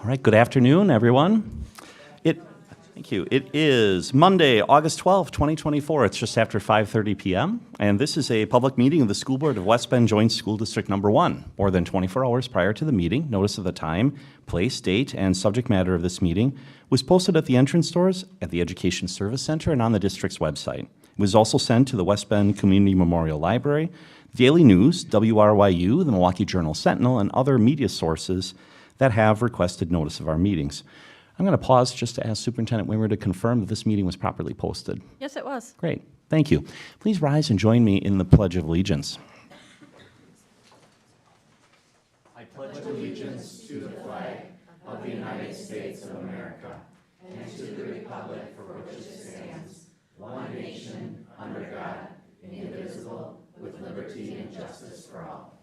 All right, good afternoon, everyone. Thank you. It is Monday, August 12th, 2024. It's just after 5:30 p.m., and this is a public meeting of the School Board of West Bend Joint School District Number 1. More than 24 hours prior to the meeting, notice of the time, place, date, and subject matter of this meeting was posted at the entrance doors at the Education Service Center and on the district's website. It was also sent to the West Bend Community Memorial Library, Daily News, WRYU, the Milwaukee Journal Sentinel, and other media sources that have requested notice of our meetings. I'm going to pause just to ask Superintendent Wimmer to confirm that this meeting was properly posted. Yes, it was. Great. Thank you. Please rise and join me in the Pledge of Allegiance. I pledge allegiance to the flag of the United States of America and to the republic for which it stands, one nation, under God, indivisible, with liberty and justice for all.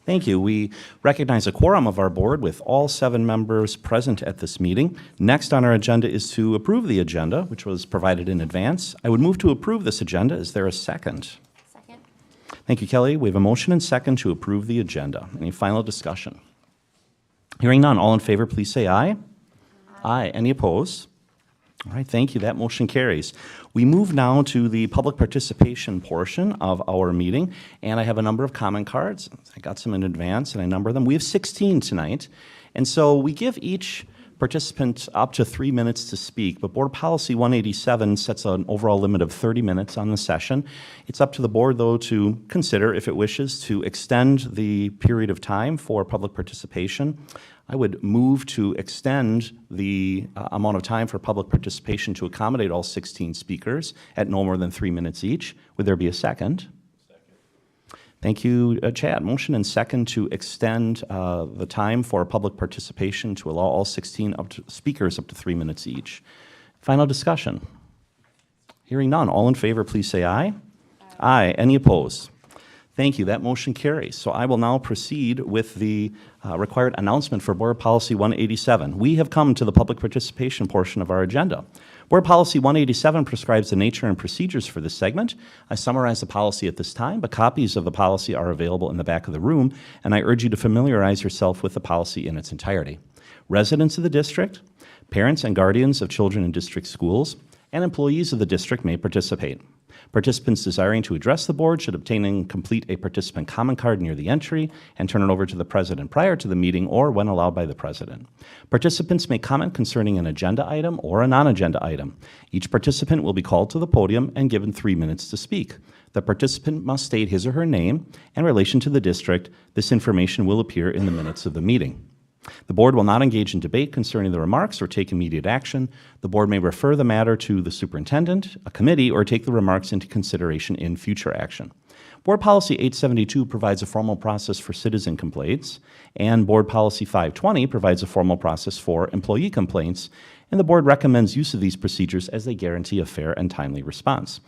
Thank you. We recognize a quorum of our board with all 7 members present at this meeting. Next on our agenda is to approve the agenda, which was provided in advance. I would move to approve this agenda. Is there a second? Second. Thank you, Kelly. We have a motion and second to approve the agenda. Any final discussion? Hearing none, all in favor, please say aye. Aye. Any opposed? All right, thank you. That motion carries. We move now to the public participation portion of our meeting, and I have a number of comment cards. I got some in advance, and I number them. We have 16 tonight, and so we give each participant up to 3 minutes to speak, but Board Policy 187 sets an overall limit of 30 minutes on the session. It's up to the board, though, to consider, if it wishes, to extend the period of time for public participation. I would move to extend the amount of time for public participation to accommodate all 16 speakers at no more than 3 minutes each. Would there be a second? Second. Thank you, Chad. Motion and second to extend the time for public participation to allow all 16 speakers up to 3 minutes each. Final discussion. Hearing none. All in favor, please say aye. Aye. Any opposed? Thank you. That motion carries. So I will now proceed with the required announcement for Board Policy 187. We have come to the public participation portion of our agenda. Board Policy 187 prescribes the nature and procedures for this segment. I summarize the policy at this time, but copies of the policy are available in the back of the room, and I urge you to familiarize yourself with the policy in its entirety. Residents of the district, parents and guardians of children in district schools, and employees of the district may participate. Participants desiring to address the board should obtain and complete a participant comment card near the entry and turn it over to the president prior to the meeting or when allowed by the president. Participants may comment concerning an agenda item or a non-agenda item. Each participant will be called to the podium and given 3 minutes to speak. The participant must state his or her name and relation to the district. This information will appear in the minutes of the meeting. The board will not engage in debate concerning the remarks or take immediate action. The board may refer the matter to the superintendent, a committee, or take the remarks into consideration in future action. Board Policy 872 provides a formal process for citizen complaints, and Board Policy 520 provides a formal process for employee complaints, and the board recommends use of these procedures as they guarantee a fair and timely response.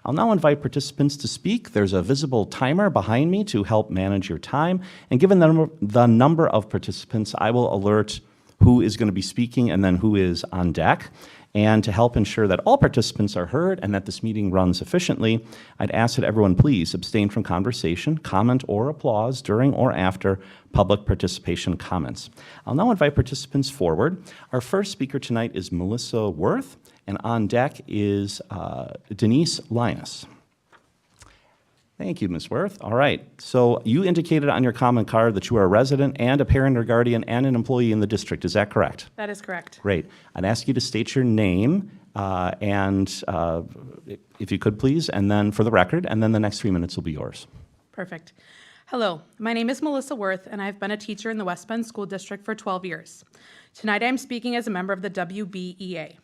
I'll now invite participants to speak. There's a visible timer behind me to help manage your time, and given the number of participants, I will alert who is going to be speaking and then who is on deck. And to help ensure that all participants are heard and that this meeting runs efficiently, I'd ask that everyone please abstain from conversation, comment, or applause during or after public participation comments. I'll now invite participants forward. Our first speaker tonight is Melissa Worth, and on deck is Denise Linus. Thank you, Ms. Worth. All right, so you indicated on your comment card that you are a resident and a parent or guardian and an employee in the district. Is that correct? That is correct. Great. I'd ask you to state your name and if you could please, and then for the record, and then the next 3 minutes will be yours. Perfect. Hello, my name is Melissa Worth, and I've been a teacher in the West Bend School District for 12 years. Tonight I'm speaking as a member of the WBEA.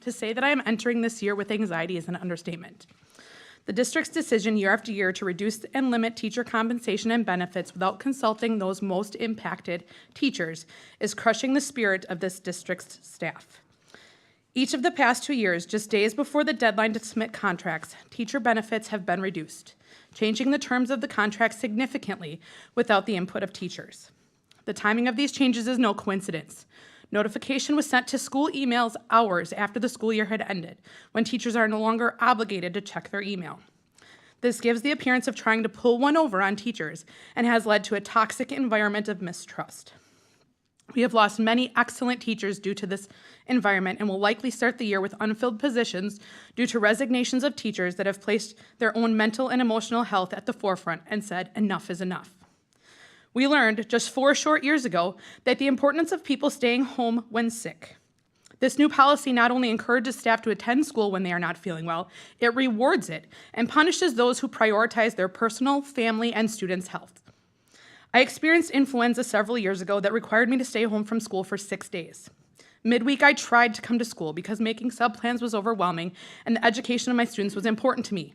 To say that I am entering this year with anxiety is an understatement. The district's decision year after year to reduce and limit teacher compensation and benefits without consulting those most impacted teachers is crushing the spirit of this district's staff. Each of the past 2 years, just days before the deadline to submit contracts, teacher benefits have been reduced, changing the terms of the contract significantly without the input of teachers. The timing of these changes is no coincidence. Notification was sent to school emails hours after the school year had ended, when teachers are no longer obligated to check their email. This gives the appearance of trying to pull one over on teachers and has led to a toxic environment of mistrust. We have lost many excellent teachers due to this environment and will likely start the year with unfilled positions due to resignations of teachers that have placed their own mental and emotional health at the forefront and said, enough is enough. We learned just 4 short years ago that the importance of people staying home when sick. This new policy not only encourages staff to attend school when they are not feeling well, it rewards it and punishes those who prioritize their personal, family, and students' health. I experienced influenza several years ago that required me to stay home from school for 6 days. Midweek, I tried to come to school because making sub-plans was overwhelming and the education of my students was important to me.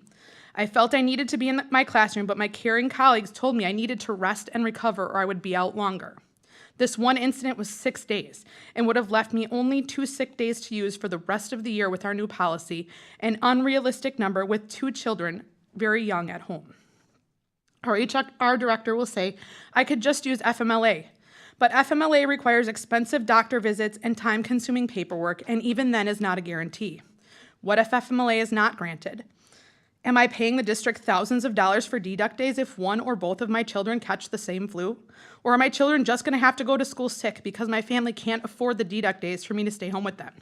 I felt I needed to be in my classroom, but my caring colleagues told me I needed to rest and recover or I would be out longer. This one incident was 6 days and would have left me only 2 sick days to use for the rest of the year with our new policy, an unrealistic number with 2 children very young at home. Our HR director will say, I could just use FMLA, but FMLA requires expensive doctor visits and time-consuming paperwork, and even then is not a guarantee. What if FMLA is not granted? Am I paying the district thousands of dollars for deduct days if one or both of my children catch the same flu? Or are my children just gonna have to go to school sick because my family can't afford the deduct days for me to stay home with them?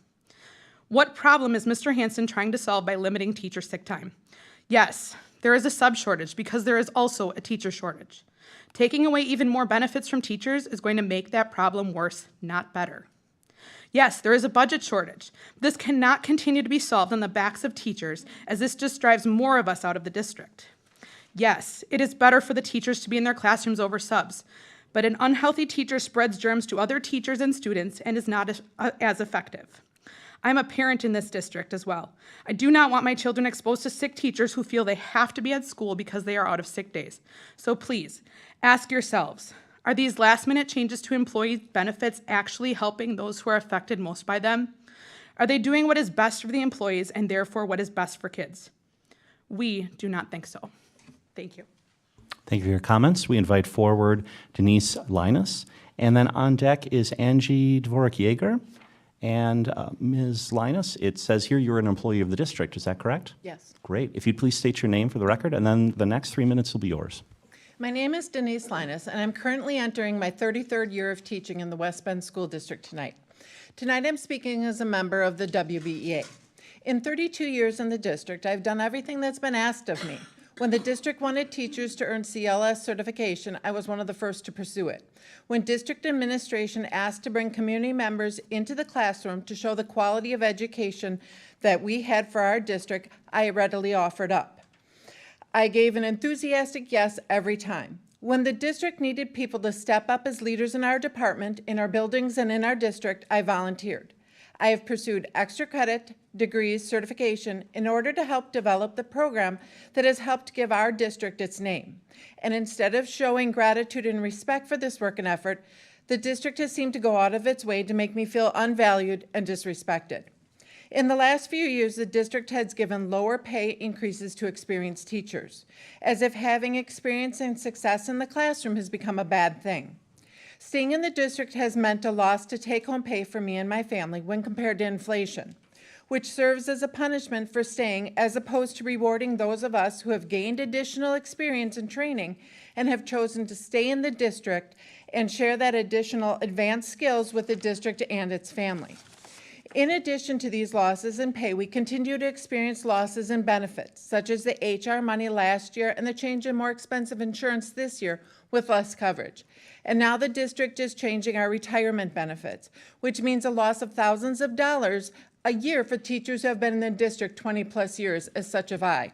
What problem is Mr. Hansen trying to solve by limiting teacher sick time? Yes, there is a sub shortage because there is also a teacher shortage. Taking away even more benefits from teachers is going to make that problem worse, not better. Yes, there is a budget shortage. This cannot continue to be solved on the backs of teachers, as this just drives more of us out of the district. Yes, it is better for the teachers to be in their classrooms over subs, but an unhealthy teacher spreads germs to other teachers and students and is not as effective. I'm a parent in this district as well. I do not want my children exposed to sick teachers who feel they have to be at school because they are out of sick days. So please, ask yourselves, are these last-minute changes to employee benefits actually helping those who are affected most by them? Are they doing what is best for the employees and therefore what is best for kids? We do not think so. Thank you. Thank you for your comments. We invite forward Denise Linus, and then on deck is Angie Doric Jagger. And Ms. Linus, it says here you're an employee of the district. Is that correct? Yes. Great. If you'd please state your name for the record, and then the next 3 minutes will be yours. My name is Denise Linus, and I'm currently entering my 33rd year of teaching in the West Bend School District tonight. Tonight I'm speaking as a member of the WBEA. In 32 years in the district, I've done everything that's been asked of me. When the district wanted teachers to earn CLS certification, I was one of the first to pursue it. When district administration asked to bring community members into the classroom to show the quality of education that we had for our district, I readily offered up. I gave an enthusiastic yes every time. When the district needed people to step up as leaders in our department, in our buildings, and in our district, I volunteered. I have pursued extra credit, degrees, certification in order to help develop the program that has helped give our district its name. And instead of showing gratitude and respect for this work and effort, the district has seemed to go out of its way to make me feel unvalued and disrespected. In the last few years, the district has given lower pay increases to experienced teachers, as if having experience and success in the classroom has become a bad thing. Staying in the district has meant a loss to take-home pay for me and my family when compared to inflation, which serves as a punishment for staying as opposed to rewarding those of us who have gained additional experience and training and have chosen to stay in the district and share that additional advanced skills with the district and its family. In addition to these losses in pay, we continue to experience losses in benefits, such as the HR money last year and the change in more expensive insurance this year with less coverage. And now the district is changing our retirement benefits, which means a loss of thousands of dollars a year for teachers who have been in the district 20 plus years, as such have I.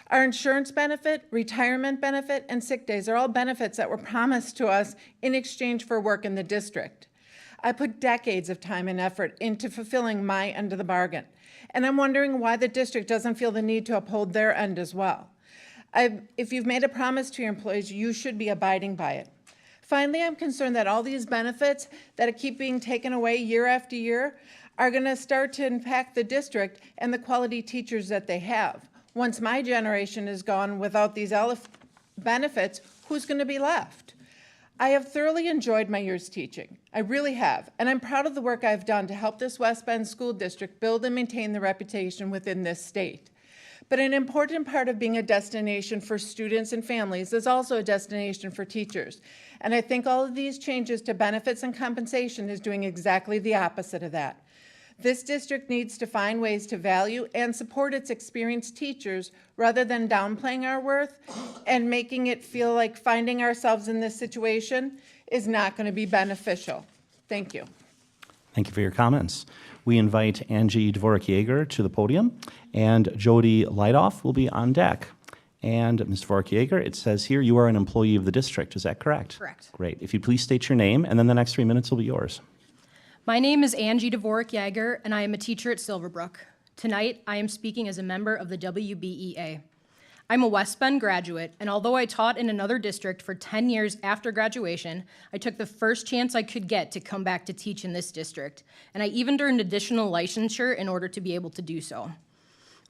Our insurance benefit, retirement benefit, and sick days are all benefits that were promised to us in exchange for work in the district. I put decades of time and effort into fulfilling my end of the bargain, and I'm wondering why the district doesn't feel the need to uphold their end as well. If you've made a promise to your employees, you should be abiding by it. Finally, I'm concerned that all these benefits that keep being taken away year after year are going to start to impact the district and the quality teachers that they have. Once my generation is gone without these benefits, who's going to be left? I have thoroughly enjoyed my years teaching. I really have, and I'm proud of the work I've done to help this West Bend School District build and maintain the reputation within this state. But an important part of being a destination for students and families is also a destination for teachers. And I think all of these changes to benefits and compensation is doing exactly the opposite of that. This district needs to find ways to value and support its experienced teachers rather than downplaying our worth and making it feel like finding ourselves in this situation is not going to be beneficial. Thank you. Thank you for your comments. We invite Angie Dvorak-Jagger to the podium, and Jodie Lof will be on deck. And Ms. Dvorak-Jagger, it says here you are an employee of the district. Is that correct? Correct. Great. If you please state your name, and then the next 3 minutes will be yours. My name is Angie Dvorak-Jagger, and I am a teacher at Silverbrook. Tonight, I am speaking as a member of the WBEA. I'm a West Bend graduate, and although I taught in another district for 10 years after graduation, I took the first chance I could get to come back to teach in this district, and I even earned additional licensure in order to be able to do so.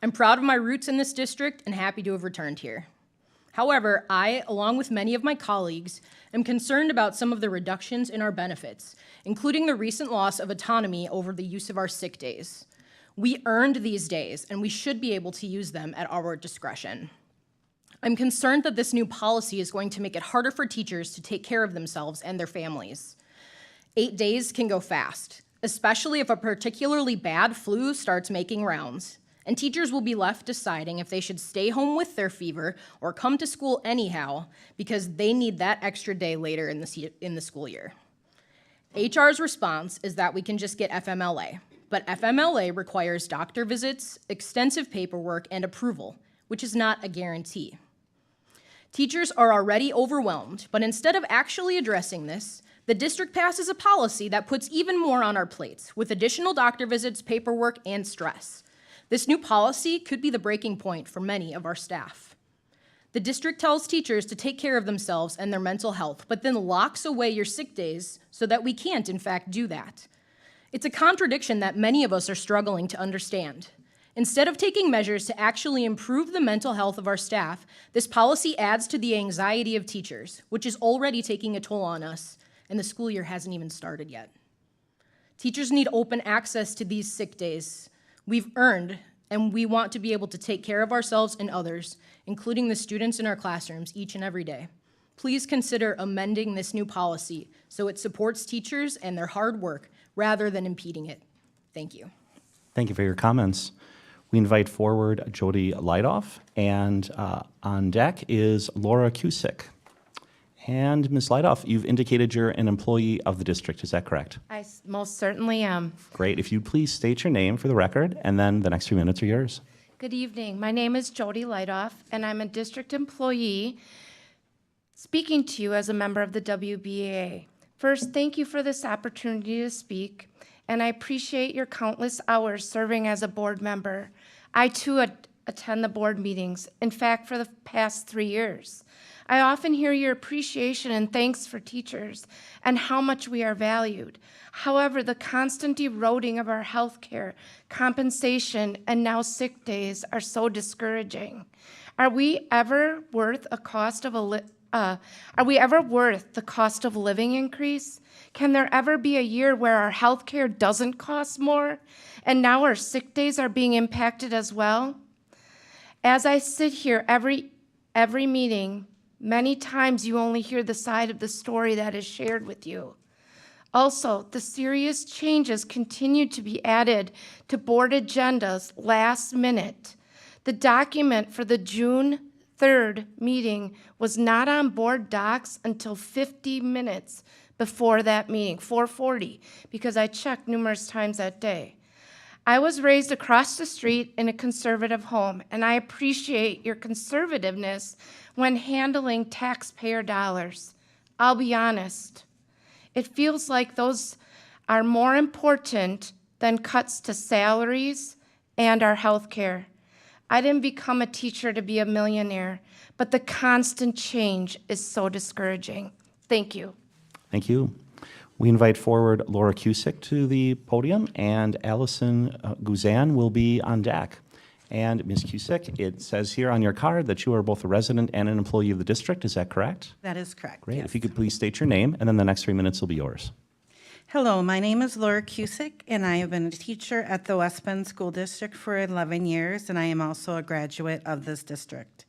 I'm proud of my roots in this district and happy to have returned here. However, I, along with many of my colleagues, am concerned about some of the reductions in our benefits, including the recent loss of autonomy over the use of our sick days. We earned these days, and we should be able to use them at our discretion. I'm concerned that this new policy is going to make it harder for teachers to take care of themselves and their families. 8 days can go fast, especially if a particularly bad flu starts making rounds, and teachers will be left deciding if they should stay home with their fever or come to school anyhow because they need that extra day later in the school year. HR's response is that we can just get FMLA, but FMLA requires doctor visits, extensive paperwork, and approval, which is not a guarantee. Teachers are already overwhelmed, but instead of actually addressing this, the district passes a policy that puts even more on our plates, with additional doctor visits, paperwork, and stress. This new policy could be the breaking point for many of our staff. The district tells teachers to take care of themselves and their mental health, but then locks away your sick days so that we can't, in fact, do that. It's a contradiction that many of us are struggling to understand. Instead of taking measures to actually improve the mental health of our staff, this policy adds to the anxiety of teachers, which is already taking a toll on us, and the school year hasn't even started yet. Teachers need open access to these sick days we've earned, and we want to be able to take care of ourselves and others, including the students in our classrooms each and every day. Please consider amending this new policy so it supports teachers and their hard work rather than impeding it. Thank you. Thank you for your comments. We invite forward Jodie Lof, and on deck is Laura Cusick. And Ms. Lof, you've indicated you're an employee of the district. Is that correct? I most certainly am. Great. If you'd please state your name for the record, and then the next few minutes are yours. Good evening. My name is Jodie Lof, and I'm a district employee speaking to you as a member of the WBA. First, thank you for this opportunity to speak, and I appreciate your countless hours serving as a board member. I, too, attend the board meetings, in fact, for the past 3 years. I often hear your appreciation and thanks for teachers and how much we are valued. However, the constant eroding of our health care, compensation, and now sick days are so discouraging. Are we ever worth the cost of living increase? Can there ever be a year where our health care doesn't cost more and now our sick days are being impacted as well? As I sit here every meeting, many times you only hear the side of the story that is shared with you. Also, the serious changes continue to be added to board agendas last minute. The document for the June 3rd meeting was not on board docs until 50 minutes before that meeting, 4:40, because I checked numerous times that day. I was raised across the street in a conservative home, and I appreciate your conservativeness when handling taxpayer dollars. I'll be honest, it feels like those are more important than cuts to salaries and our health care. I didn't become a teacher to be a millionaire, but the constant change is so discouraging. Thank you. Thank you. We invite forward Laura Cusick to the podium, and Alison Guzan will be on deck. And Ms. Cusick, it says here on your card that you are both a resident and an employee of the district. Is that correct? That is correct. Great. Yes. If you could please state your name, and then the next 3 minutes will be yours. Hello, my name is Laura Cusick, and I have been a teacher at the West Bend School District for 11 years, and I am also a graduate of this district.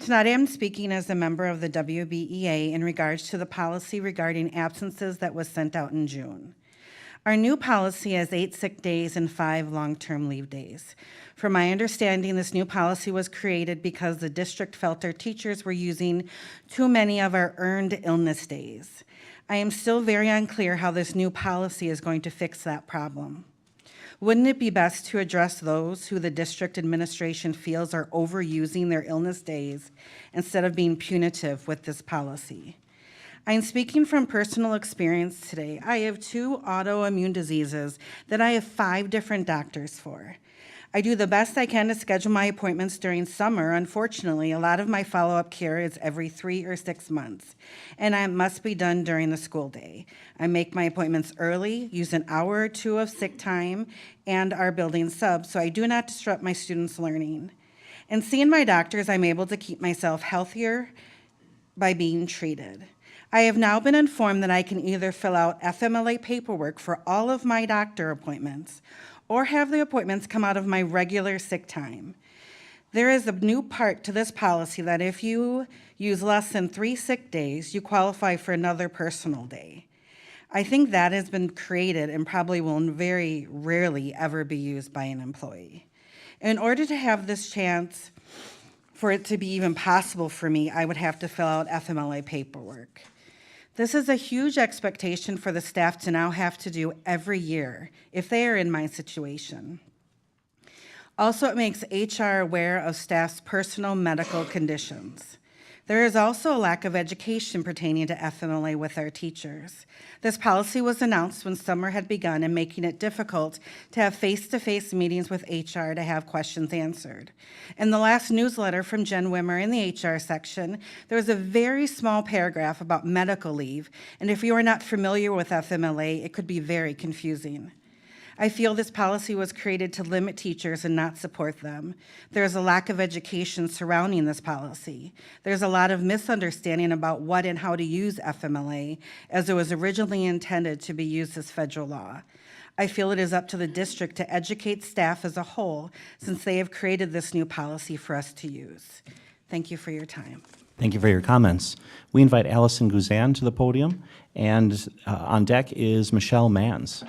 Tonight I am speaking as a member of the WBEA in regards to the policy regarding absences that was sent out in June. Our new policy has 8 sick days and 5 long-term leave days. From my understanding, this new policy was created because the district felt our teachers were using too many of our earned illness days. I am still very unclear how this new policy is going to fix that problem. Wouldn't it be best to address those who the district administration feels are overusing their illness days instead of being punitive with this policy? I am speaking from personal experience today. I have 2 autoimmune diseases that I have 5 different doctors for. I do the best I can to schedule my appointments during summer. Unfortunately, a lot of my follow-up care is every 3 or 6 months, and it must be done during the school day. I make my appointments early, use an hour or 2 of sick time, and our building sub, so I do not disrupt my students' learning. And seeing my doctors, I'm able to keep myself healthier by being treated. I have now been informed that I can either fill out FMLA paperwork for all of my doctor appointments or have the appointments come out of my regular sick time. There is a new part to this policy that if you use less than 3 sick days, you qualify for another personal day. I think that has been created and probably will very rarely ever be used by an employee. In order to have this chance for it to be even possible for me, I would have to fill out FMLA paperwork. This is a huge expectation for the staff to now have to do every year if they are in my situation. Also, it makes HR aware of staff's personal medical conditions. There is also a lack of education pertaining to FMLA with our teachers. This policy was announced when summer had begun and making it difficult to have face-to-face meetings with HR to have questions answered. In the last newsletter from Jen Wimmer in the HR section, there was a very small paragraph about medical leave, and if you are not familiar with FMLA, it could be very confusing. I feel this policy was created to limit teachers and not support them. There is a lack of education surrounding this policy. There's a lot of misunderstanding about what and how to use FMLA, as it was originally intended to be used as federal law. I feel it is up to the district to educate staff as a whole, since they have created this new policy for us to use. Thank you for your time. Thank you for your comments. We invite Alison Guzan to the podium, and on deck is Michelle Mans.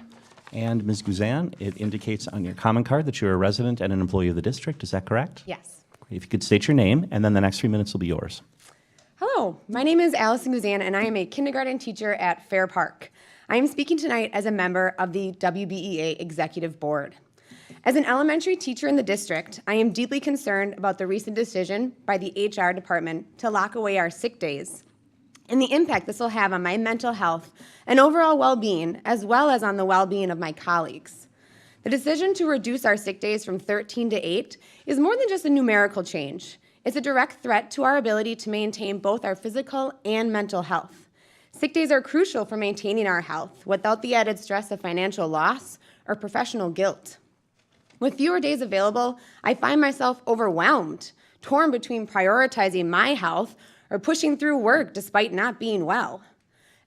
And Ms. Guzan, it indicates on your comment card that you're a resident and an employee of the district. Is that correct? Yes. If you could state your name, and then the next 3 minutes will be yours. Hello, my name is Alison Guzan, and I am a kindergarten teacher at Fair Park. I am speaking tonight as a member of the WBEA Executive Board. As an elementary teacher in the district, I am deeply concerned about the recent decision by the HR department to lock away our sick days and the impact this will have on my mental health and overall well-being, as well as on the well-being of my colleagues. The decision to reduce our sick days from 13 to 8 is more than just a numerical change. It's a direct threat to our ability to maintain both our physical and mental health. Sick days are crucial for maintaining our health without the added stress of financial loss or professional guilt. With fewer days available, I find myself overwhelmed, torn between prioritizing my health or pushing through work despite not being well.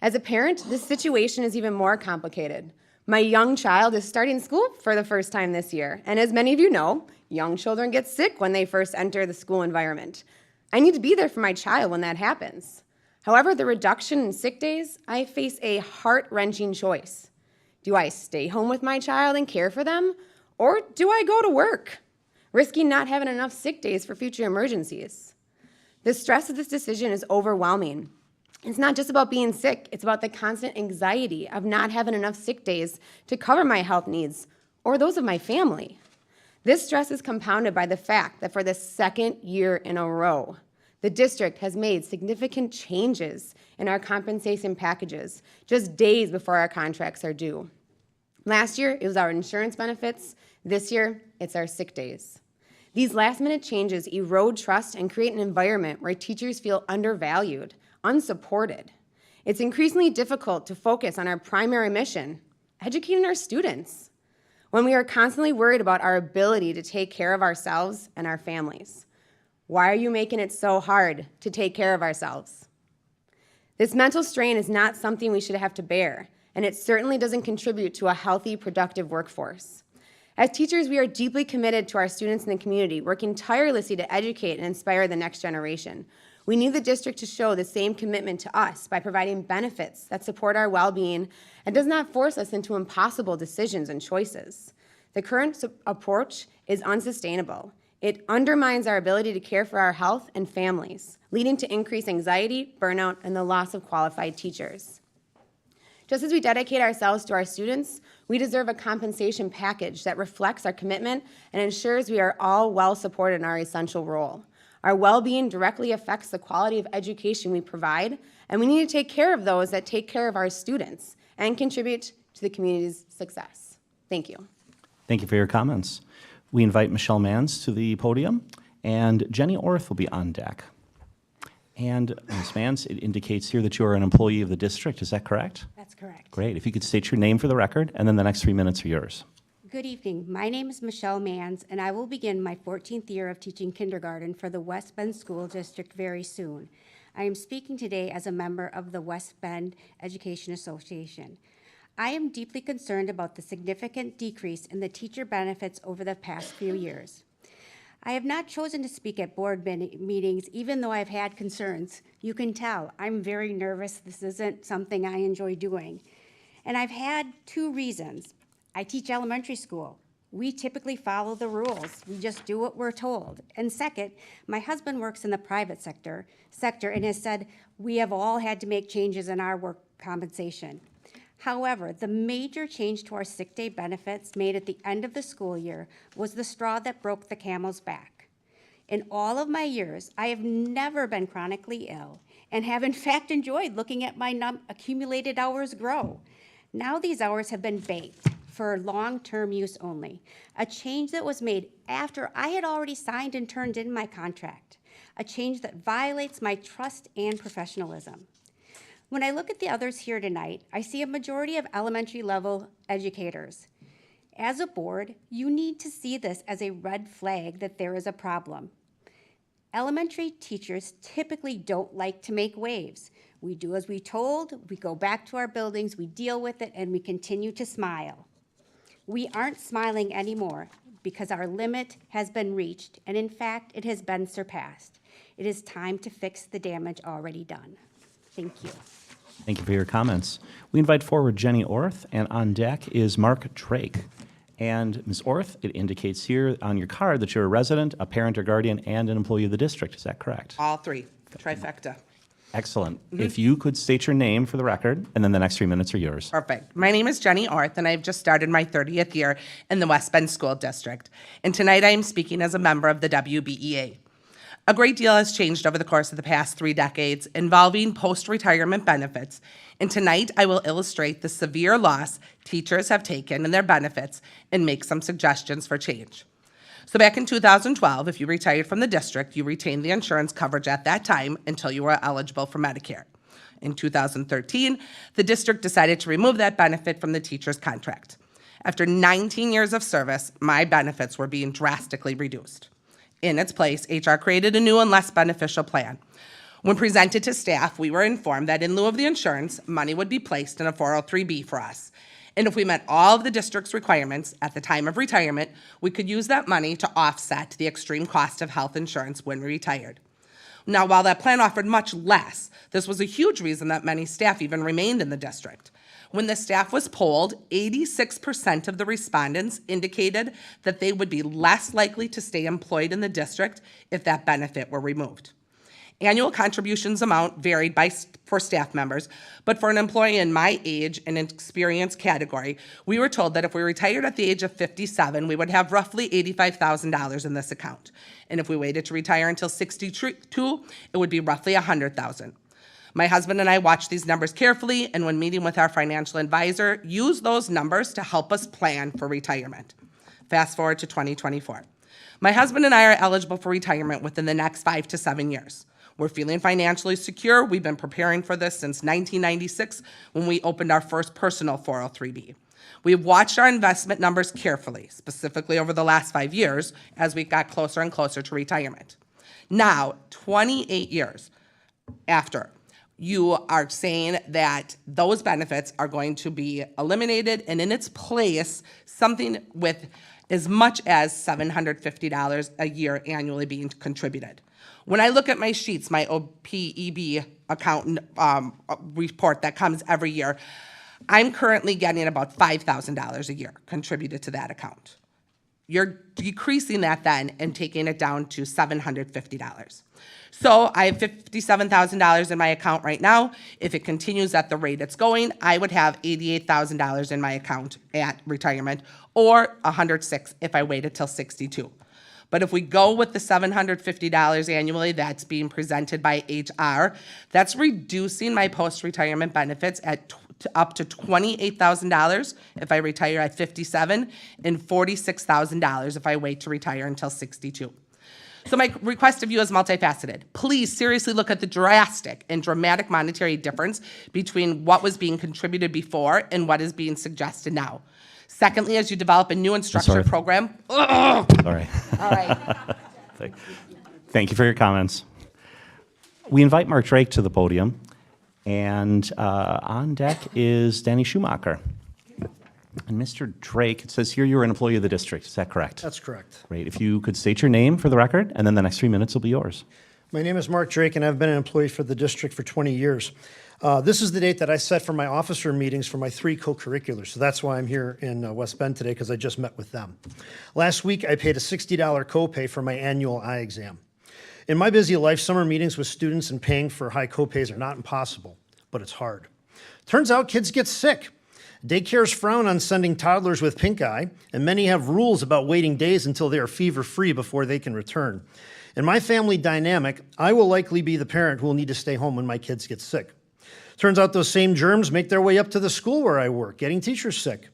As a parent, this situation is even more complicated. My young child is starting school for the first time this year, and as many of you know, young children get sick when they first enter the school environment. I need to be there for my child when that happens. However, the reduction in sick days, I face a heart-wrenching choice. Do I stay home with my child and care for them, or do I go to work, risking not having enough sick days for future emergencies? The stress of this decision is overwhelming. It's not just about being sick, it's about the constant anxiety of not having enough sick days to cover my health needs or those of my family. This stress is compounded by the fact that for the second year in a row, the district has made significant changes in our compensation packages just days before our contracts are due. Last year, it was our insurance benefits. This year, it's our sick days. These last-minute changes erode trust and create an environment where teachers feel undervalued, unsupported. It's increasingly difficult to focus on our primary mission, educating our students, when we are constantly worried about our ability to take care of ourselves and our families. Why are you making it so hard to take care of ourselves? This mental strain is not something we should have to bear, and it certainly doesn't contribute to a healthy, productive workforce. As teachers, we are deeply committed to our students in the community, working tirelessly to educate and inspire the next generation. We need the district to show the same commitment to us by providing benefits that support our well-being and does not force us into impossible decisions and choices. The current approach is unsustainable. It undermines our ability to care for our health and families, leading to increased anxiety, burnout, and the loss of qualified teachers. Just as we dedicate ourselves to our students, we deserve a compensation package that reflects our commitment and ensures we are all well supported in our essential role. Our well-being directly affects the quality of education we provide, and we need to take care of those that take care of our students and contribute to the community's success. Thank you. Thank you for your comments. We invite Michelle Mans to the podium, and Jenny Orth will be on deck. And Ms. Mans, it indicates here that you are an employee of the district. Is that correct? That's correct. Great. If you could state your name for the record, and then the next 3 minutes are yours. Good evening. My name is Michelle Mans, and I will begin my 14th year of teaching kindergarten for the West Bend School District very soon. I am speaking today as a member of the West Bend Education Association. I am deeply concerned about the significant decrease in the teacher benefits over the past few years. I have not chosen to speak at board meetings, even though I've had concerns. You can tell I'm very nervous. This isn't something I enjoy doing. And I've had two reasons. I teach elementary school. We typically follow the rules. We just do what we're told. And second, my husband works in the private sector and has said we have all had to make changes in our work compensation. However, the major change to our sick day benefits made at the end of the school year was the straw that broke the camel's back. In all of my years, I have never been chronically ill and have in fact enjoyed looking at my accumulated hours grow. Now these hours have been banked for long-term use only, a change that was made after I had already signed and turned in my contract, a change that violates my trust and professionalism. When I look at the others here tonight, I see a majority of elementary level educators. As a board, you need to see this as a red flag that there is a problem. Elementary teachers typically don't like to make waves. We do as we're told, we go back to our buildings, we deal with it, and we continue to smile. We aren't smiling anymore because our limit has been reached, and in fact, it has been surpassed. It is time to fix the damage already done. Thank you. Thank you for your comments. We invite forward Jenny Orth, and on deck is Mark Drake. And Ms. Orth, it indicates here on your card that you're a resident, a parent or guardian, and an employee of the district. Is that correct? All three, trifecta. Excellent. If you could state your name for the record, and then the next 3 minutes are yours. Perfect. My name is Jenny Orth, and I've just started my 30th year in the West Bend School District. And tonight I am speaking as a member of the WBEA. A great deal has changed over the course of the past 3 decades involving post-retirement benefits, and tonight I will illustrate the severe loss teachers have taken in their benefits and make some suggestions for change. So back in 2012, if you retired from the district, you retained the insurance coverage at that time until you were eligible for Medicare. In 2013, the district decided to remove that benefit from the teacher's contract. After 19 years of service, my benefits were being drastically reduced. In its place, HR created a new and less beneficial plan. When presented to staff, we were informed that in lieu of the insurance, money would be placed in a 403B for us. And if we met all of the district's requirements at the time of retirement, we could use that money to offset the extreme cost of health insurance when we retired. Now, while that plan offered much less, this was a huge reason that many staff even remained in the district. When the staff was polled, 86% of the respondents indicated that they would be less likely to stay employed in the district if that benefit were removed. Annual contributions amount varied for staff members, but for an employee in my age and experience category, we were told that if we retired at the age of 57, we would have roughly $85,000 in this account. And if we waited to retire until 62, it would be roughly $100,000. My husband and I watched these numbers carefully, and when meeting with our financial advisor, used those numbers to help us plan for retirement. Fast forward to 2024. My husband and I are eligible for retirement within the next 5 to 7 years. We're feeling financially secure. We've been preparing for this since 1996 when we opened our first personal 403B. We've watched our investment numbers carefully, specifically over the last 5 years, as we got closer and closer to retirement. Now, 28 years after, you are saying that those benefits are going to be eliminated, and in its place, something with as much as $750 a year annually being contributed. When I look at my sheets, my OPEB account report that comes every year, I'm currently getting about $5,000 a year contributed to that account. You're decreasing that then and taking it down to $750. So I have $57,000 in my account right now. If it continues at the rate it's going, I would have $88,000 in my account at retirement, or $106 if I waited till 62. But if we go with the $750 annually that's being presented by HR, that's reducing my post-retirement benefits up to $28,000 if I retire at 57 and $46,000 if I wait to retire until 62. So my request of you is multifaceted. Please seriously look at the drastic and dramatic monetary difference between what was being contributed before and what is being suggested now. Secondly, as you develop a new and structured program. Sorry. All right. Thank you for your comments. We invite Mark Drake to the podium, and on deck is Danny Schumacher. And Mr. Drake, it says here you're an employee of the district. Is that correct? That's correct. Great. If you could state your name for the record, and then the next 3 minutes will be yours. My name is Mark Drake, and I've been an employee for the district for 20 years. This is the date that I set for my officer meetings for my 3 co-curriculars. So that's why I'm here in West Bend today, because I just met with them. Last week, I paid a $60 copay for my annual eye exam. In my busy life, summer meetings with students and paying for high copays are not impossible, but it's hard. Turns out kids get sick. Daycares frown on sending toddlers with pink eye, and many have rules about waiting days until they are fever-free before they can return. In my family dynamic, I will likely be the parent who will need to stay home when my kids get sick. Turns out those same germs make their way up to the school where I work, getting teachers sick.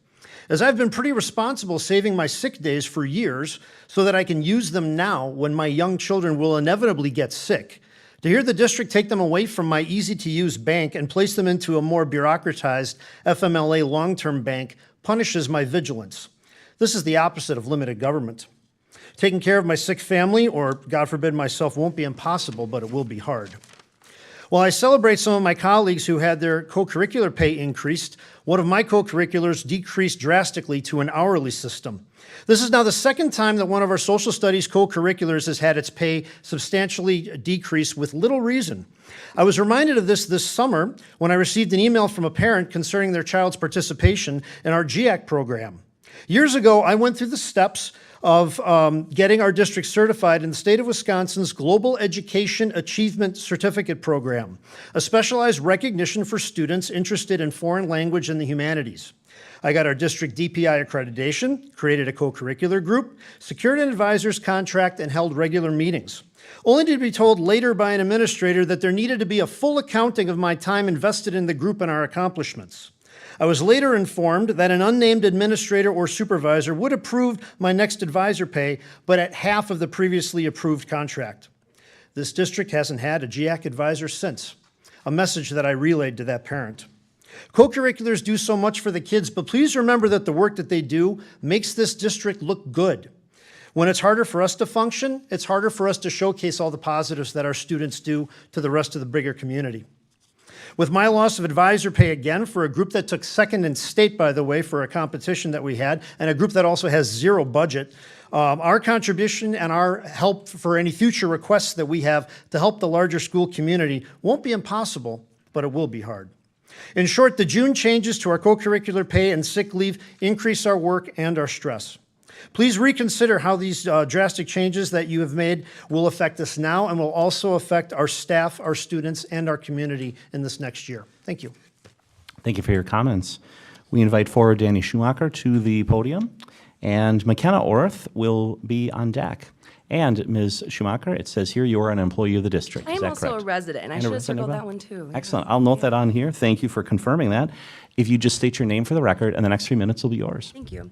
As I've been pretty responsible saving my sick days for years so that I can use them now when my young children will inevitably get sick, to hear the district take them away from my easy-to-use bank and place them into a more bureaucratized FMLA long-term bank punishes my vigilance. This is the opposite of limited government. Taking care of my sick family, or God forbid myself, won't be impossible, but it will be hard. While I celebrate some of my colleagues who had their co-curricular pay increased, one of my co-curriculars decreased drastically to an hourly system. This is now the second time that one of our social studies co-curriculars has had its pay substantially decrease with little reason. I was reminded of this summer when I received an email from a parent concerning their child's participation in our GIAC program. Years ago, I went through the steps of getting our district certified in the state of Wisconsin's Global Education Achievement Certificate Program, a specialized recognition for students interested in foreign language and the humanities. I got our district DPI accreditation, created a co-curricular group, secured an advisor's contract, and held regular meetings, only to be told later by an administrator that there needed to be a full accounting of my time invested in the group and our accomplishments. I was later informed that an unnamed administrator or supervisor would approve my next advisor pay, but at half of the previously approved contract. This district hasn't had a GIAC advisor since, a message that I relayed to that parent. Co-curriculars do so much for the kids, but please remember that the work that they do makes this district look good. When it's harder for us to function, it's harder for us to showcase all the positives that our students do to the rest of the bigger community. With my loss of advisor pay again for a group that took second in state, by the way, for a competition that we had, and a group that also has zero budget, our contribution and our help for any future requests that we have to help the larger school community won't be impossible, but it will be hard. In short, the June changes to our co-curricular pay and sick leave increase our work and our stress. Please reconsider how these drastic changes that you have made will affect us now and will also affect our staff, our students, and our community in this next year. Thank you. Thank you for your comments. We invite forward Danny Schumacher to the podium, and McKenna Orth will be on deck. And Ms. Schumacher, it says here you're an employee of the district. I Is am that also correct? a resident. I And a should have resident circled of that one too. Excellent. I'll note that on here. Thank you for confirming that. If you just state your name for the record, and the next 3 minutes will be yours. Thank you.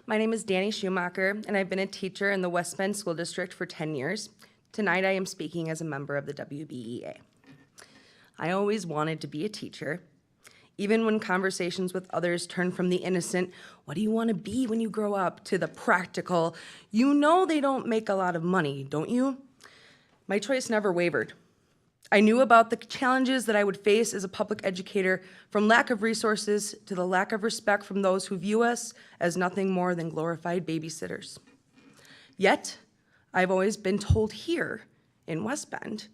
My name is Danny Schumacher, and I've been a teacher in the West Bend School District for 10 years. Tonight, I am speaking as a member of the WBEA. I always wanted to be a teacher, even when conversations with others turn from the innocent, what do you want to be when you grow up, to the practical, you know they don't make a lot of money, don't you? My choice never wavered. I knew about the challenges that I would face as a public educator, from lack of resources to the lack of respect from those who view us as nothing more than glorified babysitters. Yet, I've always been told here in West Bend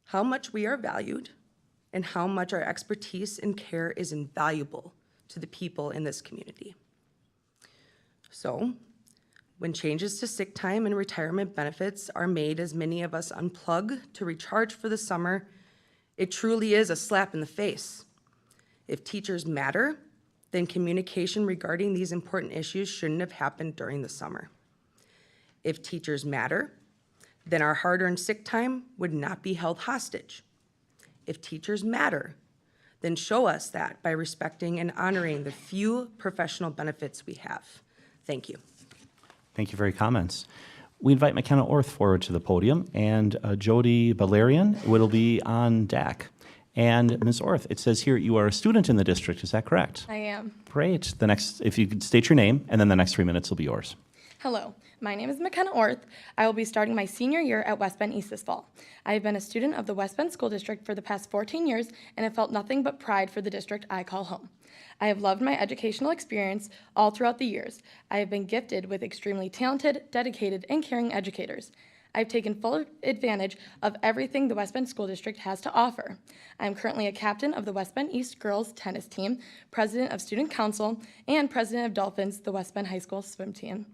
how much we are valued and how much our expertise and care is invaluable to the people in this community. So, when changes to sick time and retirement benefits are made as many of us unplug to recharge for the summer, it truly is a slap in the face. If teachers matter, then communication regarding these important issues shouldn't have happened during the summer. If teachers matter, then our hard-earned sick time would not be held hostage. If teachers matter, then show us that by respecting and honoring the few professional benefits we have. Thank you. Thank you for your comments. We invite McKenna Orth forward to the podium, and Jodie Valerian will be on deck. And Ms. Orth, it says here you are a student in the district. Is that correct? I am. Great. If you could state your name, and then the next 3 minutes will be yours. Hello, my name is McKenna Orth. I will be starting my senior year at West Bend East this fall. I have been a student of the West Bend School District for the past 14 years and have felt nothing but pride for the district I call home. I have loved my educational experience all throughout the years. I have been gifted with extremely talented, dedicated, and caring educators. I've taken full advantage of everything the West Bend School District has to offer. I am currently a captain of the West Bend East girls tennis team, president of student council, and president of Dolphins, the West Bend High School swim team.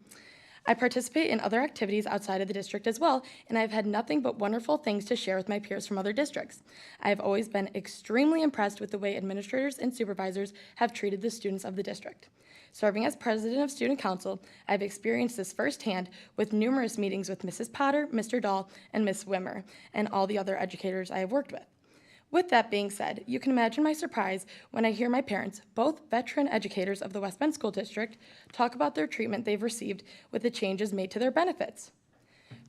I participate in other activities outside of the district as well, and I've had nothing but wonderful things to share with my peers from other districts. I have always been extremely impressed with the way administrators and supervisors have treated the students of the district. Serving as president of student council, I've experienced this firsthand with numerous meetings with Mrs. Potter, Mr. Dahl, and Ms. Wimmer, and all the other educators I have worked with. With that being said, you can imagine my surprise when I hear my parents, both veteran educators of the West Bend School District, talk about their treatment they've received with the changes made to their benefits.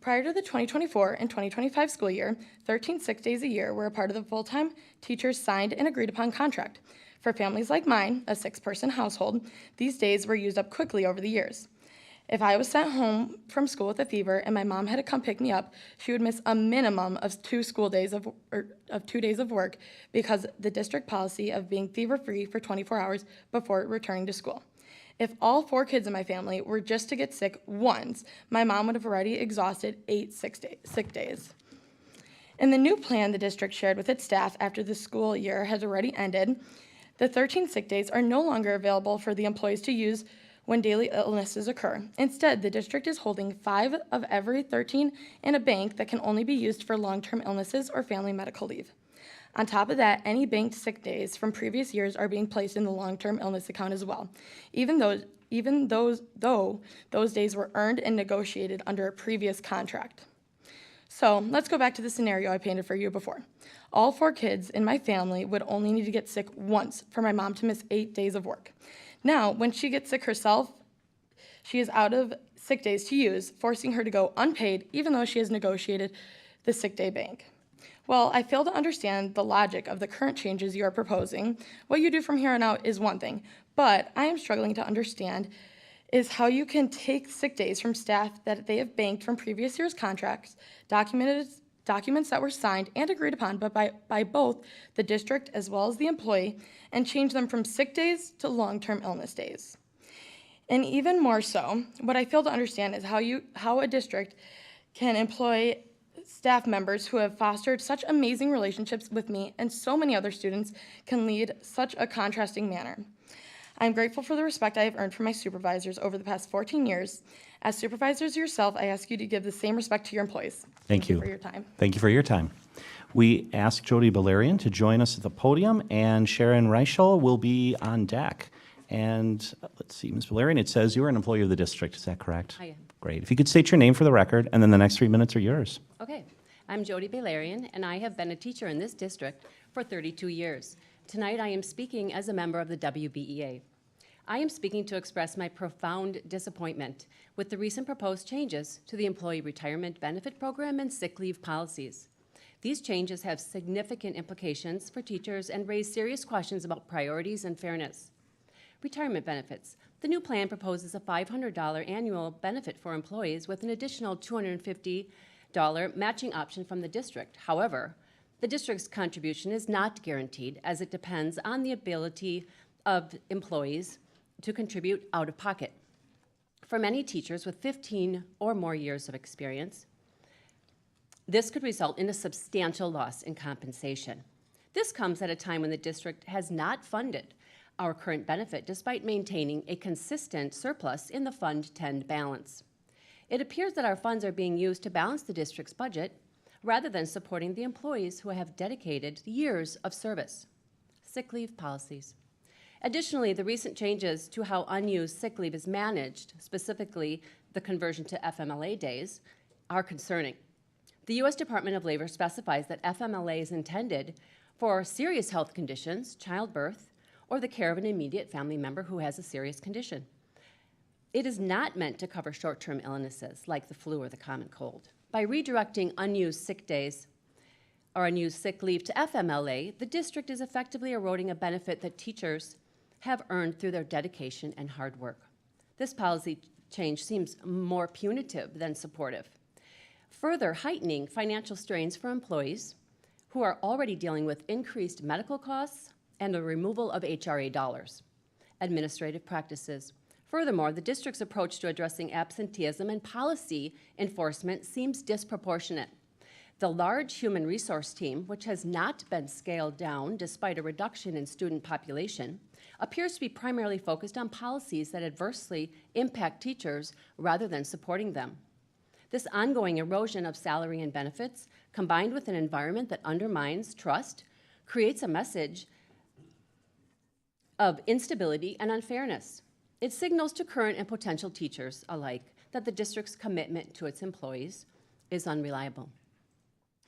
Prior to the 2024 and 2025 school year, 13 sick days a year were a part of the full-time teachers' signed and agreed upon contract. For families like mine, a 6-person household, these days were used up quickly over the years. If I was sent home from school with a fever and my mom had to come pick me up, she would miss a minimum of 2 days of work because the district policy of being fever-free for 24 hours before returning to school. If all 4 kids in my family were just to get sick once, my mom would have already exhausted 8 sick days. In the new plan the district shared with its staff after the school year has already ended, the 13 sick days are no longer available for the employees to use when daily illnesses occur. Instead, the district is holding 5 of every 13 in a bank that can only be used for long-term illnesses or family medical leave. On top of that, any banked sick days from previous years are being placed in the long-term illness account as well, even though those days were earned and negotiated under a previous contract. So let's go back to the scenario I painted for you before. All 4 kids in my family would only need to get sick once for my mom to miss 8 days of work. Now, when she gets sick herself, she is out of sick days to use, forcing her to go unpaid even though she has negotiated the sick day bank. Well, I fail to understand the logic of the current changes you are proposing. What you do from here on out is one thing, but I am struggling to understand is how you can take sick days from staff that they have banked from previous year's contracts, documents that were signed and agreed upon by both the district as well as the employee, and change them from sick days to long-term illness days. And even more so, what I fail to understand is how a district can employ staff members who have fostered such amazing relationships with me and so many other students can lead such a contrasting manner. I'm grateful for the respect I have earned from my supervisors over the past 14 years. As supervisors yourself, I ask you to give the same respect to your employees. Thank you for your time. Thank you for your time. We ask Jodie Valerian to join us at the podium, and Sharon Richel will be on deck. And let's see, Ms. Valerian, it says you're an employee of the district. Is that correct? I am. Great. If you could state your name for the record, and then the next 3 minutes are yours. Okay. I'm Jodie Valerian, and I have been a teacher in this district for 32 years. Tonight, I am speaking as a member of the WBEA. I am speaking to express my profound disappointment with the recent proposed changes to the Employee Retirement Benefit Program and sick leave policies. These changes have significant implications for teachers and raise serious questions about priorities and fairness. Retirement benefits. The new plan proposes a $500 annual benefit for employees with an additional $250 matching option from the district. However, The district's contribution is not guaranteed, as it depends on the ability of employees to contribute out of pocket. For many teachers with 15 or more years of experience, this could result in a substantial loss in compensation. This comes at a time when the district has not funded our current benefit despite maintaining a consistent surplus in the Fund 10 balance. It appears that our funds are being used to balance the district's budget rather than supporting the employees who have dedicated years of service. Sick leave policies. Additionally, the recent changes to how unused sick leave is managed, specifically the conversion to FMLA days, are concerning. The U.S. Department of Labor specifies that FMLA is intended for serious health conditions, childbirth, or the care of an immediate family member who has a serious condition. It is not meant to cover short-term illnesses like the flu or the common cold. By redirecting unused sick days or unused sick leave to FMLA, the district is effectively eroding a benefit that teachers have earned through their dedication and hard work. This policy change seems more punitive than supportive, further heightening financial strains for employees who are already dealing with increased medical costs and the removal of HRA dollars, administrative practices. Furthermore, the district's approach to addressing absenteeism and policy enforcement seems disproportionate. The large human resource team, which has not been scaled down despite a reduction in student population, appears to be primarily focused on policies that adversely impact teachers rather than supporting them. This ongoing erosion of salary and benefits, combined with an environment that undermines trust, creates a message of instability and unfairness. It signals to current and potential teachers alike that the district's commitment to its employees is unreliable.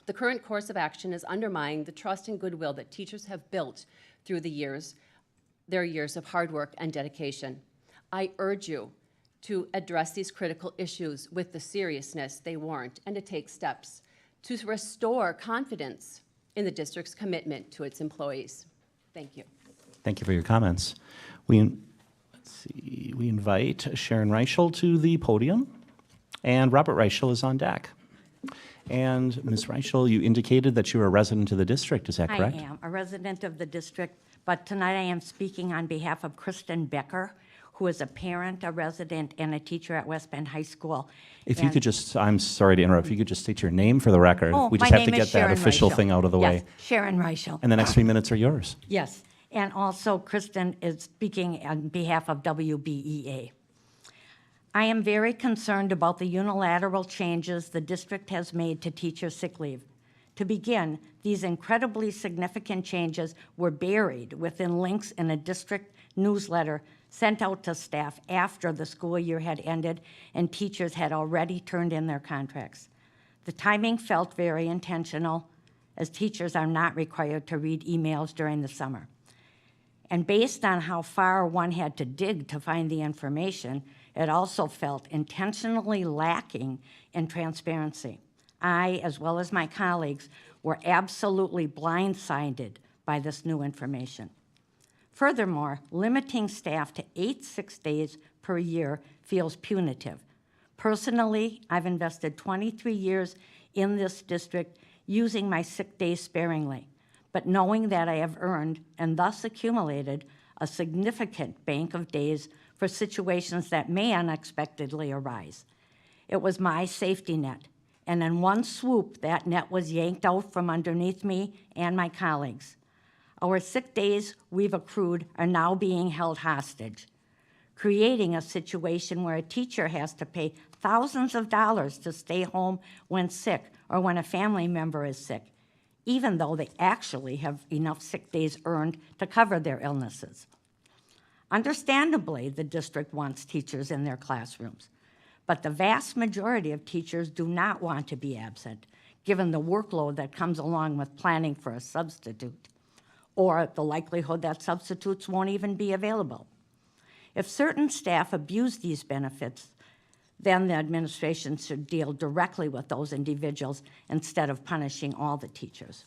The current course of action is undermining the trust and goodwill that teachers have built through their years of hard work and dedication. I urge you to address these critical issues with the seriousness they warrant and to take steps to restore confidence in the district's commitment to its employees. Thank you. Thank you for your comments. We invite Sharon Richel to the podium, and Robert Richel is on deck. And Ms. Richel, you indicated that you're a resident of the district, is that correct? I am a resident of the district, but tonight I am speaking on behalf of Kristen Becker, who is a parent, a resident, and a teacher at West Bend High School. If you could just, I'm sorry to interrupt, if you could just state your name for the record. Oh, We just my have to name is get that Sharon official Richel. thing out of the Yes, way. Sharon Richel. And the next 3 minutes are yours. Yes, and also Kristen is speaking on behalf of WBEA. I am very concerned about the unilateral changes the district has made to teacher sick leave. To begin, these incredibly significant changes were buried within links in a district newsletter sent out to staff after the school year had ended and teachers had already turned in their contracts. The timing felt very intentional, as teachers are not required to read emails during the summer. And based on how far one had to dig to find the information, it also felt intentionally lacking in transparency. I, as well as my colleagues, were absolutely blindsided by this new information. Furthermore, limiting staff to 8 sick days per year feels punitive. Personally, I've invested 23 years in this district using my sick days sparingly, but knowing that I have earned and thus accumulated a significant bank of days for situations that may unexpectedly arise. It was my safety net, and in one swoop, that net was yanked out from underneath me and my colleagues. Our sick days we've accrued are now being held hostage, creating a situation where a teacher has to pay thousands of dollars to stay home when sick or when a family member is sick, even though they actually have enough sick days earned to cover their illnesses. Understandably, the district wants teachers in their classrooms, but the vast majority of teachers do not want to be absent, given the workload that comes along with planning for a substitute, or the likelihood that substitutes won't even be available. If certain staff abuse these benefits, then the administration should deal directly with those individuals instead of punishing all the teachers.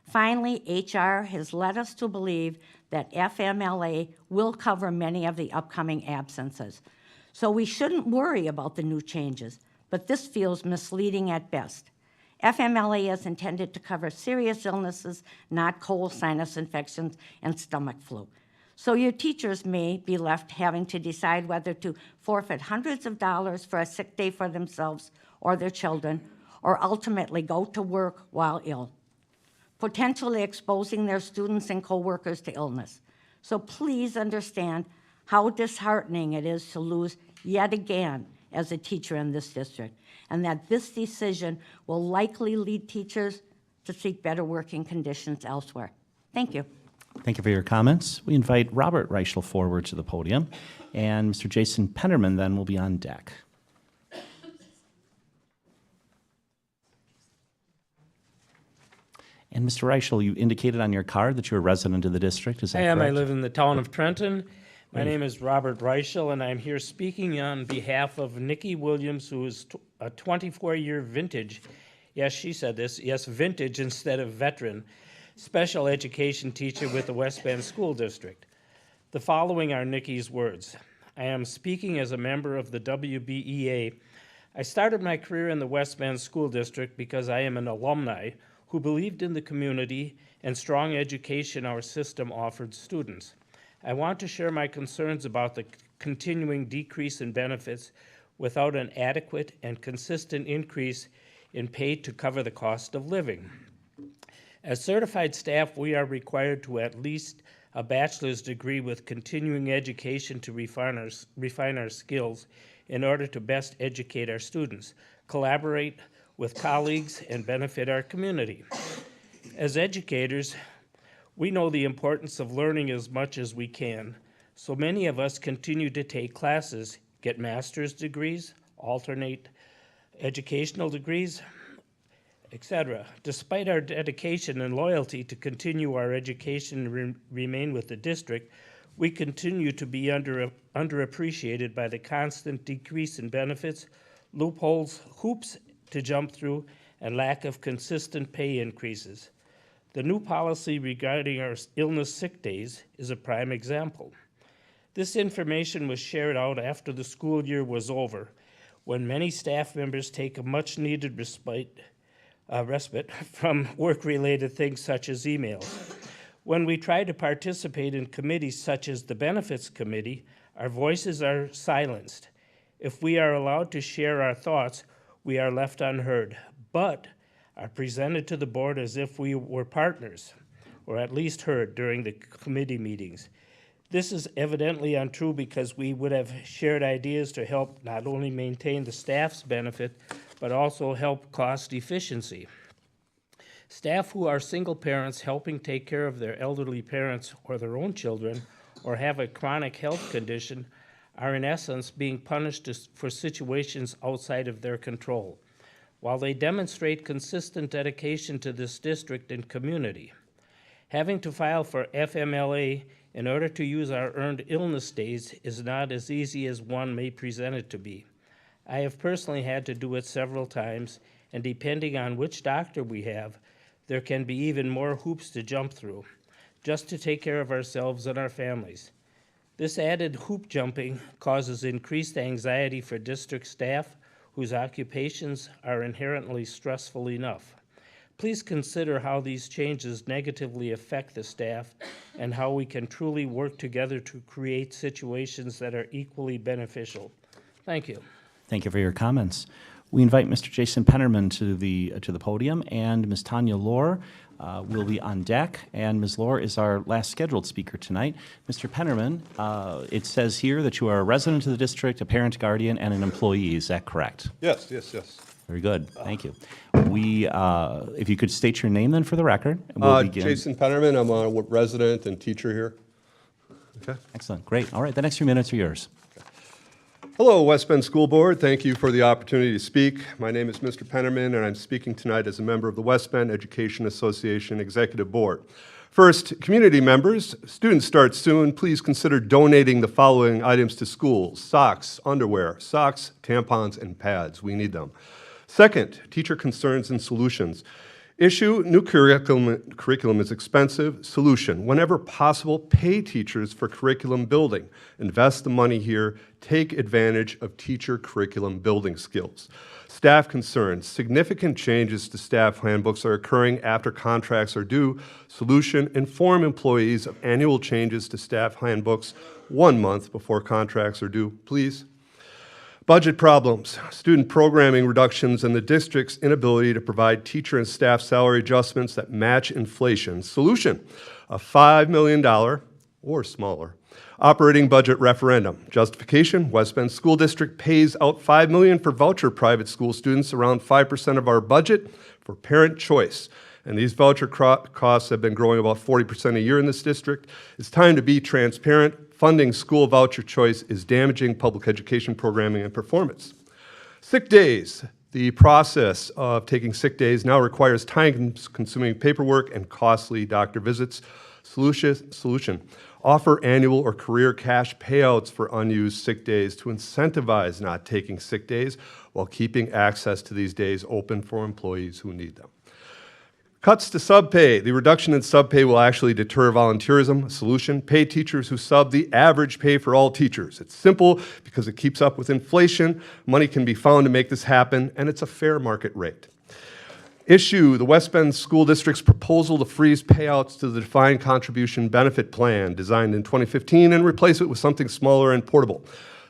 Finally, HR has led us to believe that FMLA will cover many of the upcoming absences. So we shouldn't worry about the new changes, but this feels misleading at best. FMLA is intended to cover serious illnesses, not cold sinus infections and stomach flu. So your teachers may be left having to decide whether to forfeit hundreds of dollars for a sick day for themselves or their children, or ultimately go to work while ill, potentially exposing their students and coworkers to illness. So please understand how disheartening it is to lose yet again as a teacher in this district, and that this decision will likely lead teachers to seek better working conditions elsewhere. Thank you. Thank you for your comments. We invite Robert Richel forward to the podium, and Mr. Jason Penman then will be on deck. And Mr. Richel, you indicated on your card that you're a resident of the district. Is that correct? I live in the town of Trenton. My name is Robert Richel, and I'm here speaking on behalf of Nikki Williams, who is a 24-year vintage, yes, she said this, yes, vintage instead of veteran, special education teacher with the West Bend School District. The following are Nikki's words. I am speaking as a member of the WBEA. I started my career in the West Bend School District because I am an alumni who believed in the community and strong education our system offered students. I want to share my concerns about the continuing decrease in benefits without an adequate and consistent increase in pay to cover the cost of living. As certified staff, we are required to at least a bachelor's degree with continuing education to refine our skills in order to best educate our students, collaborate with colleagues, and benefit our community. As educators, we know the importance of learning as much as we can, so many of us continue to take classes, get master's degrees, alternate educational degrees, etc. Despite our dedication and loyalty to continue our education and remain with the district, we continue to be underappreciated by the constant decrease in benefits, loopholes, hoops to jump through, and lack of consistent pay increases. The new policy regarding our illness sick days is a prime example. This information was shared out after the school year was over, when many staff members take a much-needed respite from work-related things such as emails. When we try to participate in committees such as the Benefits Committee, our voices are silenced. If we are allowed to share our thoughts, we are left unheard, but are presented to the board as if we were partners, or at least heard during the committee meetings. This is evidently untrue because we would have shared ideas to help not only maintain the staff's benefit, but also help cost efficiency. Staff who are single parents helping take care of their elderly parents or their own children, or have a chronic health condition, are in essence being punished for situations outside of their control, while they demonstrate consistent dedication to this district and community. Having to file for FMLA in order to use our earned illness days is not as easy as one may present it to be. I have personally had to do it several times, and depending on which doctor we have, there can be even more hoops to jump through, just to take care of ourselves and our families. This added hoop jumping causes increased anxiety for district staff whose occupations are inherently stressful enough. Please consider how these changes negatively affect the staff and how we can truly work together to create situations that are equally beneficial. Thank you. Thank you for your comments. We invite Mr. Jason Penman to the podium, and Ms. Tanya Lore will be on deck, and Ms. Lore is our last scheduled speaker tonight. Mr. Penman, it says here that you are a resident of the district, a parent, guardian, and an employee. Is that correct? Yes, yes, yes. Very good. Thank you. We, if you could state your name then for the record. We'll begin. Jason Penman. I'm a resident and teacher here. Okay. Excellent. Great. All right. The next few minutes are yours. Hello, West Bend School Board. Thank you for the opportunity to speak. My name is Mr. Penman, and I'm speaking tonight as a member of the West Bend Education Association Executive Board. First, community members, students start soon. Please consider donating the following items to schools: socks, underwear, socks, tampons, and pads. We need them. Second, teacher concerns and solutions. Issue, new curriculum is expensive. Solution, whenever possible, pay teachers for curriculum building. Invest the money here. Take advantage of teacher curriculum building skills. Staff concerns, significant changes to staff handbooks are occurring after contracts are due. Solution, inform employees of annual changes to staff handbooks 1 month before contracts are due, please. Budget problems, student programming reductions, and the district's inability to provide teacher and staff salary adjustments that match inflation. Solution, a $5 million or smaller operating budget referendum. Justification, West Bend School District pays out $5 million for voucher private school students, around 5% of our budget for parent choice. And these voucher costs have been growing about 40% a year in this district. It's time to be transparent. Funding school voucher choice is damaging public education programming and performance. Sick days. The process of taking sick days now requires time-consuming paperwork and costly doctor visits. Solution. Offer annual or career cash payouts for unused sick days to incentivize not taking sick days while keeping access to these days open for employees who need them. Cuts to subpay. The reduction in subpay will actually deter volunteerism. Solution, pay teachers who sub the average pay for all teachers. It's simple because it keeps up with inflation. Money can be found to make this happen, and it's a fair market rate. Issue, the West Bend School District's proposal to freeze payouts to the defined contribution benefit plan designed in 2015 and replace it with something smaller and portable.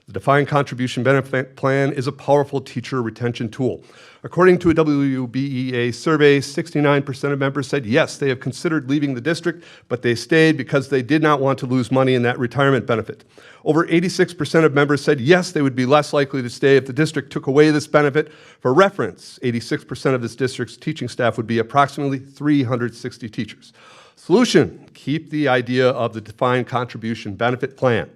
The defined contribution benefit plan is a powerful teacher retention tool. According to a WBEA survey, 69% of members said yes, they have considered leaving the district, but they stayed because they did not want to lose money in that retirement benefit. Over 86% of members said yes, they would be less likely to stay if the district took away this benefit. For reference, 86% of this district's teaching staff would be approximately 360 teachers. Solution, keep the idea of the defined contribution benefit plan.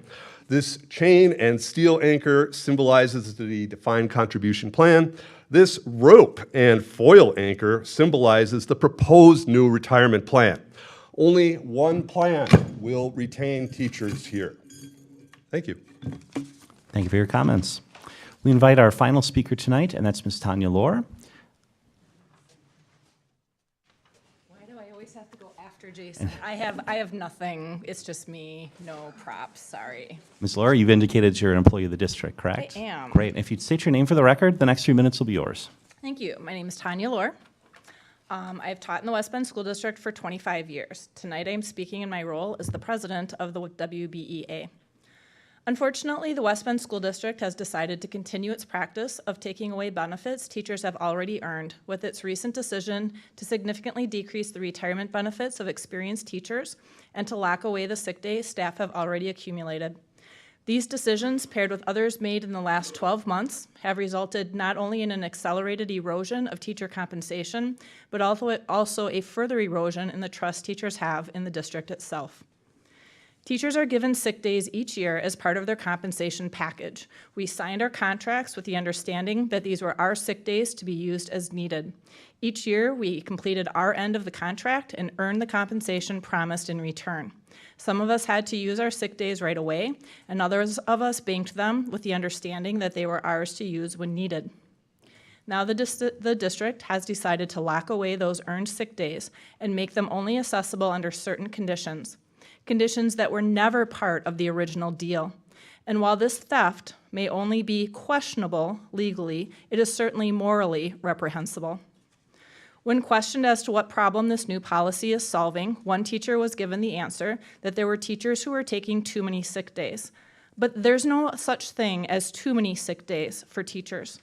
This chain and steel anchor symbolizes the defined contribution plan. This rope and foil anchor symbolizes the proposed new retirement plan. Only one plan will retain teachers here. Thank you. Thank you for your comments. We invite our final speaker tonight, and that's Ms. Tanya Lore. Why do I always have to go after Jason? I have nothing. It's just me. No props. Sorry. Ms. Lore, you've indicated you're an employee of the district, correct? I am. Great. If you'd state your name for the record, the next few minutes will be yours. Thank you. My name is Tanya Lore. I've taught in the West Bend School District for 25 years. Tonight I'm speaking in my role as the president of the WBEA. Unfortunately, the West Bend School District has decided to continue its practice of taking away benefits teachers have already earned with its recent decision to significantly decrease the retirement benefits of experienced teachers and to lock away the sick days staff have already accumulated. These decisions, paired with others made in the last 12 months, have resulted not only in an accelerated erosion of teacher compensation, but also a further erosion in the trust teachers have in the district itself. Teachers are given sick days each year as part of their compensation package. We signed our contracts with the understanding that these were our sick days to be used as needed. Each year, we completed our end of the contract and earned the compensation promised in return. Some of us had to use our sick days right away, and others of us banked them with the understanding that they were ours to use when needed. Now the district has decided to lock away those earned sick days and make them only accessible under certain conditions that were never part of the original deal. And while this theft may only be questionable legally, it is certainly morally reprehensible. When questioned as to what problem this new policy is solving, one teacher was given the answer that there were teachers who were taking too many sick days. But there's no such thing as too many sick days for teachers.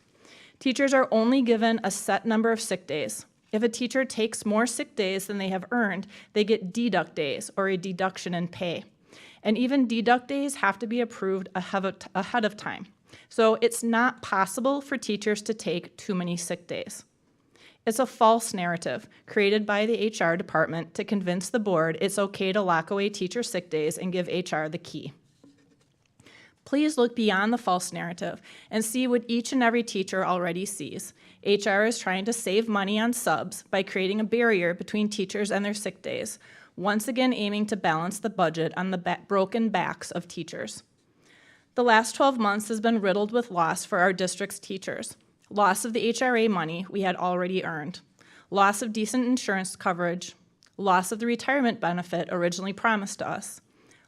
Teachers are only given a set number of sick days. If a teacher takes more sick days than they have earned, they get deduct days or a deduction in pay. And even deduct days have to be approved ahead of time. So it's not possible for teachers to take too many sick days. It's a false narrative created by the HR department to convince the board it's okay to lock away teacher sick days and give HR the key. Please look beyond the false narrative and see what each and every teacher already sees. HR is trying to save money on subs by creating a barrier between teachers and their sick days, once again aiming to balance the budget on the broken backs of teachers. The last 12 months has been riddled with loss for our district's teachers. Loss of the HRA money we had already earned. loss of decent insurance coverage, loss of the retirement benefit originally promised to us,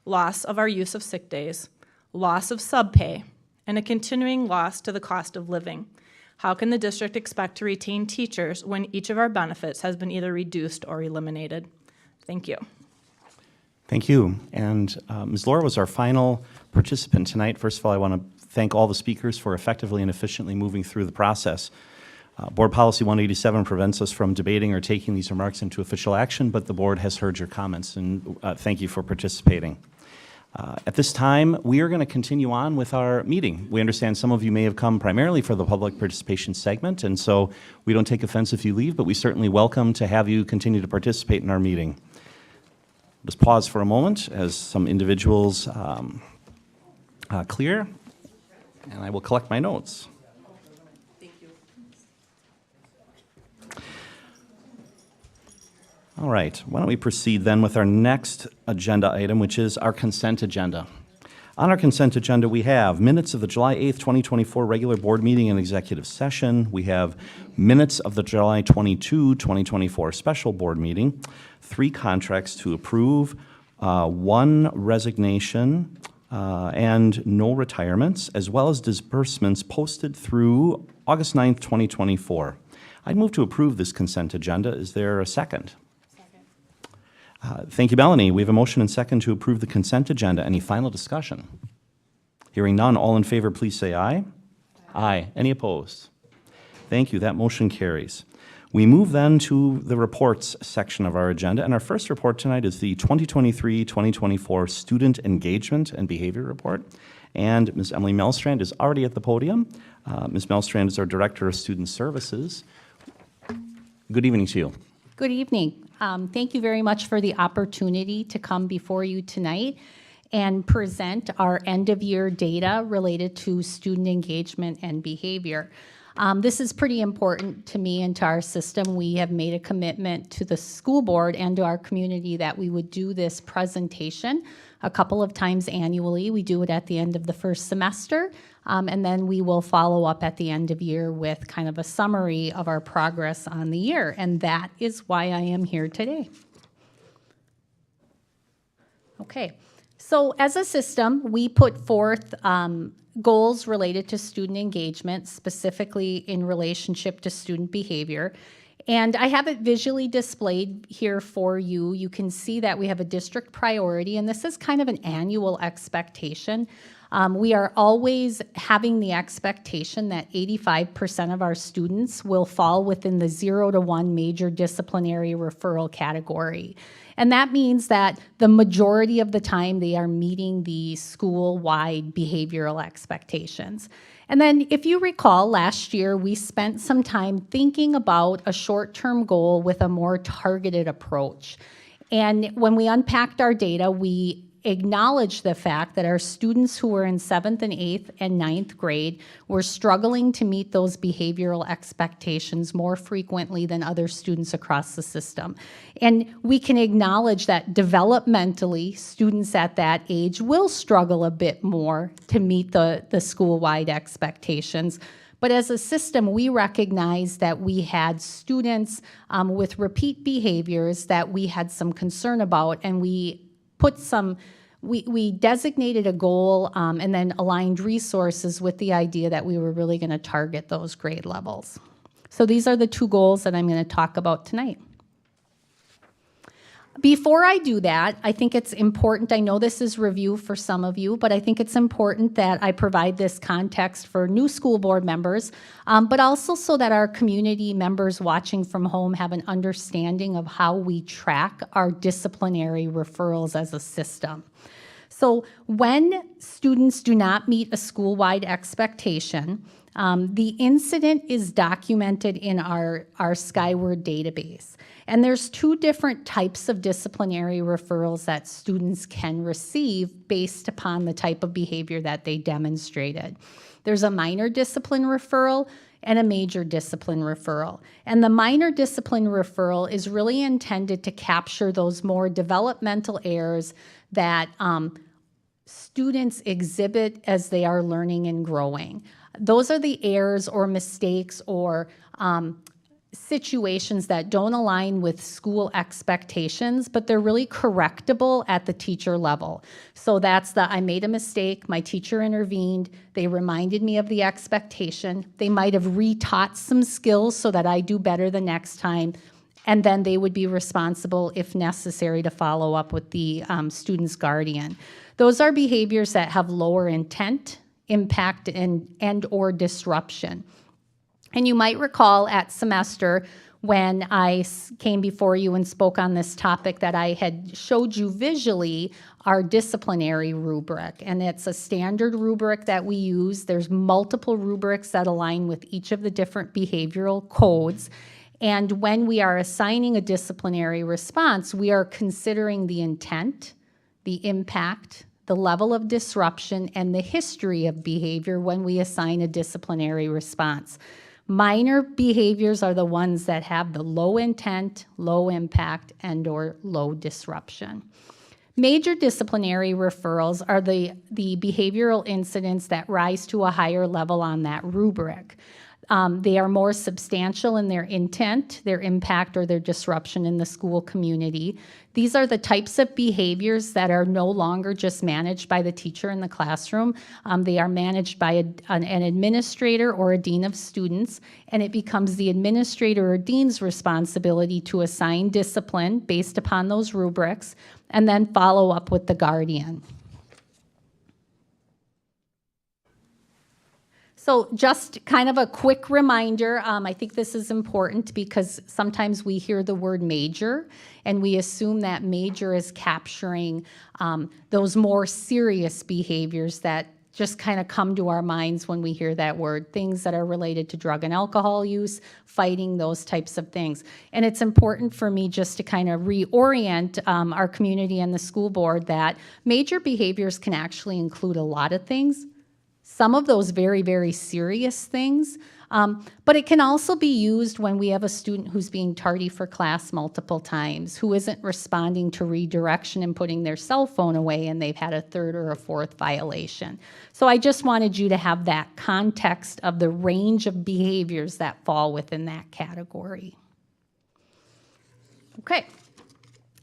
loss of our use of sick days, loss of subpay, and a continuing loss to the cost of living. How can the district expect to retain teachers when each of our benefits has been either reduced or eliminated? Thank you. Thank you. And Ms. Lore was our final participant tonight. First of all, I want to thank all the speakers for effectively and efficiently moving through the process. Board Policy 187 prevents us from debating or taking these remarks into official action, but the board has heard your comments, and thank you for participating. At this time, we are going to continue on with our meeting. We understand some of you may have come primarily for the public participation segment, and so we don't take offense if you leave, but we certainly welcome to have you continue to participate in our meeting. Just pause for a moment as some individuals clear, and I will collect my notes. All right, why don't we proceed then with our next agenda item, which is our consent agenda. On our consent agenda, we have minutes of the July 8th, 2024 regular board meeting and executive session. We have minutes of the July 22, 2024 special board meeting, 3 contracts to approve, 1 resignation, and no retirements, as well as disbursements posted through August 9th, 2024. I'd move to approve this consent agenda. Is there a second? Thank you, Melanie. We have a motion and second to approve the consent agenda. Any final discussion? Hearing none, all in favor, please say aye. Aye. Any opposed? Thank you. That motion carries. We move then to the reports section of our agenda, and our first report tonight is the 2023-2024 Student Engagement and Behavior Report. And Ms. Emily Melstrand is already at the podium. Ms. Melstrand is our Director of Student Services. Good evening to you. Good evening. Thank you very much for the opportunity to come before you tonight and present our end-of-year data related to student engagement and behavior. This is pretty important to me and to our system. We have made a commitment to the school board and to our community that we would do this presentation a couple of times annually. We do it at the end of the first semester, and then we will follow up at the end of year with kind of a summary of our progress on the year, and that is why I am here today. Okay, so as a system, we put forth goals related to student engagement, specifically in relationship to student behavior. And I have it visually displayed here for you. You can see that we have a district priority, and this is kind of an annual expectation. We are always having the expectation that 85% of our students will fall within the 0 to 1 major disciplinary referral category. And that means that the majority of the time they are meeting the school-wide behavioral expectations. And then if you recall, last year we spent some time thinking about a short-term goal with a more targeted approach. And when we unpacked our data, we acknowledged the fact that our students who were in 7th and 8th and 9th grade were struggling to meet those behavioral expectations more frequently than other students across the system. And we can acknowledge that developmentally, students at that age will struggle a bit more to meet the school-wide expectations. But as a system, we recognize that we had students with repeat behaviors that we had some concern about, and we designated a goal and then aligned resources with the idea that we were really going to target those grade levels. So these are the 2 goals that I'm going to talk about tonight. Before I do that, I think it's important, I know this is review for some of you, but I think it's important that I provide this context for new school board members, but also so that our community members watching from home have an understanding of how we track our disciplinary referrals as a system. So when students do not meet a school-wide expectation, the incident is documented in our Skyward database. And there's 2 different types of disciplinary referrals that students can receive based upon the type of behavior that they demonstrated. There's a minor discipline referral and a major discipline referral. And the minor discipline referral is really intended to capture those more developmental errors that students exhibit as they are learning and growing. Those are the errors or mistakes or situations that don't align with school expectations, but they're really correctable at the teacher level. So that's I made a mistake, my teacher intervened, they reminded me of the expectation, they might have retaught some skills so that I do better the next time, and then they would be responsible, if necessary, to follow up with the student's guardian. Those are behaviors that have lower intent, impact, and or disruption. And you might recall at semester when I came before you and spoke on this topic that I had showed you visually our disciplinary rubric. And it's a standard rubric that we use. There's multiple rubrics that align with each of the different behavioral codes. And when we are assigning a disciplinary response, we are considering the intent, the impact, the level of disruption, and the history of behavior when we assign a disciplinary response. Minor behaviors are the ones that have the low intent, low impact, and or low disruption. Major disciplinary referrals are the behavioral incidents that rise to a higher level on that rubric. They are more substantial in their intent, their impact, or their disruption in the school community. These are the types of behaviors that are no longer just managed by the teacher in the classroom. They are managed by an administrator or a dean of students, and it becomes the administrator or dean's responsibility to assign discipline based upon those rubrics, and then follow up with the guardian. So just kind of a quick reminder, I think this is important because sometimes we hear the word major and we assume that major is capturing those more serious behaviors that just kind of come to our minds when we hear that word, things that are related to drug and alcohol use, fighting, those types of things. And it's important for me just to kind of reorient our community and the school board that major behaviors can actually include a lot of things. Some of those very, very serious things, but it can also be used when we have a student who's being tardy for class multiple times, who isn't responding to redirection and putting their cell phone away, and they've had a third or a fourth violation. So I just wanted you to have that context of the range of behaviors that fall within that category. Okay,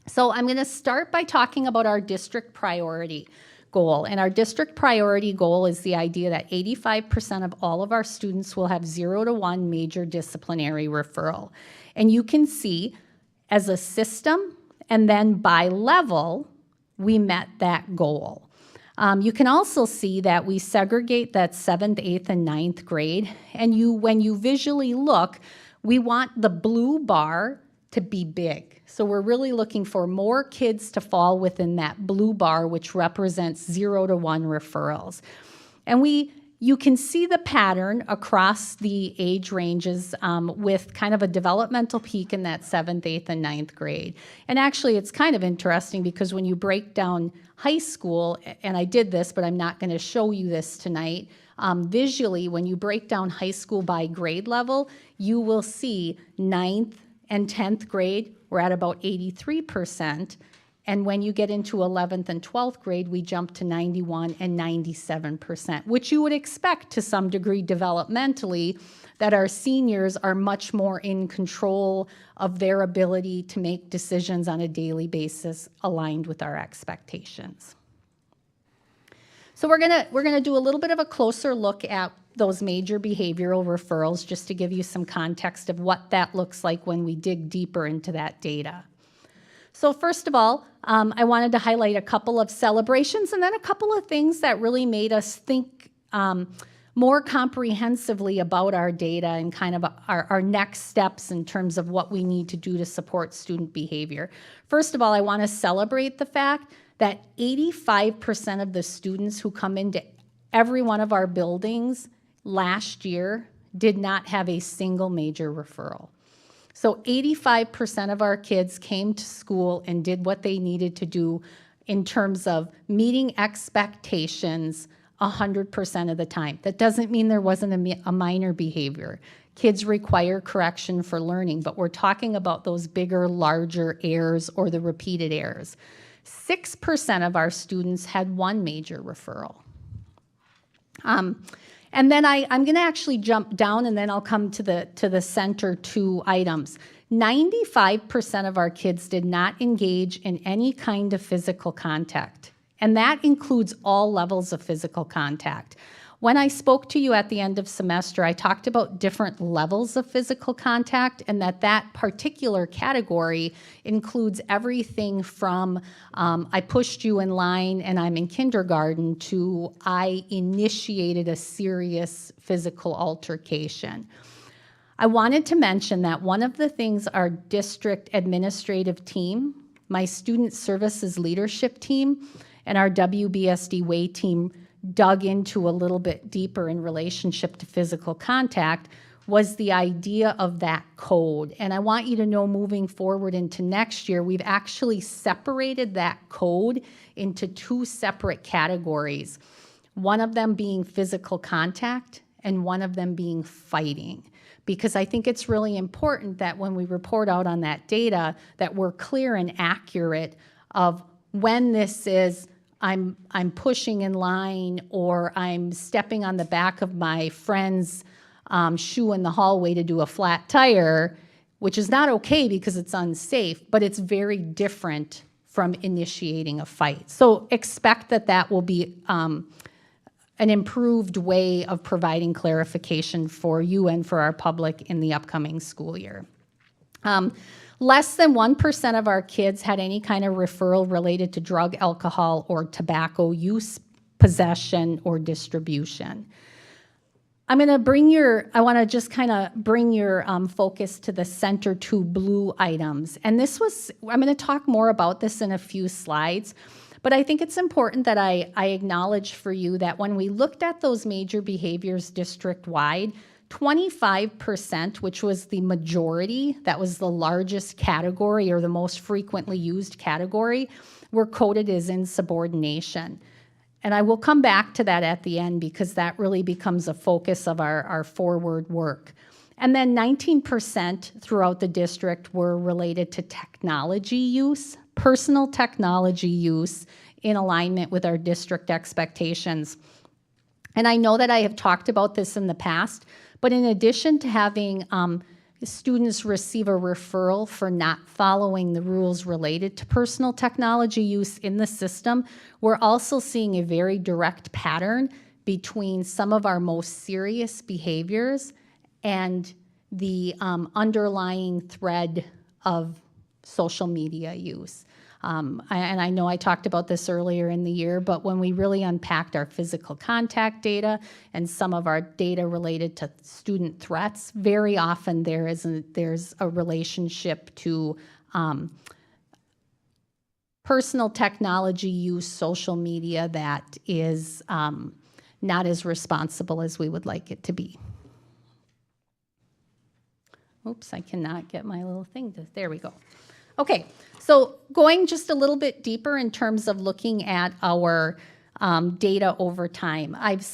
so I'm going to start by talking about our district priority goal. And our district priority goal is the idea that 85% of all of our students will have 0 to 1 major disciplinary referral. And you can see as a system and then by level, we met that goal. You can also see that we segregate that 7th, 8th, and 9th grade. And when you visually look, we want the blue bar to be big. So we're really looking for more kids to fall within that blue bar, which represents 0 to 1 referrals. And you can see the pattern across the age ranges with kind of a developmental peak in that 7th, 8th, and 9th grade. And actually, it's kind of interesting because when you break down high school, and I did this, but I'm not going to show you this tonight, visually, when you break down high school by grade level, you will see 9th and 10th grade, we're at about 83%. And when you get into 11th and 12th grade, we jump to 91 and 97%, which you would expect to some degree developmentally, that our seniors are much more in control of their ability to make decisions on a daily basis aligned with our expectations. So we're gonna do a little bit of a closer look at those major behavioral referrals just to give you some context of what that looks like when we dig deeper into that data. So first of all, I wanted to highlight a couple of celebrations and then a couple of things that really made us think more comprehensively about our data and kind of our next steps in terms of what we need to do to support student behavior. First of all, I want to celebrate the fact that 85% of the students who come into every one of our buildings last year did not have a single major referral. So 85% of our kids came to school and did what they needed to do in terms of meeting expectations 100% of the time. That doesn't mean there wasn't a minor behavior. Kids require correction for learning, but we're talking about those bigger, larger errors or the repeated errors. 6% of our students had one major referral. And then I'm going to actually jump down, and then I'll come to the center two items. 95% of our kids did not engage in any kind of physical contact, and that includes all levels of physical contact. When I spoke to you at the end of semester, I talked about different levels of physical contact, and that particular category includes everything from I pushed you in line and I'm in kindergarten to I initiated a serious physical altercation. I wanted to mention that one of the things our district administrative team, my student services leadership team, and our WBSD Way team dug into a little bit deeper in relationship to physical contact was the idea of that code. And I want you to know, moving forward into next year, we've actually separated that code into two separate categories, one of them being physical contact and one of them being fighting. Because I think it's really important that when we report out on that data, that we're clear and accurate of when this is I'm pushing in line, or I'm stepping on the back of my friend's shoe in the hallway to do a flat tire, which is not okay because it's unsafe, but it's very different from initiating a fight. So expect that will be an improved way of providing clarification for you and for our public in the upcoming school year. Less than 1% of our kids had any kind of referral related to drug, alcohol, or tobacco use, possession, or distribution. I want to just kind of bring your focus to the center two blue items. And I'm going to talk more about this in a few slides, but I think it's important that I acknowledge for you that when we looked at those major behaviors district-wide, 25%, which was the majority, that was the largest category or the most frequently used category, were coded as insubordination. And I will come back to that at the end because that really becomes a focus of our forward work. And then 19% throughout the district were related to technology use, personal technology use in alignment with our district expectations. And I know that I have talked about this in the past, but in addition to having students receive a referral for not following the rules related to personal technology use in the system, we're also seeing a very direct pattern between some of our most serious behaviors and the underlying thread of social media use. And I know I talked about this earlier in the year, but when we really unpacked our physical contact data and some of our data related to student threats, very often there's a relationship to personal technology use, social media that is not as responsible as we would like it to be. Oops, I cannot get my little thing to, there we go. Okay, so going just a little bit deeper in terms of looking at our data over time. I've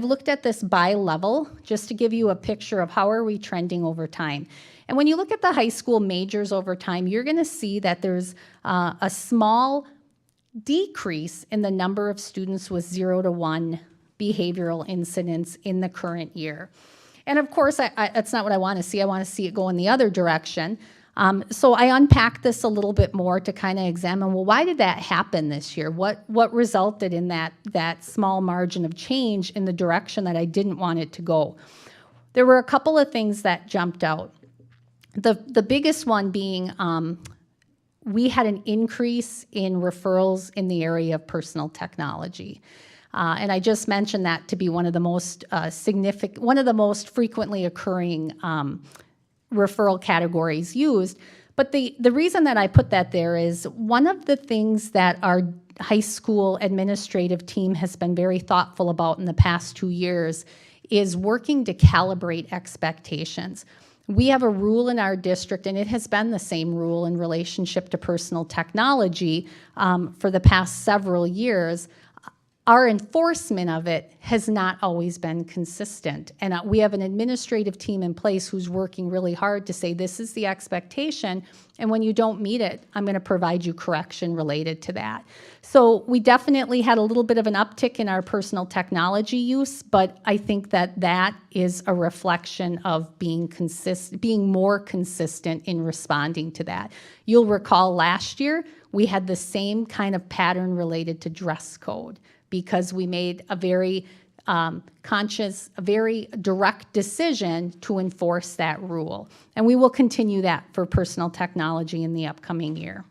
looked at this by level just to give you a picture of how are we trending over time. And when you look at the high school majors over time, you're gonna see that there's a small decrease in the number of students with 0 to 1 behavioral incidents in the current year. And of course, that's not what I wanna see. I wanna see it go in the other direction. So I unpacked this a little bit more to kind of examine, well, why did that happen this year? What resulted in that small margin of change in the direction that I didn't want it to go? There were a couple of things that jumped out. The biggest one being we had an increase in referrals in the area of personal technology. And I just mentioned that to be one of the most one of the most frequently occurring referral categories used. But the reason that I put that there is one of the things that our high school administrative team has been very thoughtful about in the past 2 years is working to calibrate expectations. We have a rule in our district, and it has been the same rule in relationship to personal technology for the past several years. our enforcement of it has not always been consistent. And we have an administrative team in place who's working really hard to say, this is the expectation, and when you don't meet it, I'm going to provide you correction related to that. So we definitely had a little bit of an uptick in our personal technology use, but I think that that is a reflection of being more consistent in responding to that. You'll recall last year, we had the same kind of pattern related to dress code, because we made a very conscious, a very direct decision to enforce that rule. And we will continue that for personal technology in the upcoming year.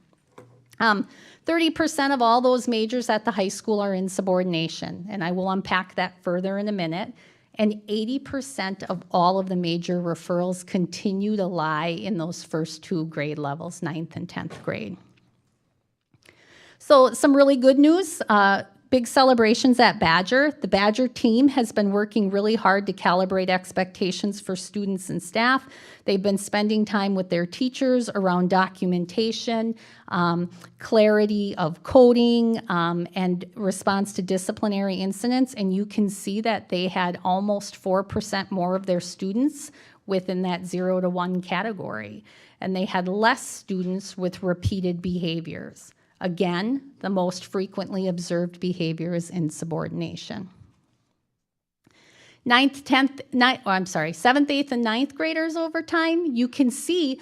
30% of all those majors at the high school are in subordination, and I will unpack that further in a minute. And 80% of all of the major referrals continue to lie in those first two grade levels, 9th and 10th grade. So some really good news. Big celebrations at Badger. The Badger team has been working really hard to calibrate expectations for students and staff. They've been spending time with their teachers around documentation, clarity of coding, and response to disciplinary incidents. And you can see that they had almost 4% more of their students within that 0 to 1 category. And they had less students with repeated behaviors. Again, the most frequently observed behavior is insubordination. 7th, 8th, and 9th graders over time, you can see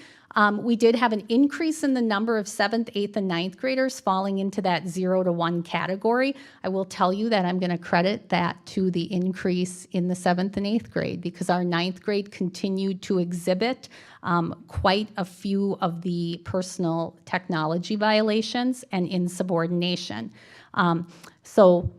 we did have an increase in the number of 7th, 8th, and 9th graders falling into that 0 to 1 category. I will tell you that I'm going to credit that to the increase in the 7th and 8th grade, because our 9th grade continued to exhibit quite a few of the personal technology violations and insubordination. So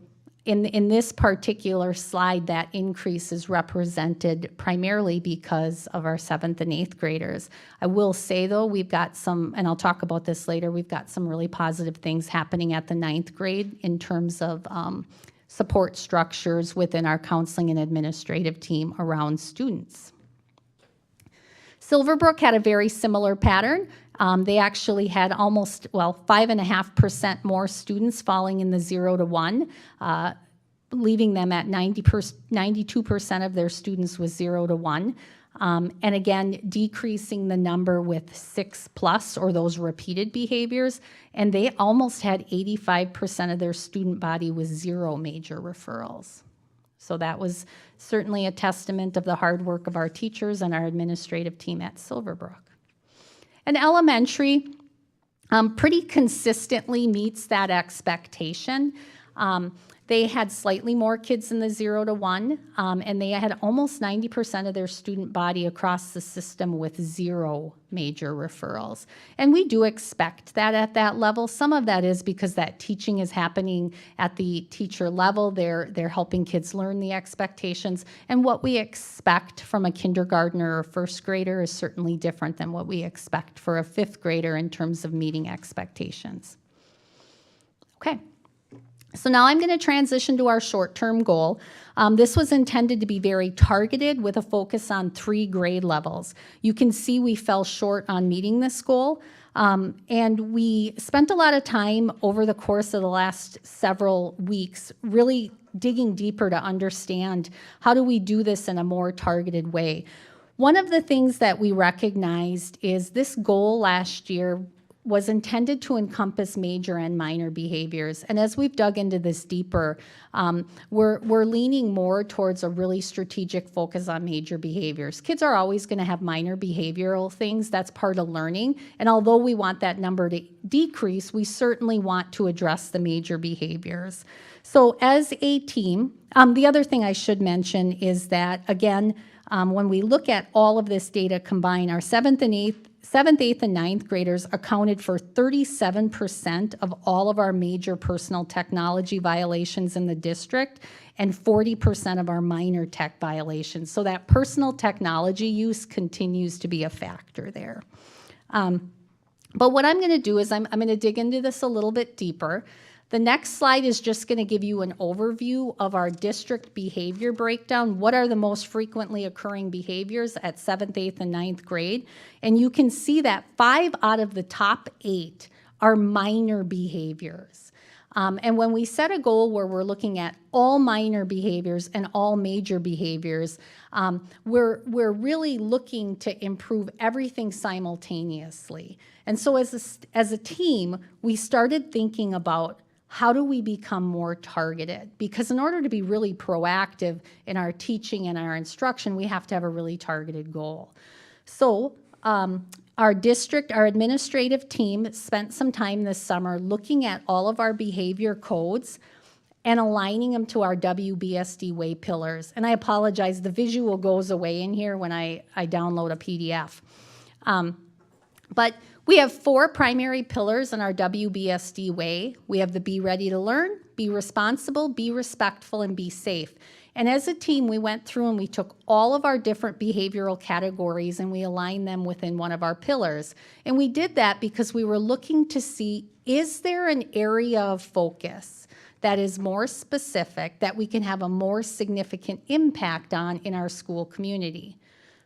in this particular slide, that increase is represented primarily because of our 7th and 8th graders. I will say, though, we've got some, and I'll talk about this later, we've got some really positive things happening at the 9th grade in terms of support structures within our counseling and administrative team around students. Silverbrook had a very similar pattern. They actually had almost, 5.5% more students falling in the 0 to 1, leaving them at 92% of their students with 0 to 1. And again, decreasing the number with 6+ or those repeated behaviors. And they almost had 85% of their student body with 0 major referrals. So that was certainly a testament of the hard work of our teachers and our administrative team at Silverbrook. And elementary pretty consistently meets that expectation. They had slightly more kids in the 0 to 1, and they had almost 90% of their student body across the system with 0 major referrals. And we do expect that at that level. Some of that is because that teaching is happening at the teacher level. They're helping kids learn the expectations. And what we expect from a kindergartner or first grader is certainly different than what we expect for a 5th grader in terms of meeting expectations. Okay. So now I'm going to transition to our short-term goal. This was intended to be very targeted with a focus on 3 grade levels. You can see we fell short on meeting this goal, and we spent a lot of time over the course of the last several weeks really digging deeper to understand how do we do this in a more targeted way. One of the things that we recognized is this goal last year was intended to encompass major and minor behaviors. And as we've dug into this deeper, we're leaning more towards a really strategic focus on major behaviors. Kids are always going to have minor behavioral things. That's part of learning. And although we want that number to decrease, we certainly want to address the major behaviors. So as a team, the other thing I should mention is that, again, when we look at all of this data combined, our 7th, 8th, and 9th graders accounted for 37% of all of our major personal technology violations in the district and 40% of our minor tech violations. So that personal technology use continues to be a factor there. But what I'm going to do is I'm going to dig into this a little bit deeper. The next slide is just going to give you an overview of our district behavior breakdown. What are the most frequently occurring behaviors at 7th, 8th, and 9th grade? And you can see that 5 out of the top 8 are minor behaviors. And when we set a goal where we're looking at all minor behaviors and all major behaviors, we're really looking to improve everything simultaneously. And so as a team, we started thinking about how do we become more targeted? Because in order to be really proactive in our teaching and our instruction, we have to have a really targeted goal. So our administrative team spent some time this summer looking at all of our behavior codes and aligning them to our WBSD way pillars. And I apologize, the visual goes away in here when I download a PDF. But we have 4 primary pillars in our WBSD way. We have the be ready to learn, be responsible, be respectful, and be safe. And as a team, we went through and we took all of our different behavioral categories and we aligned them within one of our pillars. And we did that because we were looking to see, is there an area of focus that is more specific that we can have a more significant impact on in our school community?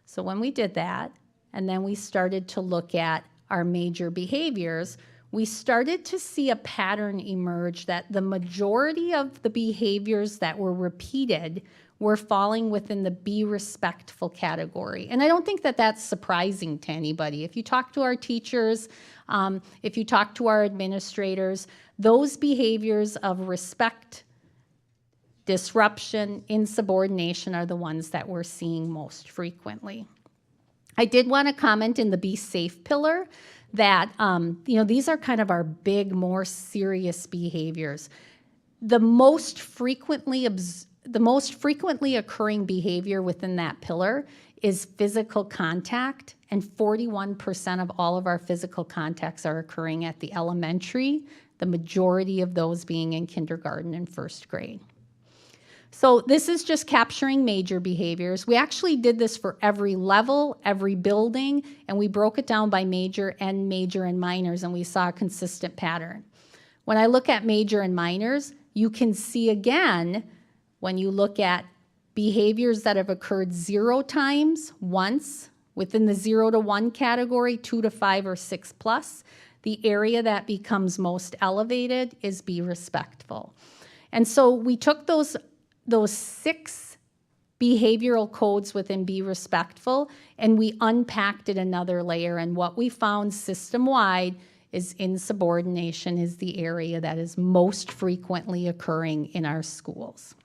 So when we did that, and then we started to look at our major behaviors, we started to see a pattern emerge that the majority of the behaviors that were repeated were falling within the be respectful category. And I don't think that that's surprising to anybody. If you talk to our teachers, if you talk to our administrators, those behaviors of respect, disruption, insubordination are the ones that we're seeing most frequently. I did want to comment in the be safe pillar that, these are kind of our big, more serious behaviors. The most frequently occurring behavior within that pillar is physical contact, and 41% of all of our physical contacts are occurring at the elementary, the majority of those being in kindergarten and first grade. So this is just capturing major behaviors. We actually did this for every level, every building, and we broke it down by major and minors, and we saw a consistent pattern. When I look at major and minors, you can see again, when you look at behaviors that have occurred 0 times, once, within the 0 to 1 category, 2 to 5 or 6 plus, the area that becomes most elevated is be respectful. And so we took those 6 behavioral codes within be respectful, and we unpacked it another layer, and what we found system-wide is insubordination is the area that is most frequently occurring in our schools.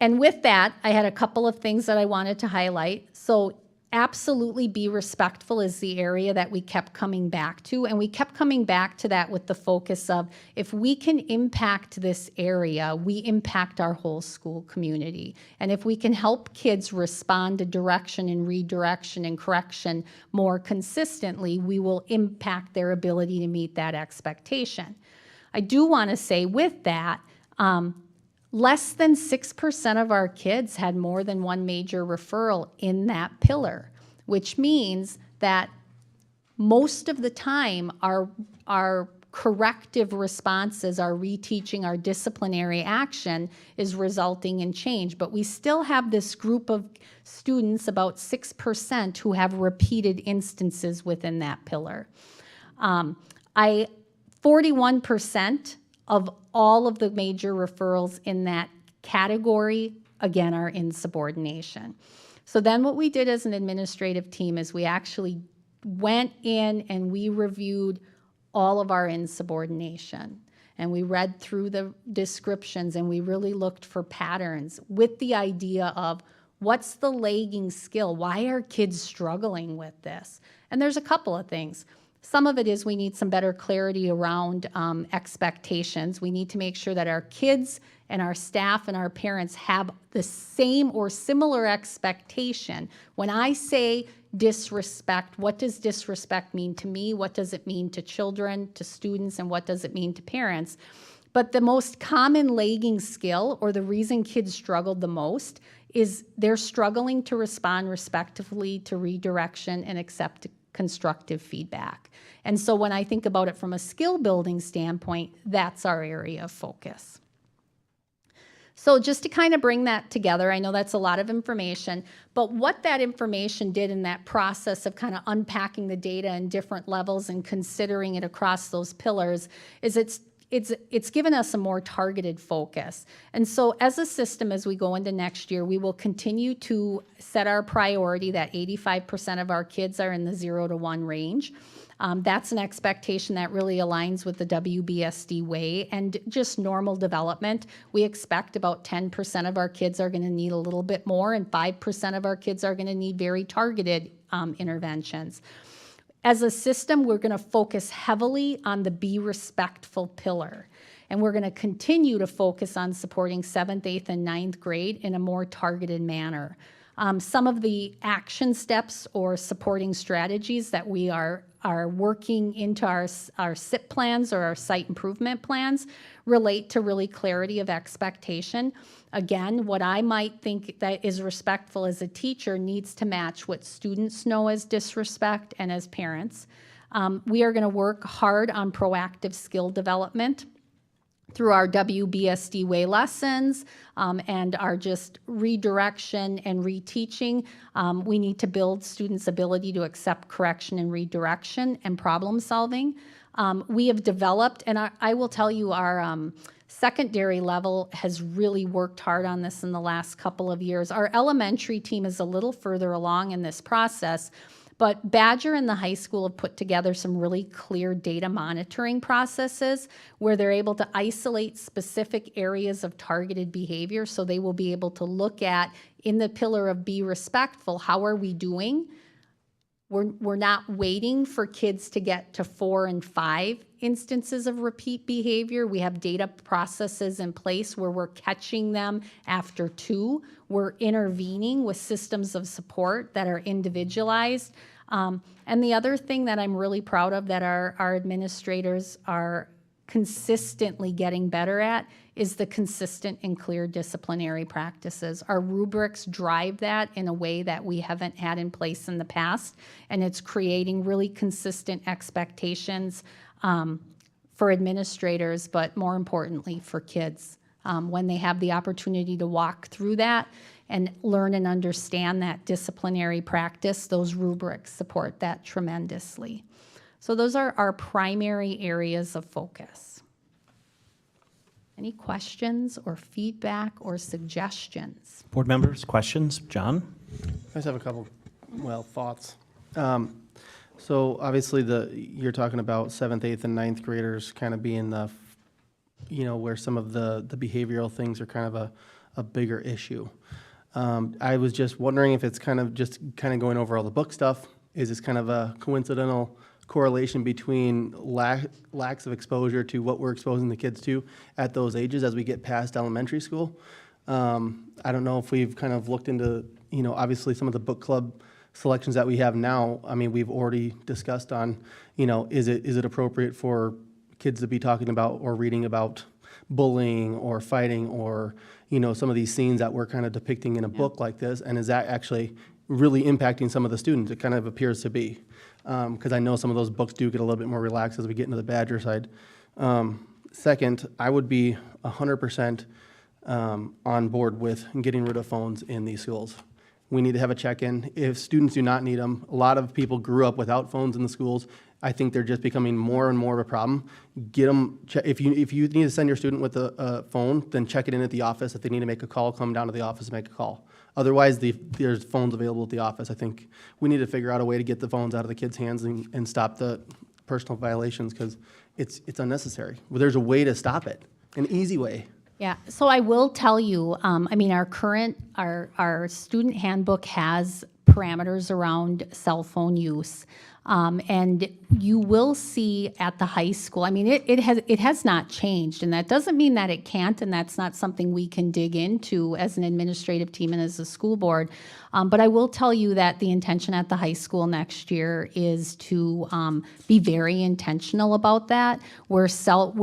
And with that, I had a couple of things that I wanted to highlight. So absolutely be respectful is the area that we kept coming back to, and we kept coming back to that with the focus of, if we can impact this area, we impact our whole school community. And if we can help kids respond to direction and redirection and correction more consistently, we will impact their ability to meet that expectation. I do want to say with that, less than 6% of our kids had more than one major referral in that pillar, which means that most of the time our corrective responses, our reteaching, our disciplinary action is resulting in change. But we still have this group of students, about 6%, who have repeated instances within that pillar. 41% of all of the major referrals in that category, again, are insubordination. So then what we did as an administrative team is we actually went in and we reviewed all of our insubordination. And we read through the descriptions and we really looked for patterns with the idea of, what's the lagging skill? Why are kids struggling with this? And there's a couple of things. Some of it is we need some better clarity around expectations. We need to make sure that our kids and our staff and our parents have the same or similar expectation. When I say disrespect, what does disrespect mean to me? What does it mean to children, to students, and what does it mean to parents? But the most common lagging skill, or the reason kids struggled the most, is they're struggling to respond respectfully to redirection and accept constructive feedback. And so when I think about it from a skill building standpoint, that's our area of focus. So just to kind of bring that together, I know that's a lot of information, but what that information did in that process of kind of unpacking the data in different levels and considering it across those pillars is it's given us a more targeted focus. And so as a system, as we go into next year, we will continue to set our priority that 85% of our kids are in the 0 to 1 range. That's an expectation that really aligns with the WBSD way and just normal development. We expect about 10% of our kids are going to need a little bit more, and 5% of our kids are going to need very targeted interventions. As a system, we're going to focus heavily on the Be Respectful pillar, and we're going to continue to focus on supporting 7th, 8th, and 9th grade in a more targeted manner. Some of the action steps or supporting strategies that we are working into our SIP plans or our site improvement plans relate to really clarity of expectation. Again, what I might think that is respectful as a teacher needs to match what students know as disrespect and as parents. We are going to work hard on proactive skill development through our WBSD way lessons and our just redirection and reteaching. We need to build students' ability to accept correction and redirection and problem solving. We have developed, and I will tell you, our secondary level has really worked hard on this in the last couple of years. Our elementary team is a little further along in this process, but Badger and the high school have put together some really clear data monitoring processes where they're able to isolate specific areas of targeted behavior. So they will be able to look at, in the pillar of Be Respectful, how are we doing? We're not waiting for kids to get to 4 and 5 instances of repeat behavior. We have data processes in place where we're catching them after 2. We're intervening with systems of support that are individualized. And the other thing that I'm really proud of that our administrators are consistently getting better at is the consistent and clear disciplinary practices. Our rubrics drive that in a way that we haven't had in place in the past, and it's creating really consistent expectations for administrators, but more importantly for kids. When they have the opportunity to walk through that and learn and understand that disciplinary practice, those rubrics support that tremendously. So those are our primary areas of focus. Any questions or feedback or suggestions? Board members, questions? John? I just have a couple, thoughts. So obviously you're talking about 7th, 8th, and 9th graders kind of being the, where some of the behavioral things are kind of a bigger issue. I was just wondering if it's kind of going over all the book stuff. Is this kind of a coincidental correlation between lacks of exposure to what we're exposing the kids to at those ages as we get past elementary school? I don't know if we've kind of looked into, obviously some of the book club selections that we have now. I mean, we've already discussed on, is it appropriate for kids to be talking about or reading about bullying or fighting or, some of these scenes that we're kind of depicting in a book like this, and is that actually really impacting some of the students? It kind of appears to be. Because I know some of those books do get a little bit more relaxed as we get into the Badger side. Second, I would be 100% on board with getting rid of phones in these schools. We need to have a check-in. If students do not need them, a lot of people grew up without phones in the schools. I think they're just becoming more and more of a problem. Get them. If you need to send your student with a phone, then check it in at the office. If they need to make a call, come down to the office and make a call. Otherwise, there's phones available at the office. I think we need to figure out a way to get the phones out of the kids' hands and stop the personal violations because it's unnecessary. Well, there's a way to stop it, an easy way. Yeah, so I will tell you, our student handbook has parameters around cell phone use. And you will see at the high school, it has not changed, and that doesn't mean that it can't, and that's not something we can dig into as an administrative team and as a school board. But I will tell you that the intention at the high school next year is to be very intentional about that, where cell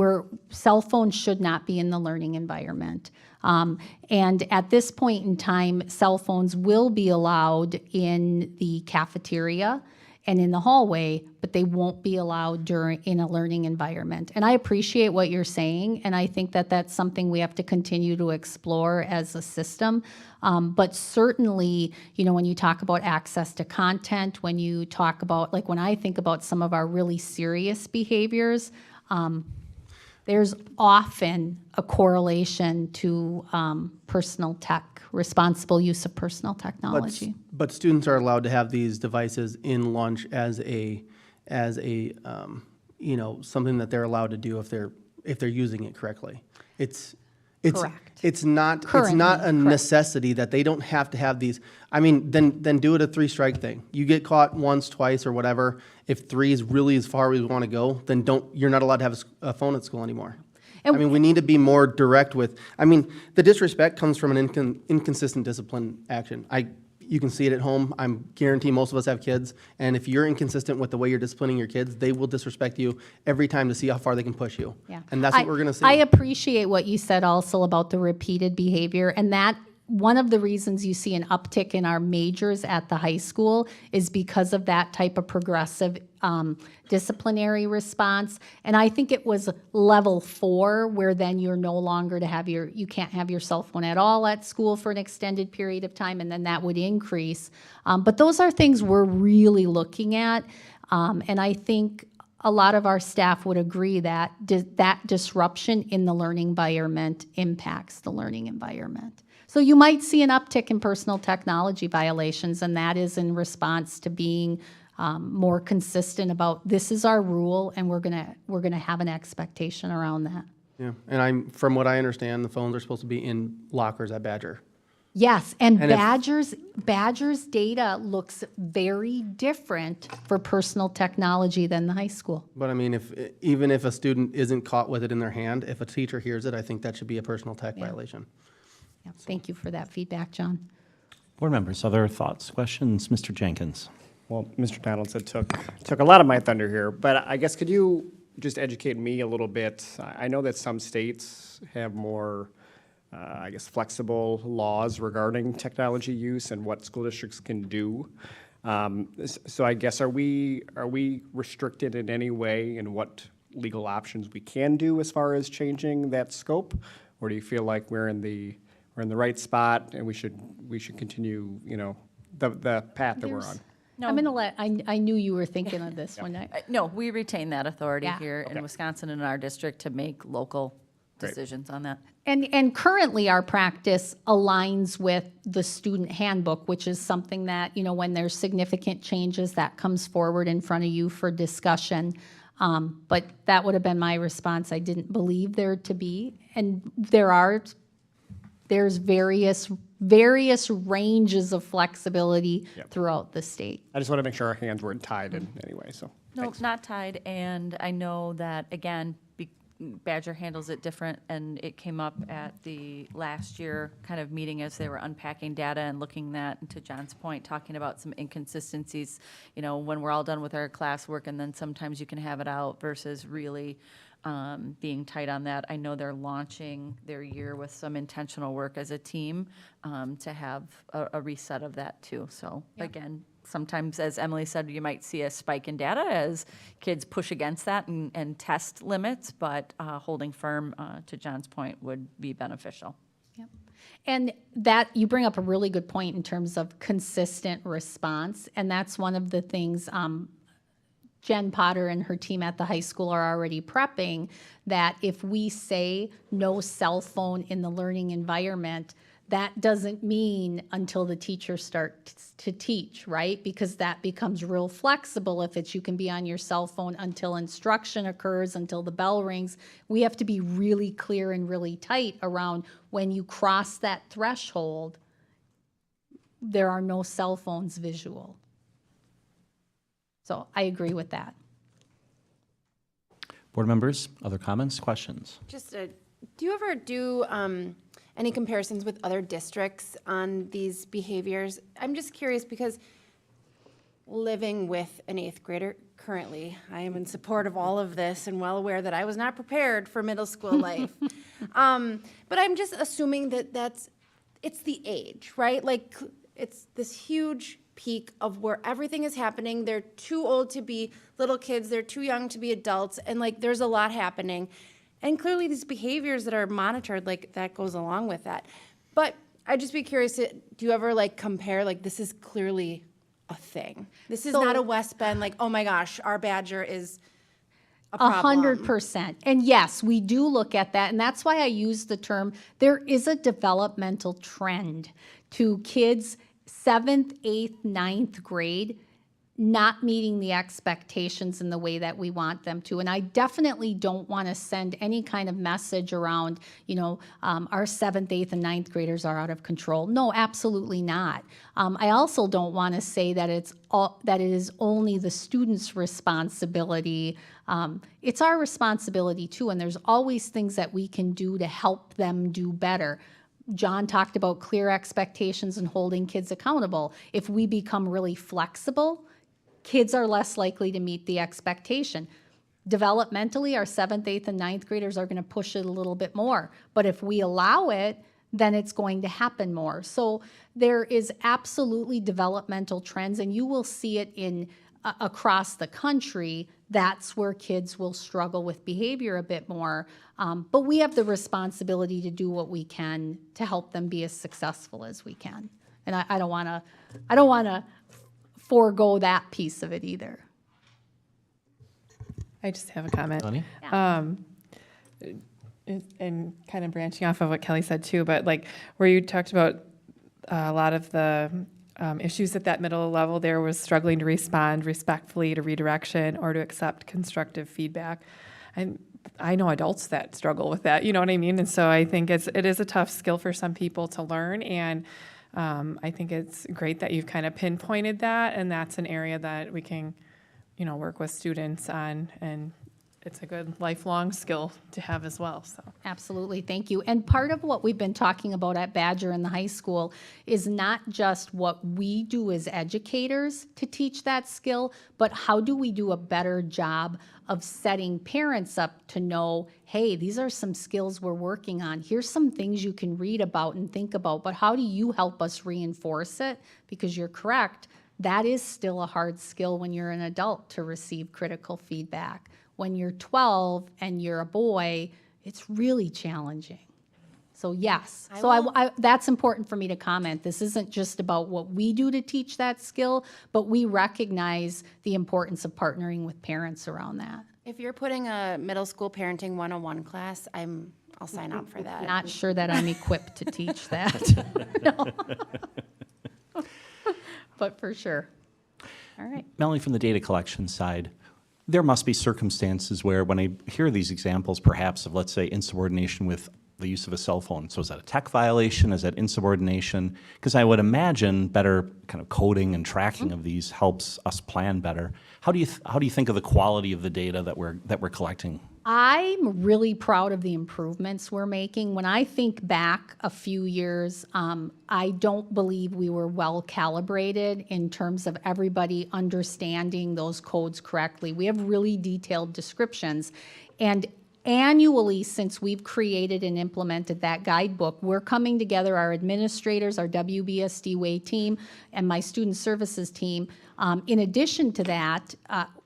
phones should not be in the learning environment. And at this point in time, cell phones will be allowed in the cafeteria and in the hallway, but they won't be allowed in a learning environment. And I appreciate what you're saying, and I think that that's something we have to continue to explore as a system. But certainly, when you talk about access to content, when you talk about, like when I think about some of our really serious behaviors, there's often a correlation to personal tech, responsible use of personal technology. But students are allowed to have these devices in lunch as a something that they're allowed to do if they're using it correctly. Correct. It's not Currently, a necessity that they don't have to have these. I mean, then do it a 3-strike thing. You get caught once, twice, or whatever. If 3 is really as far as we want to go, then you're not allowed to have a phone at school anymore. And we need to be more direct with. The disrespect comes from an inconsistent discipline action. You can see it at home. I'm guarantee most of us have kids, and if you're inconsistent with the way you're disciplining your kids, they will disrespect you every time to see how far they can push you. Yeah. And that's what we're going to see. I appreciate what you said also about the repeated behavior, and that one of the reasons you see an uptick in our majors at the high school is because of that type of progressive disciplinary response. And I think it was level 4 where then you're no longer you can't have your cell phone at all at school for an extended period of time, and then that would increase. But those are things we're really looking at. And I think a lot of our staff would agree that that disruption in the learning environment impacts the learning environment. So you might see an uptick in personal technology violations, and that is in response to being more consistent about this is our rule, and we're gonna have an expectation around that. Yeah, and from what I understand, the phones are supposed to be in lockers at Badger. Yes, and Badger's data looks very different for personal technology than the high school. But even if a student isn't caught with it in their hand, if a teacher hears it, I think that should be a personal tech violation. Yeah, thank you for that feedback, John. Board members, other thoughts, questions? Mr. Jenkins. Well, Mr. Donaldson took a lot of my thunder here, but I guess could you just educate me a little bit? I know that some states have more, flexible laws regarding technology use and what school districts can do. So I guess are we restricted in any way in what legal options we can do as far as changing that scope, or do you feel like we're in the right spot and we should continue, the path that we're on? No. I'm gonna let, I knew you were thinking of this one. No, we retain that authority here Okay. in Wisconsin and in our district to make local decisions on that. And currently, our practice aligns with the student handbook, which is something that, when there's significant changes, that comes forward in front of you for discussion. But that would have been my response. I didn't believe there to be. And there's various ranges of flexibility throughout the state. I just want to make sure our hands weren't tied in any way, so. No, thanks. not tied, and I know that, again, Badger handles it different, and it came up at the last year kind of meeting as they were unpacking data and looking at, to John's point, talking about some inconsistencies, when we're all done with our classwork, and then sometimes you can have it out versus really being tight on that. I know they're launching their year with some intentional work as a team to have a reset of that too. So again, sometimes, as Emily said, you might see a spike in data as kids push against that and test limits, but holding firm, to John's point, would be beneficial. Yep. And that, you bring up a really good point in terms of consistent response, and that's one of the things Jen Potter and her team at the high school are already prepping, that if we say no cell phone in the learning environment, that doesn't mean until the teacher starts to teach, right? Because that becomes real flexible if it's you can be on your cell phone until instruction occurs, until the bell rings. We have to be really clear and really tight around when you cross that threshold, there are no cell phones visual. So I agree with that. Board members, other comments, questions? Just, do you ever do any comparisons with other districts on these behaviors? I'm just curious because living with an 8th grader currently, I am in support of all of this and well aware that I was not prepared for middle school life. But I'm just assuming that it's the age, right? Like, it's this huge peak of where everything is happening. They're too old to be little kids. They're too young to be adults. And like, there's a lot happening. And clearly these behaviors that are monitored, like that goes along with that. But I'd just be curious, do you ever like compare, like this is clearly a thing. This is not a West Bend, like, oh my gosh, our Badger is a problem. 100%. And yes, we do look at that. And that's why I use the term, there is a developmental trend to kids 7th, 8th, 9th grade not meeting the expectations in the way that we want them to. And I definitely don't want to send any kind of message around, our 7th, 8th, and 9th graders are out of control. No, absolutely not. I also don't want to say that it is only the student's responsibility. It's our responsibility too, and there's always things that we can do to help them do better. John talked about clear expectations and holding kids accountable. If we become really flexible, kids are less likely to meet the expectation. Developmentally, our 7th, 8th, and 9th graders are going to push it a little bit more. But if we allow it, then it's going to happen more. So there is absolutely developmental trends, and you will see it in across the country. That's where kids will struggle with behavior a bit more. But we have the responsibility to do what we can to help them be as successful as we can. And I don't want to forego that piece of it either. I just have a comment. Lenny? And kind of branching off of what Kelly said too, but like where you talked about a lot of the issues at that middle level there was struggling to respond respectfully to redirection or to accept constructive feedback. And I know adults that struggle with that, you know what I mean? And so I think it is a tough skill for some people to learn, and I think it's great that you've kind of pinpointed that, and that's an area that we can, work with students on, and it's a good lifelong skill to have as well. So Absolutely, thank you. And part of what we've been talking about at Badger in the high school is not just what we do as educators to teach that skill, but how do we do a better job of setting parents up to know, hey, these are some skills we're working on. Here's some things you can read about and think about, but how do you help us reinforce it? Because you're correct, that is still a hard skill when you're an adult to receive critical feedback. When you're 12 and you're a boy, it's really challenging. So yes, that's important for me to comment. This isn't just about what we do to teach that skill, but we recognize the importance of partnering with parents around that. If you're putting a middle school parenting 101 class, I'll sign up for that. Not sure that I'm equipped to teach that. No. But for sure. All right. Melanie, from the data collection side, there must be circumstances where when I hear these examples, perhaps of, let's say, insubordination with the use of a cell phone. So is that a tech violation? Is that insubordination? Because I would imagine better kind of coding and tracking of these helps us plan better. How do you think of the quality of the data that we're collecting? I'm really proud of the improvements we're making. When I think back a few years, I don't believe we were well calibrated in terms of everybody understanding those codes correctly. We have really detailed descriptions, and annually, since we've created and implemented that guidebook, we're coming together, our administrators, our WBSD Way team, and my student services team. In addition to that,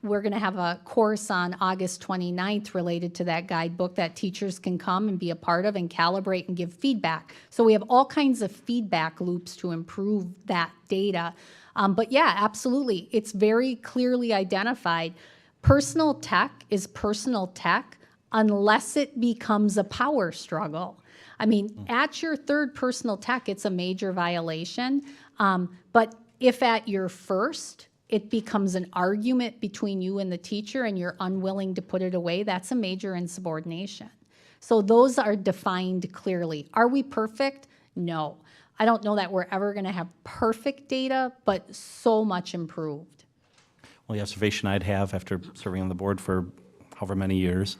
we're going to have a course on August 29th related to that guidebook that teachers can come and be a part of and calibrate and give feedback. So we have all kinds of feedback loops to improve that data. But yeah, absolutely. It's very clearly identified. Personal tech is personal tech unless it becomes a power struggle. I mean, at your third personal tech, it's a major violation. But if at your first, it becomes an argument between you and the teacher and you're unwilling to put it away, that's a major insubordination. So those are defined clearly. Are we perfect? No. I don't know that we're ever going to have perfect data, but so much improved. Well, the observation I'd have after serving on the board for however many years,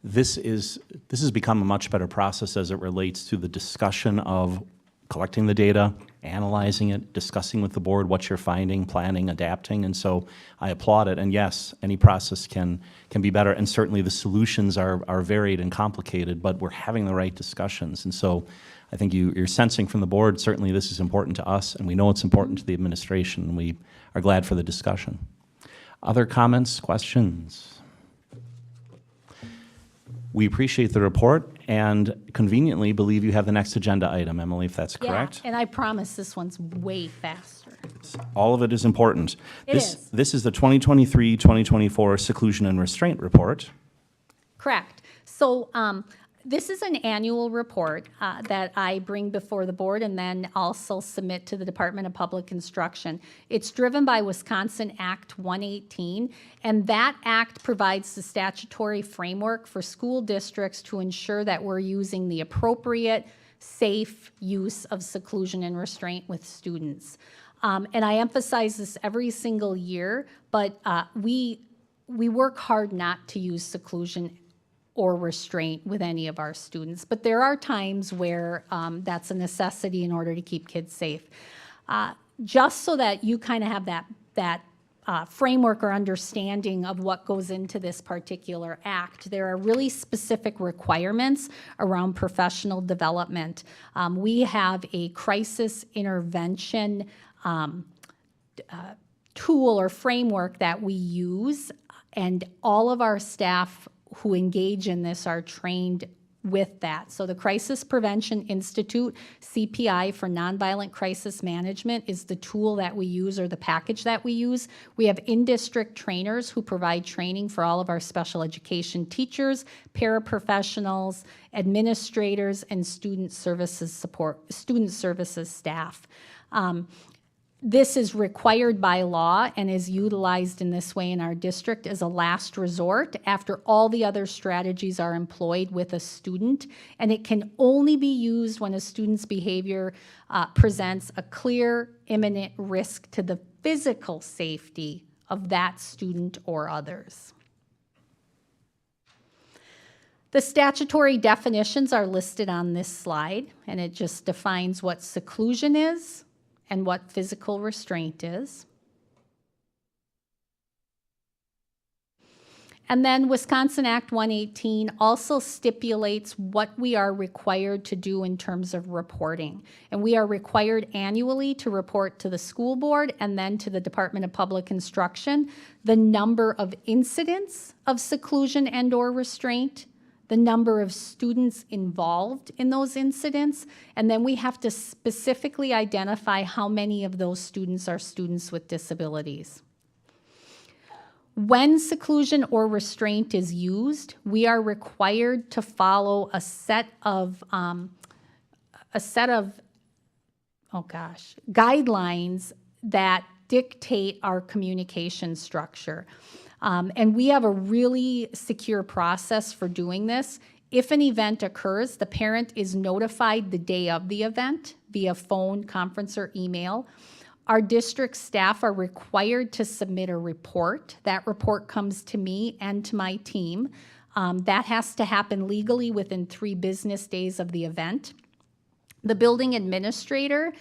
this has become a much better process as it relates to the discussion of collecting the data, analyzing it, discussing with the board what you're finding, planning, adapting, and so I applaud it. And yes, any process can be better, and certainly the solutions are varied and complicated, but we're having the right discussions. And so I think you're sensing from the board, certainly this is important to us, and we know it's important to the administration, and we are glad for the discussion. Other comments, questions? We appreciate the report and conveniently believe you have the next agenda item, Emily, if that's correct. Yeah, and I promise this one's way faster. All of it is important. It is. This is the 2023-2024 Seclusion and Restraint Report. Correct. So this is an annual report that I bring before the board and then also submit to the Department of Public Instruction. It's driven by Wisconsin Act 118, and that act provides the statutory framework for school districts to ensure that we're using the appropriate, safe use of seclusion and restraint with students. And I emphasize this every single year, but we work hard not to use seclusion or restraint with any of our students. But there are times where that's a necessity in order to keep kids safe. Just so that you kind of have that framework or understanding of what goes into this particular act, there are really specific requirements around professional development. We have a crisis intervention tool or framework that we use, and all of our staff who engage in this are trained with that. So the Crisis Prevention Institute, CPI for Nonviolent Crisis Management, is the tool that we use or the package that we use. We have in-district trainers who provide training for all of our special education teachers, paraprofessionals, administrators, and student services staff. This is required by law and is utilized in this way in our district as a last resort after all the other strategies are employed with a student, and it can only be used when a student's behavior presents a clear, imminent risk to the physical safety of that student or others. The statutory definitions are listed on this slide, and it just defines what seclusion is and what physical restraint is. And then Wisconsin Act 118 also stipulates what we are required to do in terms of reporting. And we are required annually to report to the school board and then to the Department of Public Instruction the number of incidents of seclusion and/or restraint, the number of students involved in those incidents, and then we have to specifically identify how many of those students are students with disabilities. When seclusion or restraint is used, we are required to follow a set of guidelines that dictate our communication structure. And we have a really secure process for doing this. If an event occurs, the parent is notified the day of the event via phone, conference, or email. Our district staff are required to submit a report. That report comes to me and to my team. That has to happen legally within 3 business days of the event. The building administrator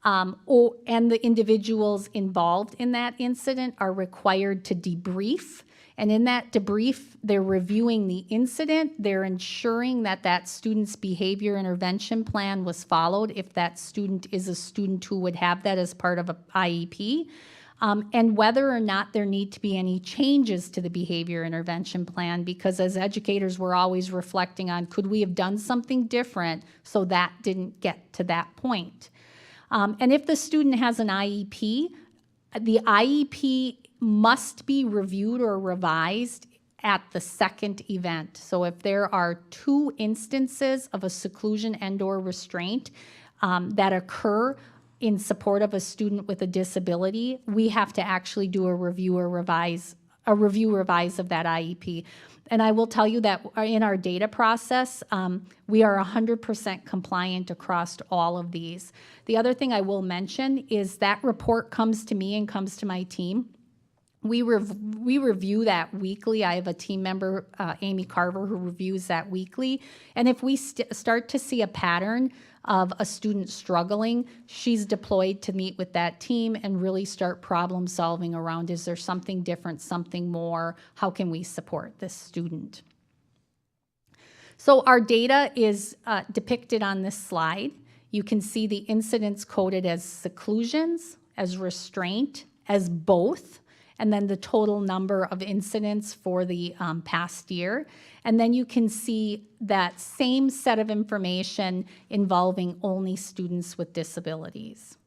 and the individuals involved in that incident are required to debrief. And in that debrief, they're reviewing the incident. They're ensuring that that student's behavior intervention plan was followed if that student is a student who would have that as part of an IEP, and whether or not there need to be any changes to the behavior intervention plan, because as educators, we're always reflecting on, could we have done something different so that didn't get to that point? And if the student has an IEP, the IEP must be reviewed or revised at the second event. So if there are 2 instances of a seclusion and/or restraint that occur in support of a student with a disability, we have to actually do a review revise of that IEP. And I will tell you that in our data process, we are 100% compliant across all of these. The other thing I will mention is that report comes to me and comes to my team. We review that weekly. I have a team member, Amy Carver, who reviews that weekly. And if we start to see a pattern of a student struggling, she's deployed to meet with that team and really start problem solving around, is there something different, something more? How can we support this student? So our data is depicted on this slide. You can see the incidents coded as seclusions, as restraint, as both, and then the total number of incidents for the past year. And then you can see that same set of information involving only students with disabilities.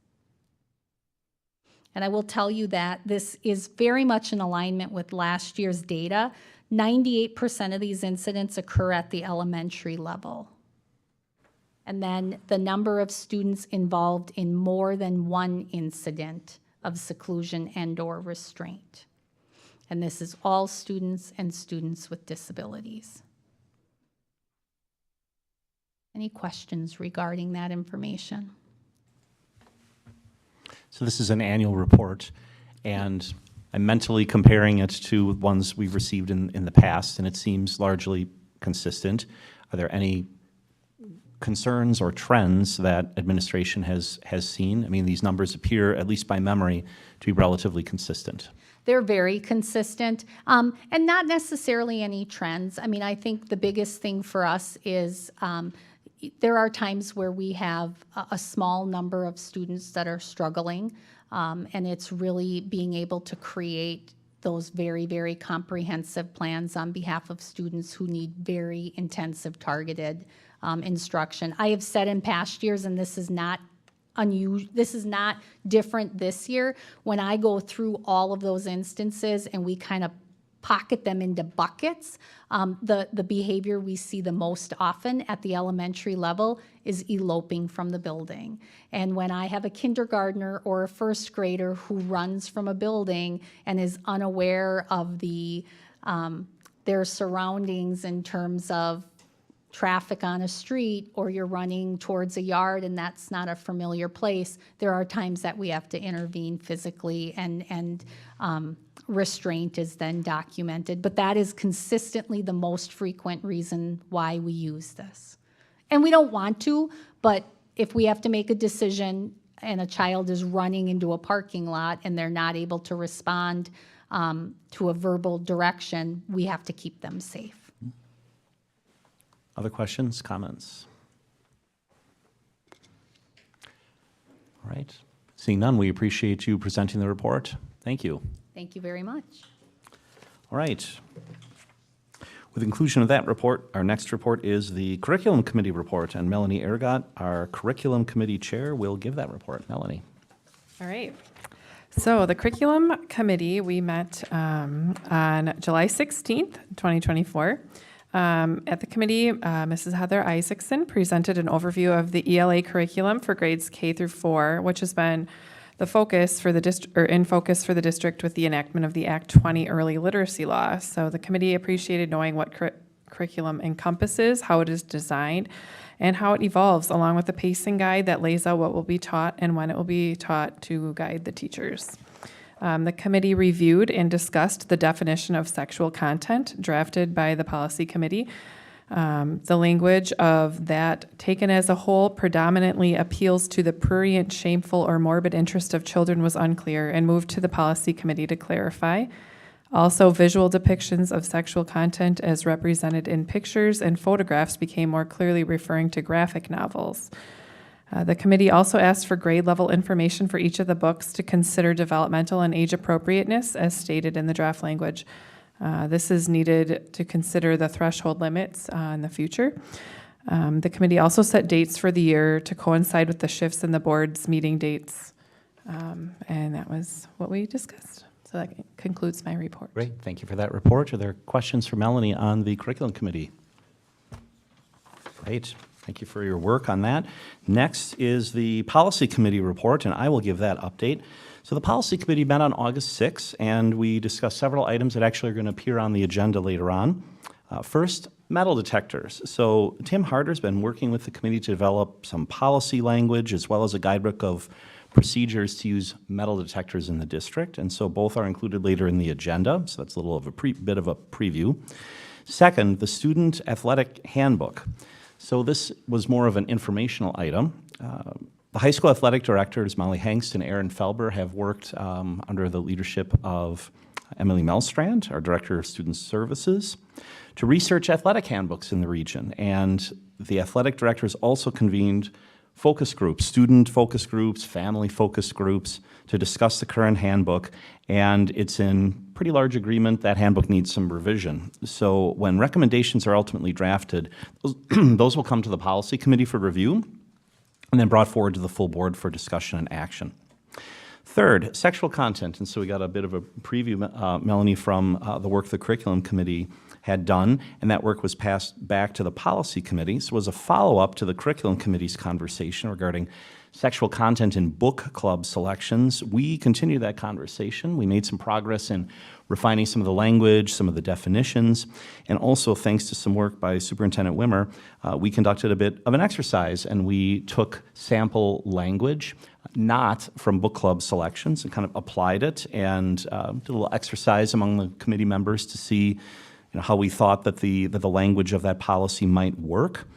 And I will tell you that this is very much in alignment with last year's data. 98% of these incidents occur at the elementary level. And then the number of students involved in more than one incident of seclusion and/or restraint. And this is all students and students with disabilities. Any questions regarding that information? So this is an annual report, and I'm mentally comparing it to ones we've received in the past, and it seems largely consistent. Are there any concerns or trends that administration has seen? I mean, these numbers appear, at least by memory, to be relatively consistent. They're very consistent, and not necessarily any trends. I mean, I think the biggest thing for us is there are times where we have a small number of students that are struggling, and it's really being able to create those very, very comprehensive plans on behalf of students who need very intensive, targeted instruction. I have said in past years, and this is not unusual, this is not different this year, when I go through all of those instances and we kind of pocket them into buckets, the behavior we see the most often at the elementary level is eloping from the building. And when I have a kindergartner or a first grader who runs from a building and is unaware of their surroundings in terms of traffic on a street, or you're running towards a yard and that's not a familiar place, there are times that we have to intervene physically, and restraint is then documented. But that is consistently the most frequent reason why we use this. And we don't want to, but if we have to make a decision and a child is running into a parking lot and they're not able to respond to a verbal direction, we have to keep them safe. Other questions, comments? All right. Seeing none, we appreciate you presenting the report. Thank you. Thank you very much. All right. With inclusion of that report, our next report is the Curriculum Committee report, and Melanie Ergot, our Curriculum Committee Chair, will give that report. Melanie. All right. So the Curriculum Committee, we met on July 16th, 2024. At the committee, Mrs. Heather Isaacson presented an overview of the ELA curriculum for grades K through 4, which has been the focus for the district with the enactment of the Act 20 early literacy law. So the committee appreciated knowing what curriculum encompasses, how it is designed, and how it evolves, along with the pacing guide that lays out what will be taught and when it will be taught to guide the teachers. The committee reviewed and discussed the definition of sexual content drafted by the policy committee. The language of that, taken as a whole, predominantly appeals to the prurient, shameful, or morbid interest of children was unclear and moved to the policy committee to clarify. Also, visual depictions of sexual content as represented in pictures and photographs became more clearly referring to graphic novels. The committee also asked for grade level information for each of the books to consider developmental and age appropriateness as stated in the draft language. This is needed to consider the threshold limits in the future. The committee also set dates for the year to coincide with the shifts in the board's meeting dates. And that was what we discussed. So that concludes my report. Great. Thank you for that report. Are there questions for Melanie on the Curriculum Committee? Great. Thank you for your work on that. Next is the Policy Committee report, and I will give that update. So the Policy Committee met on August 6th, and we discussed several items that actually are going to appear on the agenda later on. First, metal detectors. So Tim Harder's been working with the committee to develop some policy language as well as a guidebook of procedures to use metal detectors in the district, and so both are included later in the agenda, so that's a little of a bit of a preview. Second, the Student Athletic Handbook. So this was more of an informational item. The high school athletic directors, Molly Hengst and Aaron Felber, have worked under the leadership of Emily Melstrand, our Director of Student Services, to research athletic handbooks in the region. And the athletic directors also convened focus groups, student focus groups, family focus groups, to discuss the current handbook. And it's in pretty large agreement that handbook needs some revision. So when recommendations are ultimately drafted, those will come to the policy committee for review and then brought forward to the full board for discussion and action. Third, sexual content. And so we got a bit of a preview, Melanie, from the work the curriculum committee had done, and that work was passed back to the policy committee. So it was a follow-up to the curriculum committee's conversation regarding sexual content in book club selections. We continued that conversation. We made some progress in refining some of the language, some of the definitions, and also thanks to some work by Superintendent Wimmer, we conducted a bit of an exercise, and we took sample language, not from book club selections, and kind of applied it and did a little exercise among the committee members to see how we thought that the language of that policy might work.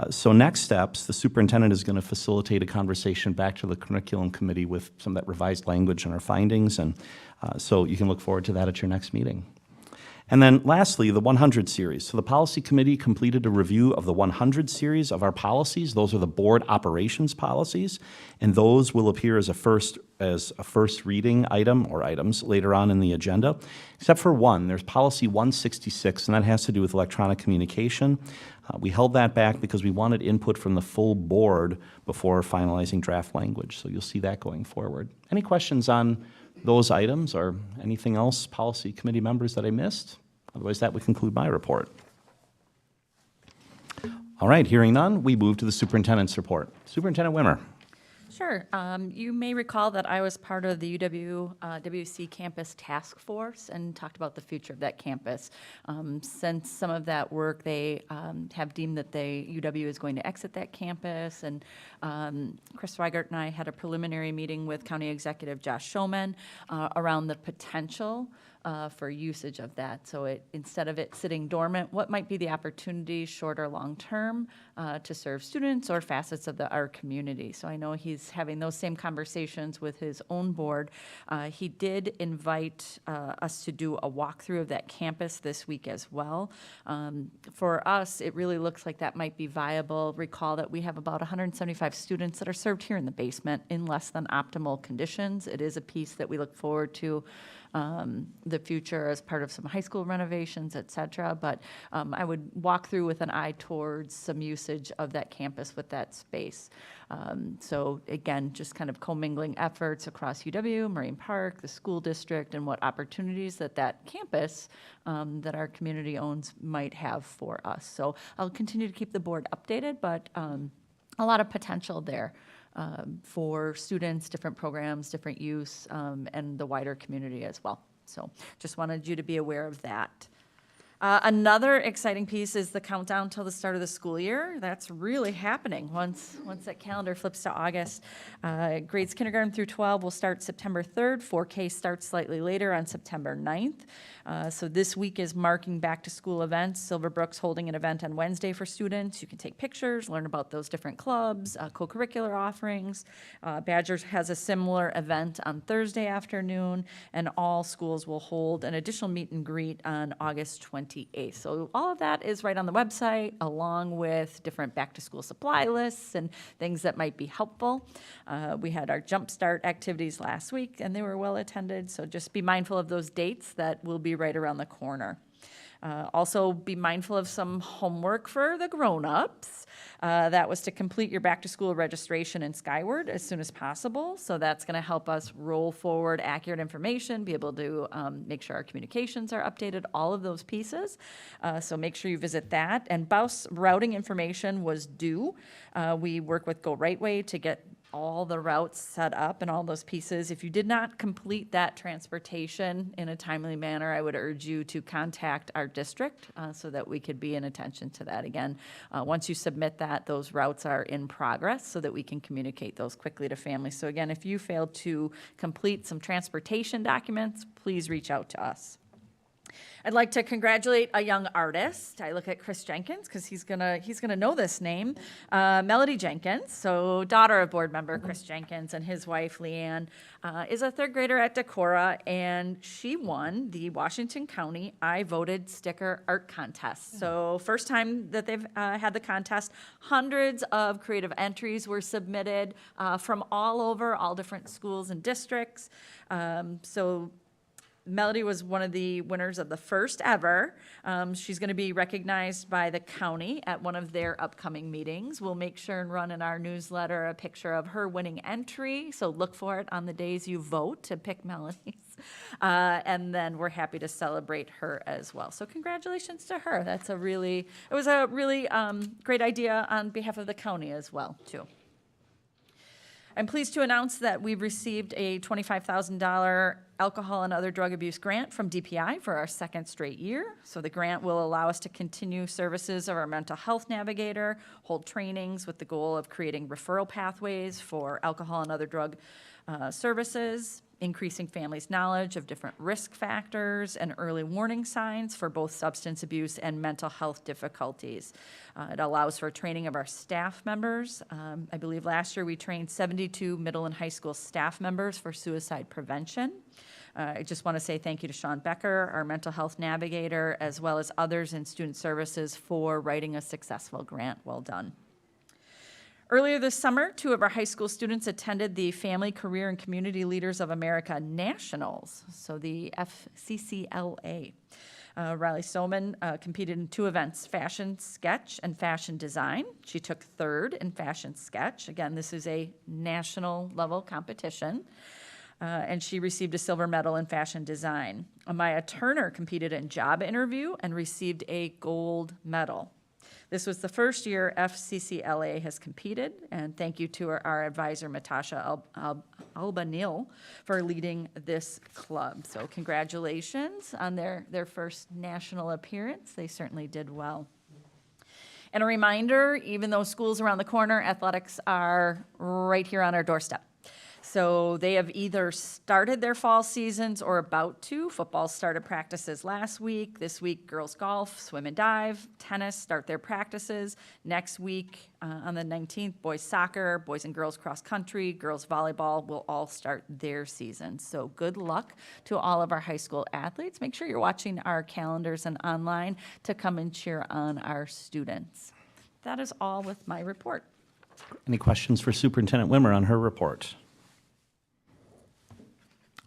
So next steps, the superintendent is going to facilitate a conversation back to the curriculum committee with some of that revised language and our findings, and so you can look forward to that at your next meeting. And then lastly, the 100 series. So the policy committee completed a review of the 100 series of our policies. Those are the board operations policies, and those will appear as a first reading item or items later on in the agenda, except for one. There's policy 166, and that has to do with electronic communication. We held that back because we wanted input from the full board before finalizing draft language, so you'll see that going forward. Any questions on those items or anything else, policy committee members, that I missed? Otherwise, that would conclude my report. All right, hearing none, we move to the superintendent's report. Superintendent Wimmer. Sure. You may recall that I was part of the WC Campus Task Force and talked about the future of that campus. Since some of that work, they have deemed that UW is going to exit that campus, and Chris Weigert and I had a preliminary meeting with County Executive Josh Schoman around the potential for usage of that. So instead of it sitting dormant, what might be the opportunity, short or long term, to serve students or facets of our community? So I know he's having those same conversations with his own board. He did invite us to do a walkthrough of that campus this week as well. For us, it really looks like that might be viable. Recall that we have about 175 students that are served here in the basement in less than optimal conditions. It is a piece that we look forward to the future as part of some high school renovations, et cetera. But I would walk through with an eye towards some usage of that campus with that space. So again, just kind of commingling efforts across UW, Marine Park, the school district, and what opportunities that campus that our community owns might have for us. So I'll continue to keep the board updated, but a lot of potential there. For students, different programs, different use, and the wider community as well. So just wanted you to be aware of that. Another exciting piece is the countdown till the start of the school year. That's really happening once that calendar flips to August. Grades kindergarten through 12 will start September 3rd. 4K starts slightly later on September 9th. So this week is marking back to school events. Silverbrook's holding an event on Wednesday for students. You can take pictures, learn about those different clubs, co-curricular offerings. Badgers has a similar event on Thursday afternoon, and all schools will hold an additional meet and greet on August 28th. So all of that is right on the website, along with different back-to-school supply lists and things that might be helpful. We had our Jumpstart activities last week, and they were well attended, so just be mindful of those dates that will be right around the corner. Also, be mindful of some homework for the grown-ups. That was to complete your back-to-school registration in Skyward as soon as possible. So that's going to help us roll forward accurate information, be able to make sure our communications are updated, all of those pieces. So make sure you visit that. And bus routing information was due. We work with Go Right Way to get all the routes set up and all those pieces. If you did not complete that transportation in a timely manner, I would urge you to contact our district so that we could be in attention to that. Again, once you submit that, those routes are in progress so that we can communicate those quickly to families. So again, if you failed to complete some transportation documents, please reach out to us. I'd like to congratulate a young artist. I look at Chris Jenkins because he's gonna know this name, Melody Jenkins. So daughter of board member Chris Jenkins and his wife Leanne is a third grader at Decorah, and she won the Washington County I Voted Sticker Art Contest. So first time that they've had the contest, hundreds of creative entries were submitted from all over, all different schools and districts. So Melody was one of the winners of the first ever. She's going to be recognized by the county at one of their upcoming meetings. We'll make sure and run in our newsletter a picture of her winning entry, so look for it on the days you vote to pick Melody's. And then we're happy to celebrate her as well. So congratulations to her. It was a really great idea on behalf of the county as well, too. I'm pleased to announce that we've received a $25,000 alcohol and other drug abuse grant from DPI for our second straight year. So the grant will allow us to continue services of our mental health navigator, hold trainings with the goal of creating referral pathways for alcohol and other drug services, increasing families' knowledge of different risk factors and early warning signs for both substance abuse and mental health difficulties. It allows for training of our staff members. I believe last year we trained 72 middle and high school staff members for suicide prevention. I just want to say thank you to Sean Becker, our mental health navigator, as well as others in student services for writing a successful grant. Well done. Earlier this summer, 2 of our high school students attended the Family, Career, and Community Leaders of America Nationals, so the FCCLA. Riley Soman competed in 2 events, fashion sketch and fashion design. She took 3rd in fashion sketch. Again, this is a national level competition. And she received a silver medal in fashion design. Amaya Turner competed in job interview and received a gold medal. This was the first year FCCLA has competed, and thank you to our advisor, Natasha Albanil, for leading this club. So congratulations on their first national appearance. They certainly did well. And a reminder, even though school's around the corner, athletics are right here on our doorstep. So they have either started their fall seasons or about to. Football started practices last week. This week, girls golf, swim and dive, tennis start their practices. Next week, on the 19th, boys soccer, boys and girls cross country, girls volleyball will all start their season. So good luck to all of our high school athletes. Make sure you're watching our calendars and online to come and cheer on our students. That is all with my report. Any questions for Superintendent Wimmer on her report?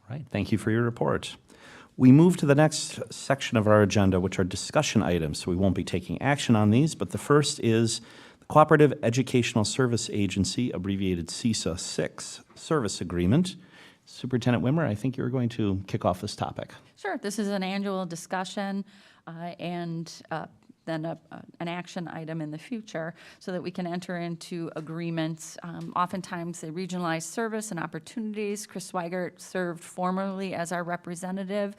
All right, thank you for your report. We move to the next section of our agenda, which are discussion items. So we won't be taking action on these, but the first is the Cooperative Educational Service Agency, abbreviated CESA 6, service agreement. Superintendent Wimmer, I think you're going to kick off this topic. Sure, this is an annual discussion and then an action item in the future so that we can enter into agreements. Oftentimes, they regionalize service and opportunities. Chris Swigert served formerly as our representative.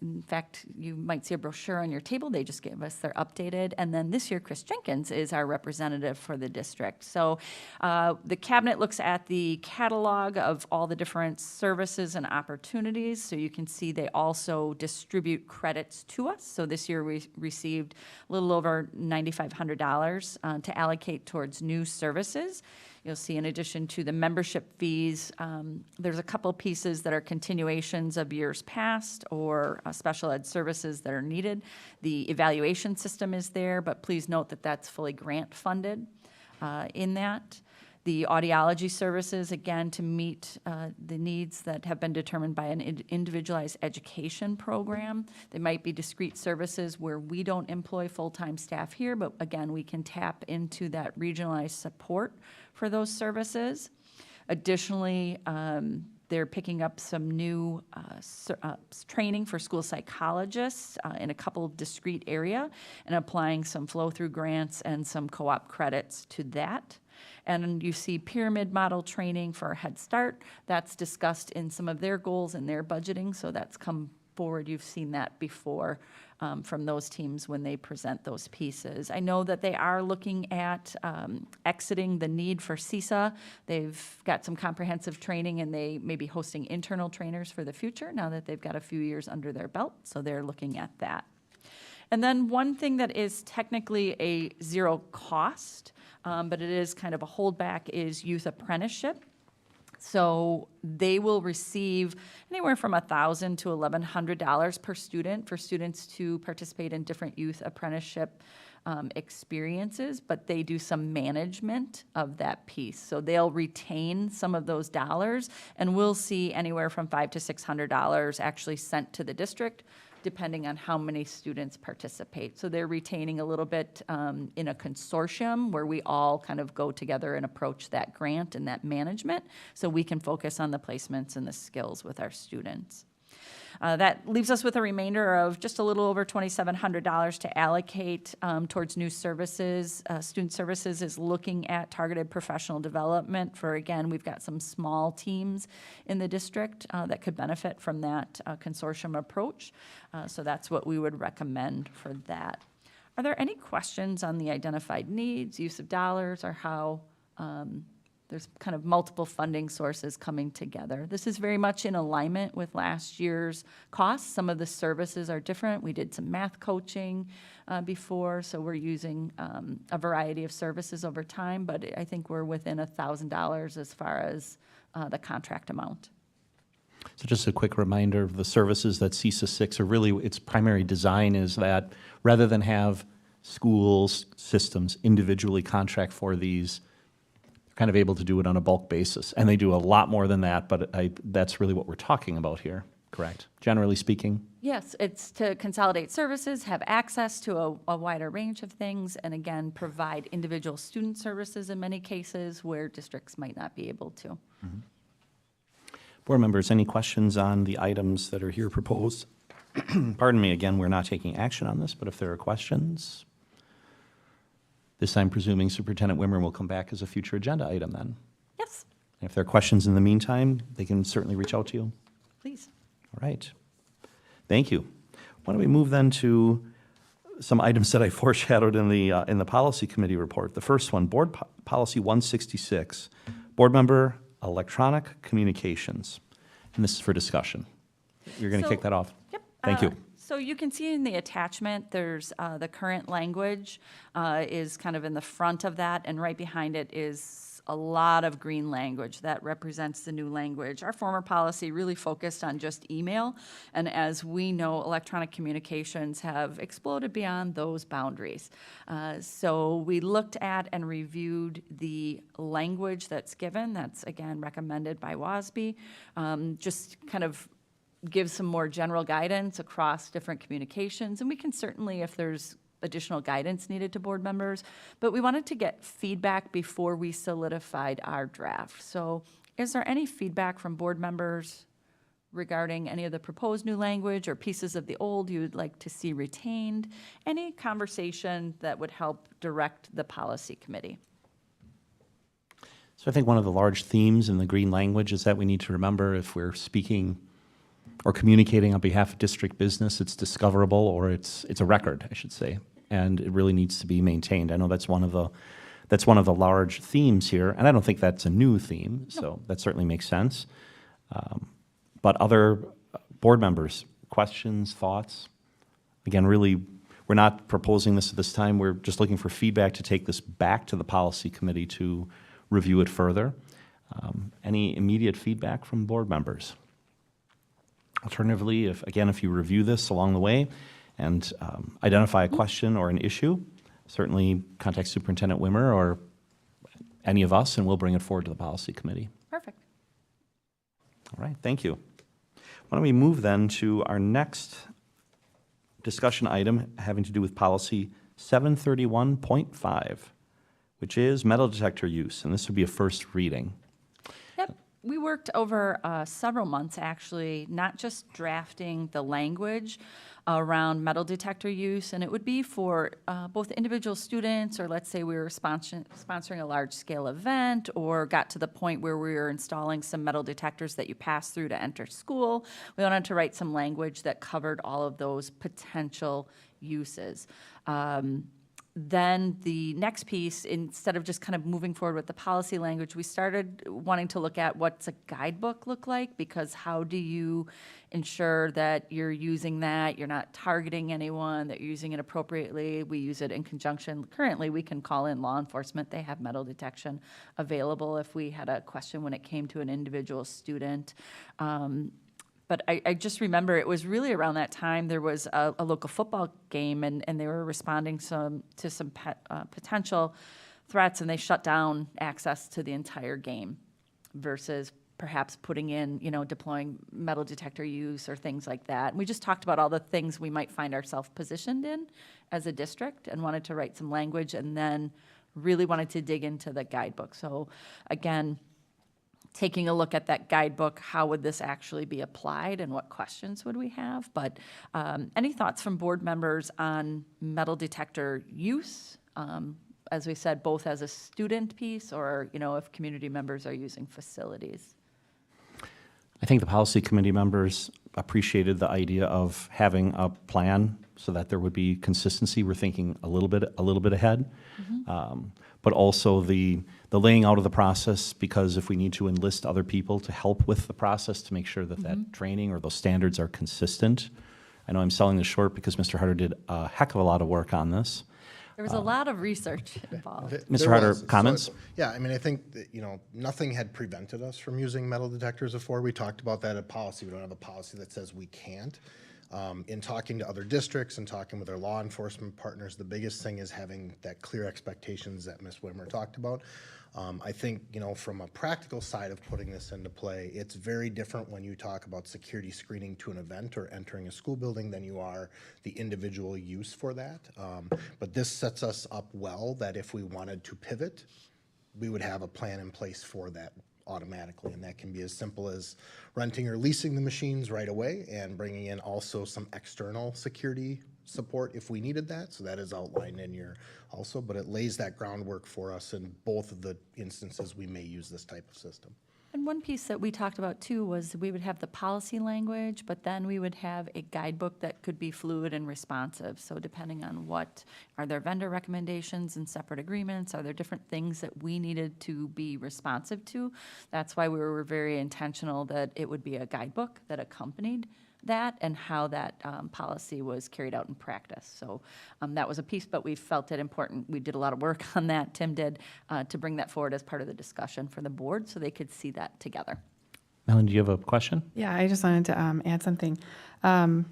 In fact, you might see a brochure on your table. They just gave us their updated. And then this year, Chris Jenkins is our representative for the district. So the cabinet looks at the catalog of all the different services and opportunities. So you can see they also distribute credits to us. So this year, we received a little over $9,500 to allocate towards new services. You'll see in addition to the membership fees, there's a couple pieces that are continuations of years past or special ed services that are needed. The evaluation system is there, but please note that that's fully grant funded in that. The audiology services, again, to meet the needs that have been determined by an individualized education program. They might be discrete services where we don't employ full-time staff here, but again, we can tap into that regionalized support for those services. Additionally, They're picking up some new training for school psychologists in a couple of discrete area and applying some flow-through grants and some co-op credits to that. And you see pyramid model training for Head Start. That's discussed in some of their goals and their budgeting, so that's come forward. You've seen that before from those teams when they present those pieces. I know that they are looking at exiting the need for CISA. They've got some comprehensive training, and they may be hosting internal trainers for the future now that they've got a few years under their belt, so they're looking at that. And then one thing that is technically a zero cost, but it is kind of a holdback, is youth apprenticeship. So they will receive anywhere from $1,000 to $1,100 per student for students to participate in different youth apprenticeship experiences, but they do some management of that piece. So they'll retain some of those dollars, and we'll see anywhere from $500 to $600 actually sent to the district, depending on how many students participate. So they're retaining a little bit in a consortium where we all kind of go together and approach that grant and that management, so we can focus on the placements and the skills with our students. That leaves us with a remainder of just a little over $2,700 to allocate towards new services. Student Services is looking at targeted professional development for, again, we've got some small teams in the district that could benefit from that consortium approach. So that's what we would recommend for that. Are there any questions on the identified needs, use of dollars, or how there's kind of multiple funding sources coming together? This is very much in alignment with last year's costs. Some of the services are different. We did some math coaching before, so we're using a variety of services over time, but I think we're within $1,000 as far as the contract amount. So just a quick reminder of the services that CISA 6 are really, its primary design is that rather than have schools, systems individually contract for these, kind of able to do it on a bulk basis. And they do a lot more than that, but that's really what we're talking about here, correct? Generally speaking? Yes, it's to consolidate services, have access to a wider range of things, and again, provide individual student services in many cases where districts might not be able to. Mm-hmm. Board members, any questions on the items that are here proposed? Pardon me, again, we're not taking action on this, but if there are questions, this I'm presuming Superintendent Wimmer will come back as a future agenda item then. Yes. And if there are questions in the meantime, they can certainly reach out to you. Please. All right. Thank you. Why don't we move then to some items that I foreshadowed in the Policy Committee report. The first one, Board Policy 166, Board Member Electronic Communications. And this is for discussion. You're going to kick that off? Yep. Thank you. So you can see in the attachment, there's the current language is kind of in the front of that, and right behind it is a lot of green language that represents the new language. Our former policy really focused on just email, and as we know, electronic communications have exploded beyond those boundaries. So we looked at and reviewed the language that's given, that's again recommended by WASB, just kind of give some more general guidance across different communications, and we can certainly, if there's additional guidance needed to board members, but we wanted to get feedback before we solidified our draft. So is there any feedback from board members regarding any of the proposed new language or pieces of the old you would like to see retained? Any conversation that would help direct the policy committee? So I think one of the large themes in the green language is that we need to remember if we're speaking or communicating on behalf of district business, it's discoverable, or it's a record, I should say, and it really needs to be maintained. I know that's one of the large themes here, and I don't think that's a new theme, so that certainly makes sense. But other board members, questions, thoughts? Again, really, we're not proposing this at this time. We're just looking for feedback to take this back to the policy committee to review it further. Any immediate feedback from board members? Alternatively, if you review this along the way and identify a question or an issue, certainly contact Superintendent Wimmer or any of us, and we'll bring it forward to the policy committee. Perfect. All right, thank you. Why don't we move then to our next discussion item having to do with policy 731.5, which is metal detector use, and this would be a first reading. Yep. We worked over several months, actually, not just drafting the language around metal detector use, and it would be for both individual students, or let's say we were sponsoring a large-scale event, or got to the point where we were installing some metal detectors that you pass through to enter school. We wanted to write some language that covered all of those potential uses. Then the next piece, instead of just kind of moving forward with the policy language, we started wanting to look at what's a guidebook look like, because how do you ensure that you're using that, you're not targeting anyone, that you're using it appropriately. We use it in conjunction. Currently, we can call in law enforcement. They have metal detection available if we had a question when it came to an individual student. But I just remember it was really around that time there was a local football game, and they were responding to some potential threats, and they shut down access to the entire game versus perhaps putting in, deploying metal detector use or things like that. And we just talked about all the things we might find ourselves positioned in as a district, and wanted to write some language, and then really wanted to dig into the guidebook. So again, taking a look at that guidebook, how would this actually be applied and what questions would we have? But any thoughts from board members on metal detector use? As we said, both as a student piece or, if community members are using facilities. I think the policy committee members appreciated the idea of having a plan so that there would be consistency. We're thinking a little bit ahead. But also the laying out of the process, because if we need to enlist other people to help with the process to make sure that that training or those standards are consistent. I know I'm selling this short because Mr. Harder did a heck of a lot of work on this. There was a lot of research involved. Mr. Harder, comments? Yeah, I mean, I think that, nothing had prevented us from using metal detectors before. We talked about that at policy. We don't have a policy that says we can't. In talking to other districts and talking with our law enforcement partners, the biggest thing is having that clear expectations that Ms. Wimmer talked about. I think, from a practical side of putting this into play, it's very different when you talk about security screening to an event or entering a school building than you are the individual use for that. But this sets us up well that if we wanted to pivot, we would have a plan in place for that automatically, and that can be as simple as renting or leasing the machines right away and bringing in also some external security support if we needed that. So that is outlined in your also, but it lays that groundwork for us in both of the instances we may use this type of system. And one piece that we talked about too was we would have the policy language, but then we would have a guidebook that could be fluid and responsive. So depending on are there vendor recommendations and separate agreements? Are there different things that we needed to be responsive to? That's why we were very intentional that it would be a guidebook that accompanied that and how that policy was carried out in practice. So that was a piece, but we felt it important. We did a lot of work on that, Tim did, to bring that forward as part of the discussion for the board so they could see that together. Melanie, do you have a question? Yeah, I just wanted to add something. And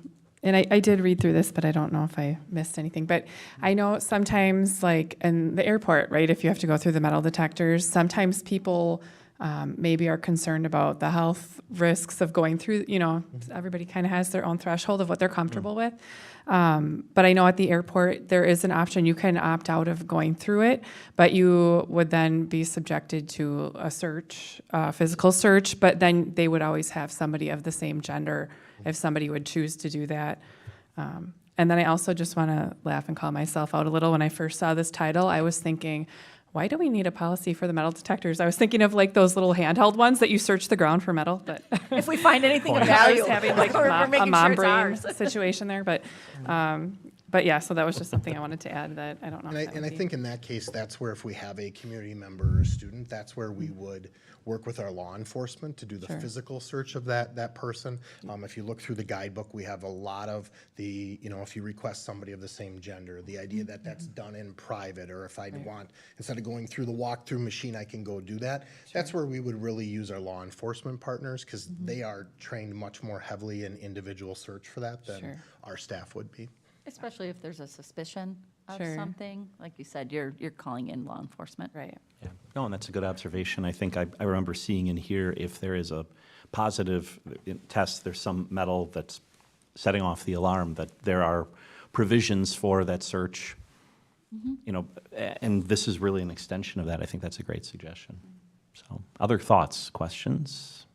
I did read through this, but I don't know if I missed anything. But I know sometimes, like in the airport, right, if you have to go through the metal detectors, sometimes people maybe are concerned about the health risks of going through, everybody kind of has their own threshold of what they're comfortable with. But I know at the airport, there is an option. You can opt out of going through it, but you would then be subjected to a search, physical search, but then they would always have somebody of the same gender if somebody would choose to do that. And then I also just want to laugh and call myself out a little. When I first saw this title, I was thinking, why do we need a policy for the metal detectors? I was thinking of like those little handheld ones that you search the ground for metal. But if we find anything of I value, was having like we're a making mom sure it's brain ours. situation there. But yeah, so that was just something I wanted to add that I don't know. And I think in that case, that's where if we have a community member or student, that's where we would work with our law enforcement to do the physical search of that person. If you look through the guidebook, we have a lot of if you request somebody of the same gender, the idea that that's done in private, or if I want, instead of going through the walkthrough machine, I can go do that. That's where we would really use our law enforcement partners, because they are trained much more heavily in individual search for that than our staff would be. Especially if there's a suspicion of Sure. something. Like you said, you're calling in law enforcement. Right. Yeah. No, and that's a good observation. I think I remember seeing in here, if there is a positive test, there's some metal that's setting off the alarm, that there are provisions for that search. And this is really an extension of that. I think that's a great suggestion. So, other thoughts, questions?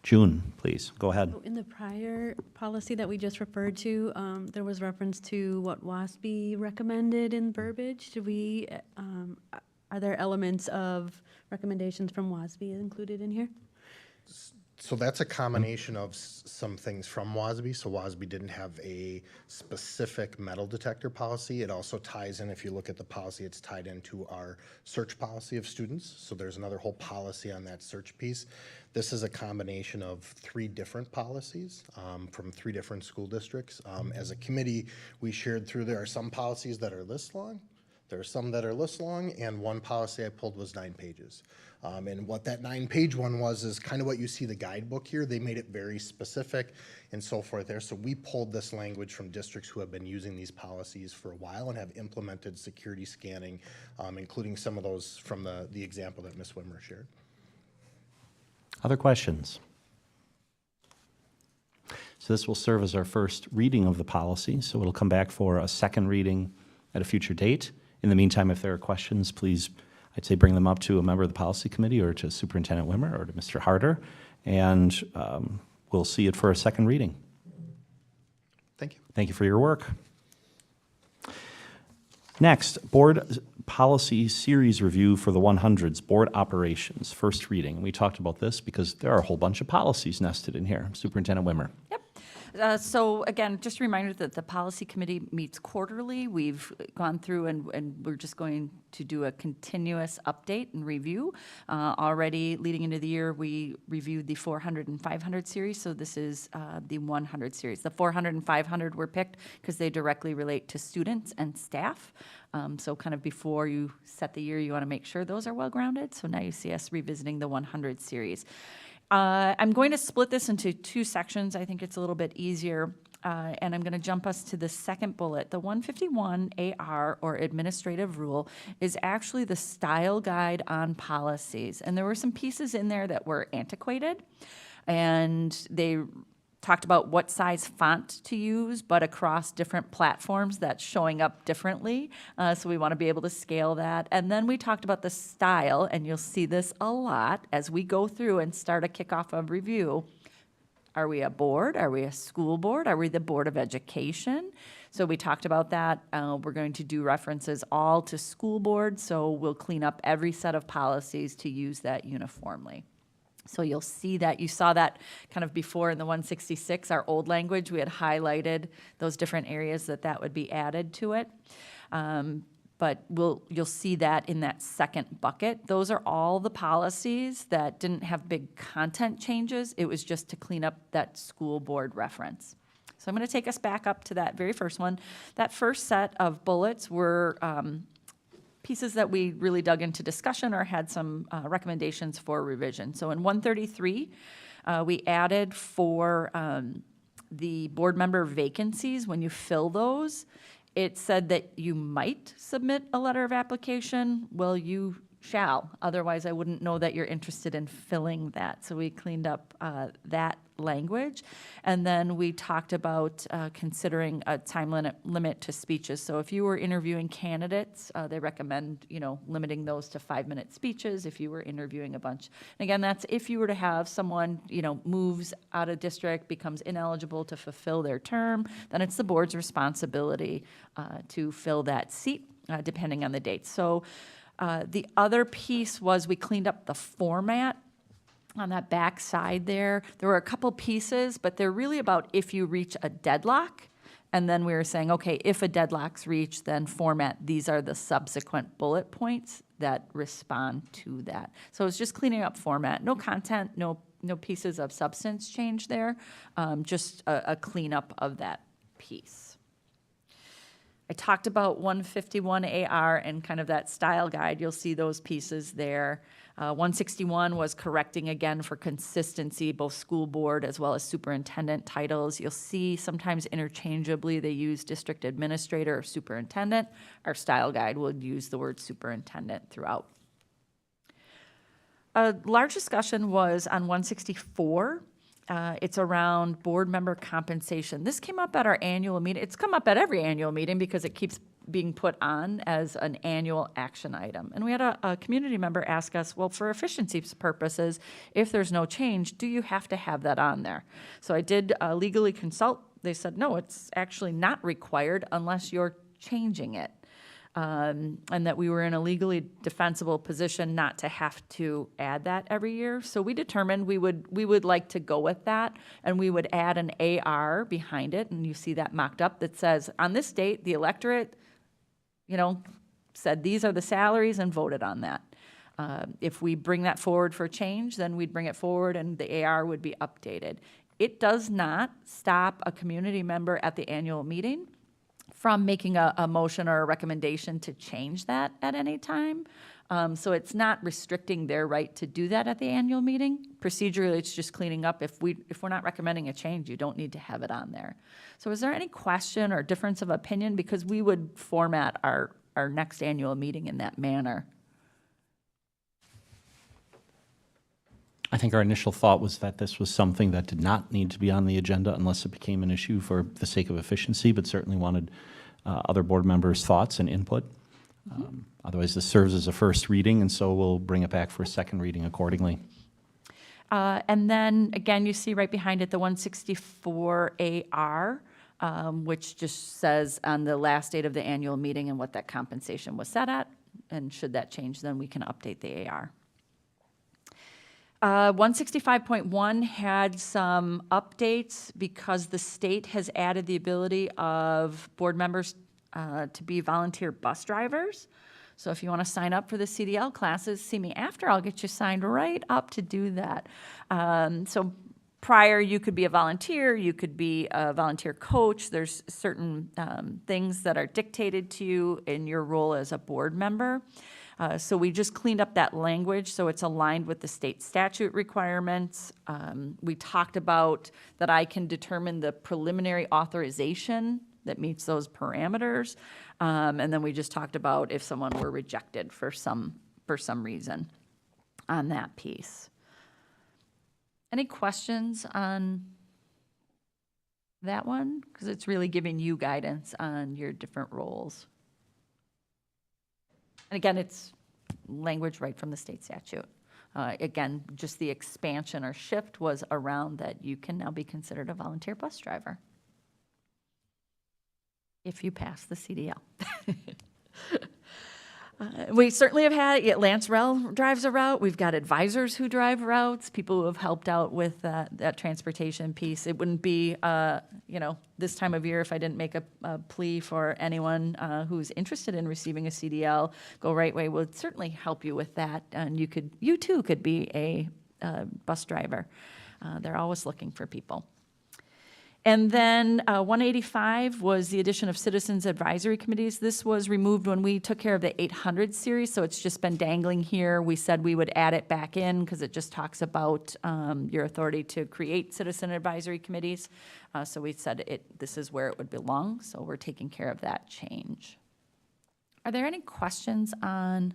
June, please, go ahead. In the prior policy that we just referred to, there was reference to what WASB recommended in verbiage. Do we, are there elements of recommendations from WASB included in here? So that's a combination of some things from WASB. So WASB didn't have a specific metal detector policy. It also ties in, if you look at the policy, it's tied into our search policy of students. So there's another whole policy on that search piece. This is a combination of 3 different policies from 3 different school districts. As a committee, we shared through, there are some policies that are this long. There are some that are this long, and one policy I pulled was 9 pages. And what that 9-page one was is kind of what you see the guidebook here. They made it very specific and so forth there. So we pulled this language from districts who have been using these policies for a while and have implemented security scanning, including some of those from the example that Ms. Wimmer shared. Other questions? So this will serve as our first reading of the policy, so it'll come back for a second reading at a future date. In the meantime, if there are questions, please, I'd say bring them up to a member of the policy committee or to Superintendent Wimmer or to Mr. Harder, and we'll see it for a second reading. Thank you. Thank you for your work. Next, board policy series review for the 100s, board operations, first reading. We talked about this because there are a whole bunch of policies nested in here. Superintendent Wimmer. Yep. So again, just a reminder that the policy committee meets quarterly. We've gone through and we're just going to do a continuous update and review. Already leading into the year, we reviewed the 400 and 500 series. So this is the 100 series. The 400 and 500 were picked because they directly relate to students and staff. So kind of before you set the year, you want to make sure those are well-grounded. So now you see us revisiting the 100 series. I'm going to split this into 2 sections. I think it's a little bit easier. And I'm going to jump us to the second bullet. The 151 AR, or administrative rule, is actually the style guide on policies. And there were some pieces in there that were antiquated. And they talked about what size font to use, but across different platforms that's showing up differently. So we want to be able to scale that. And then we talked about the style, and you'll see this a lot as we go through and start a kickoff of review. Are we a board? Are we a school board? Are we the Board of Education? So we talked about that. We're going to do references all to school board, so we'll clean up every set of policies to use that uniformly. So you'll see that, you saw that kind of before in the 166, our old language, we had highlighted those different areas that would be added to it. But you'll see that in that second bucket. Those are all the policies that didn't have big content changes. It was just to clean up that school board reference. So I'm going to take us back up to that very first one. That first set of bullets were pieces that we really dug into discussion or had some recommendations for revision. So in 133, we added for the board member vacancies, when you fill those, it said that you might submit a letter of application. Well, you shall. Otherwise, I wouldn't know that you're interested in filling that. So we cleaned up that language. And then we talked about considering a time limit to speeches. So if you were interviewing candidates, they recommend, limiting those to 5-minute speeches if you were interviewing a bunch. And again, that's if you were to have someone, moves out of district, becomes ineligible to fulfill their term, then it's the board's responsibility to fill that seat, depending on the date. So the other piece was we cleaned up the format on that back side there. There were a couple pieces, but they're really about if you reach a deadlock. And then we were saying, okay, if a deadlock's reached, then format. These are the subsequent bullet points that respond to that. So it's just cleaning up format. No content, no pieces of substance change there, just a cleanup of that piece. I talked about 151 AR and kind of that style guide. You'll see those pieces there. 161 was correcting again for consistency, both school board as well as superintendent titles. You'll see sometimes interchangeably they use district administrator or superintendent. Our style guide will use the word superintendent throughout. A large discussion was on 164. It's around board member compensation. This came up at our annual meeting. It's come up at every annual meeting because it keeps being put on as an annual action item. And we had a community member ask us, well, for efficiency purposes, if there's no change, do you have to have that on there? So I did legally consult. They said, no, it's actually not required unless you're changing it. And that we were in a legally defensible position not to have to add that every year. So we determined we would like to go with that, and we would add an AR behind it, and you see that mocked up that says, on this date, the electorate, said these are the salaries and voted on that. If we bring that forward for change, then we'd bring it forward and the AR would be updated. It does not stop a community member at the annual meeting from making a motion or a recommendation to change that at any time. So it's not restricting their right to do that at the annual meeting. Procedurally, it's just cleaning up. If we're not recommending a change, you don't need to have it on there. So is there any question or difference of opinion? Because we would format our next annual meeting in that manner. I think our initial thought was that this was something that did not need to be on the agenda unless it became an issue for the sake of efficiency, but certainly wanted other board members' thoughts and input. Otherwise, this serves as a first reading, and so we'll bring it back for a second reading accordingly. And then, again, you see right behind it the 164AR, which just says on the last date of the annual meeting and what that compensation was set at. And should that change, then we can update the AR. 165.1 had some updates because the state has added the ability of board members to be volunteer bus drivers. So if you want to sign up for the CDL classes, see me after. I'll get you signed right up to do that. So prior, you could be a volunteer, you could be a volunteer coach. There's certain things that are dictated to you in your role as a board member. So we just cleaned up that language so it's aligned with the state statute requirements. We talked about that I can determine the preliminary authorization that meets those parameters. And then we just talked about if someone were rejected for some reason on that piece. Any questions on that one? Because it's really giving you guidance on your different roles. And again, it's language right from the state statute. Again, just the expansion or shift was around that you can now be considered a volunteer bus driver if you pass the CDL. We certainly have had, Lance Rell drives a route. We've got advisors who drive routes, people who have helped out with that transportation piece. It wouldn't be, this time of year if I didn't make a plea for anyone who's interested in receiving a CDL. Go Right Way would certainly help you with that. And you too could be a bus driver. They're always looking for people. And then 185 was the addition of citizens advisory committees. This was removed when we took care of the 800 series, so it's just been dangling here. We said we would add it back in because it just talks about your authority to create citizen advisory committees. So we said this is where it would belong, so we're taking care of that change. Are there any questions on?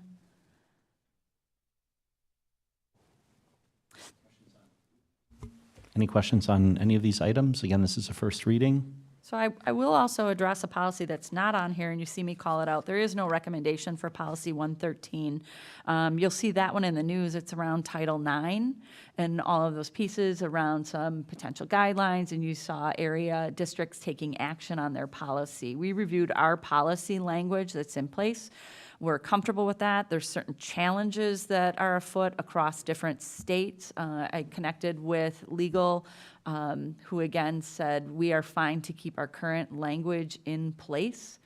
Any questions on any of these items? Again, this is a first reading. So I will also address a policy that's not on here, and you see me call it out. There is no recommendation for policy 113. You'll see that one in the news. It's around Title IX and all of those pieces around some potential guidelines, and you saw area districts taking action on their policy. We reviewed our policy language that's in place. We're comfortable with that. There's certain challenges that are afoot across different states. I connected with legal, who again said we are fine to keep our current language in place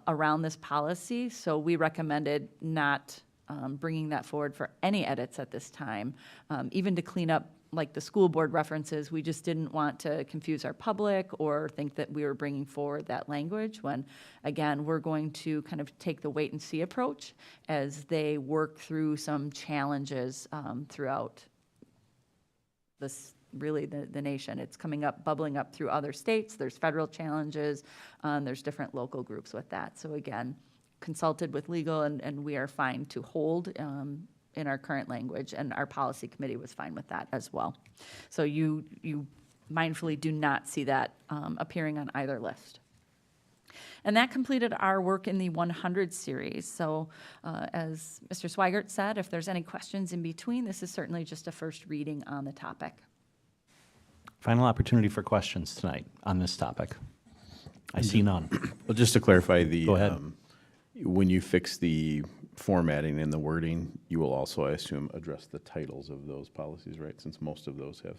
around this policy. So we recommended not bringing that forward for any edits at this time, even to clean up like the school board references. We just didn't want to confuse our public or think that we were bringing forward that language when, again, we're going to kind of take the wait and see approach as they work through some challenges throughout this, really the nation. It's coming up, bubbling up through other states. There's federal challenges. There's different local groups with that. So again, consulted with legal and we are fine to hold in our current language, and our policy committee was fine with that as well. So you mindfully do not see that appearing on either list. And that completed our work in the 100 series. So as Mr. Swigert said, if there's any questions in between, this is certainly just a first reading on the topic. Final opportunity for questions tonight on this topic. I see none. Well, just to clarify, Go ahead. When you fix the formatting and the wording, you will also, I assume, address the titles of those policies, right? Since most of those have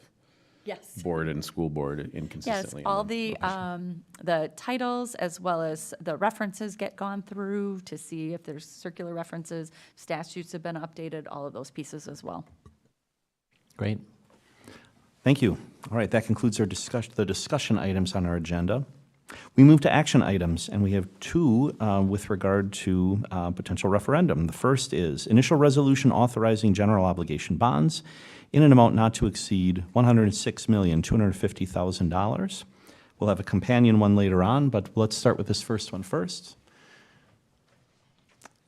Yes. board and school board Yes, inconsistently. in all them. the titles as well as the references get gone through to see if there's circular references, statutes have been updated, all of those pieces as well. Great. Thank you. All right, that concludes our the discussion items on our agenda. We move to action items, and we have two with regard to potential referendum. The first is initial resolution authorizing general obligation bonds in an amount not to exceed $106,250,000. We'll have a companion one later on, but let's start with this first one first.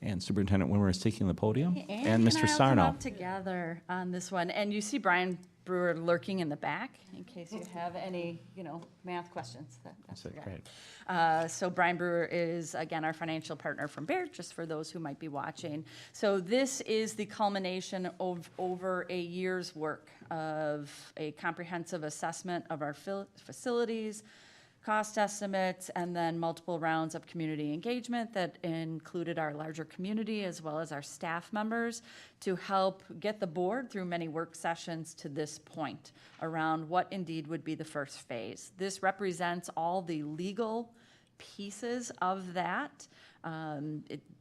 And Superintendent Wimmer is taking the podium, and Mr. Come Sarno. up together on this one, and you see Brian Brewer lurking in the back in case you have any, math questions. That's Great. So Brian Brewer is, again, our financial partner from Baird, just for those who might be watching. So this is the culmination of over a year's work of a comprehensive assessment of our facilities, cost estimates, and then multiple rounds of community engagement that included our larger community as well as our staff members to help get the board through many work sessions to this point around what indeed would be the first phase. This represents all the legal pieces of that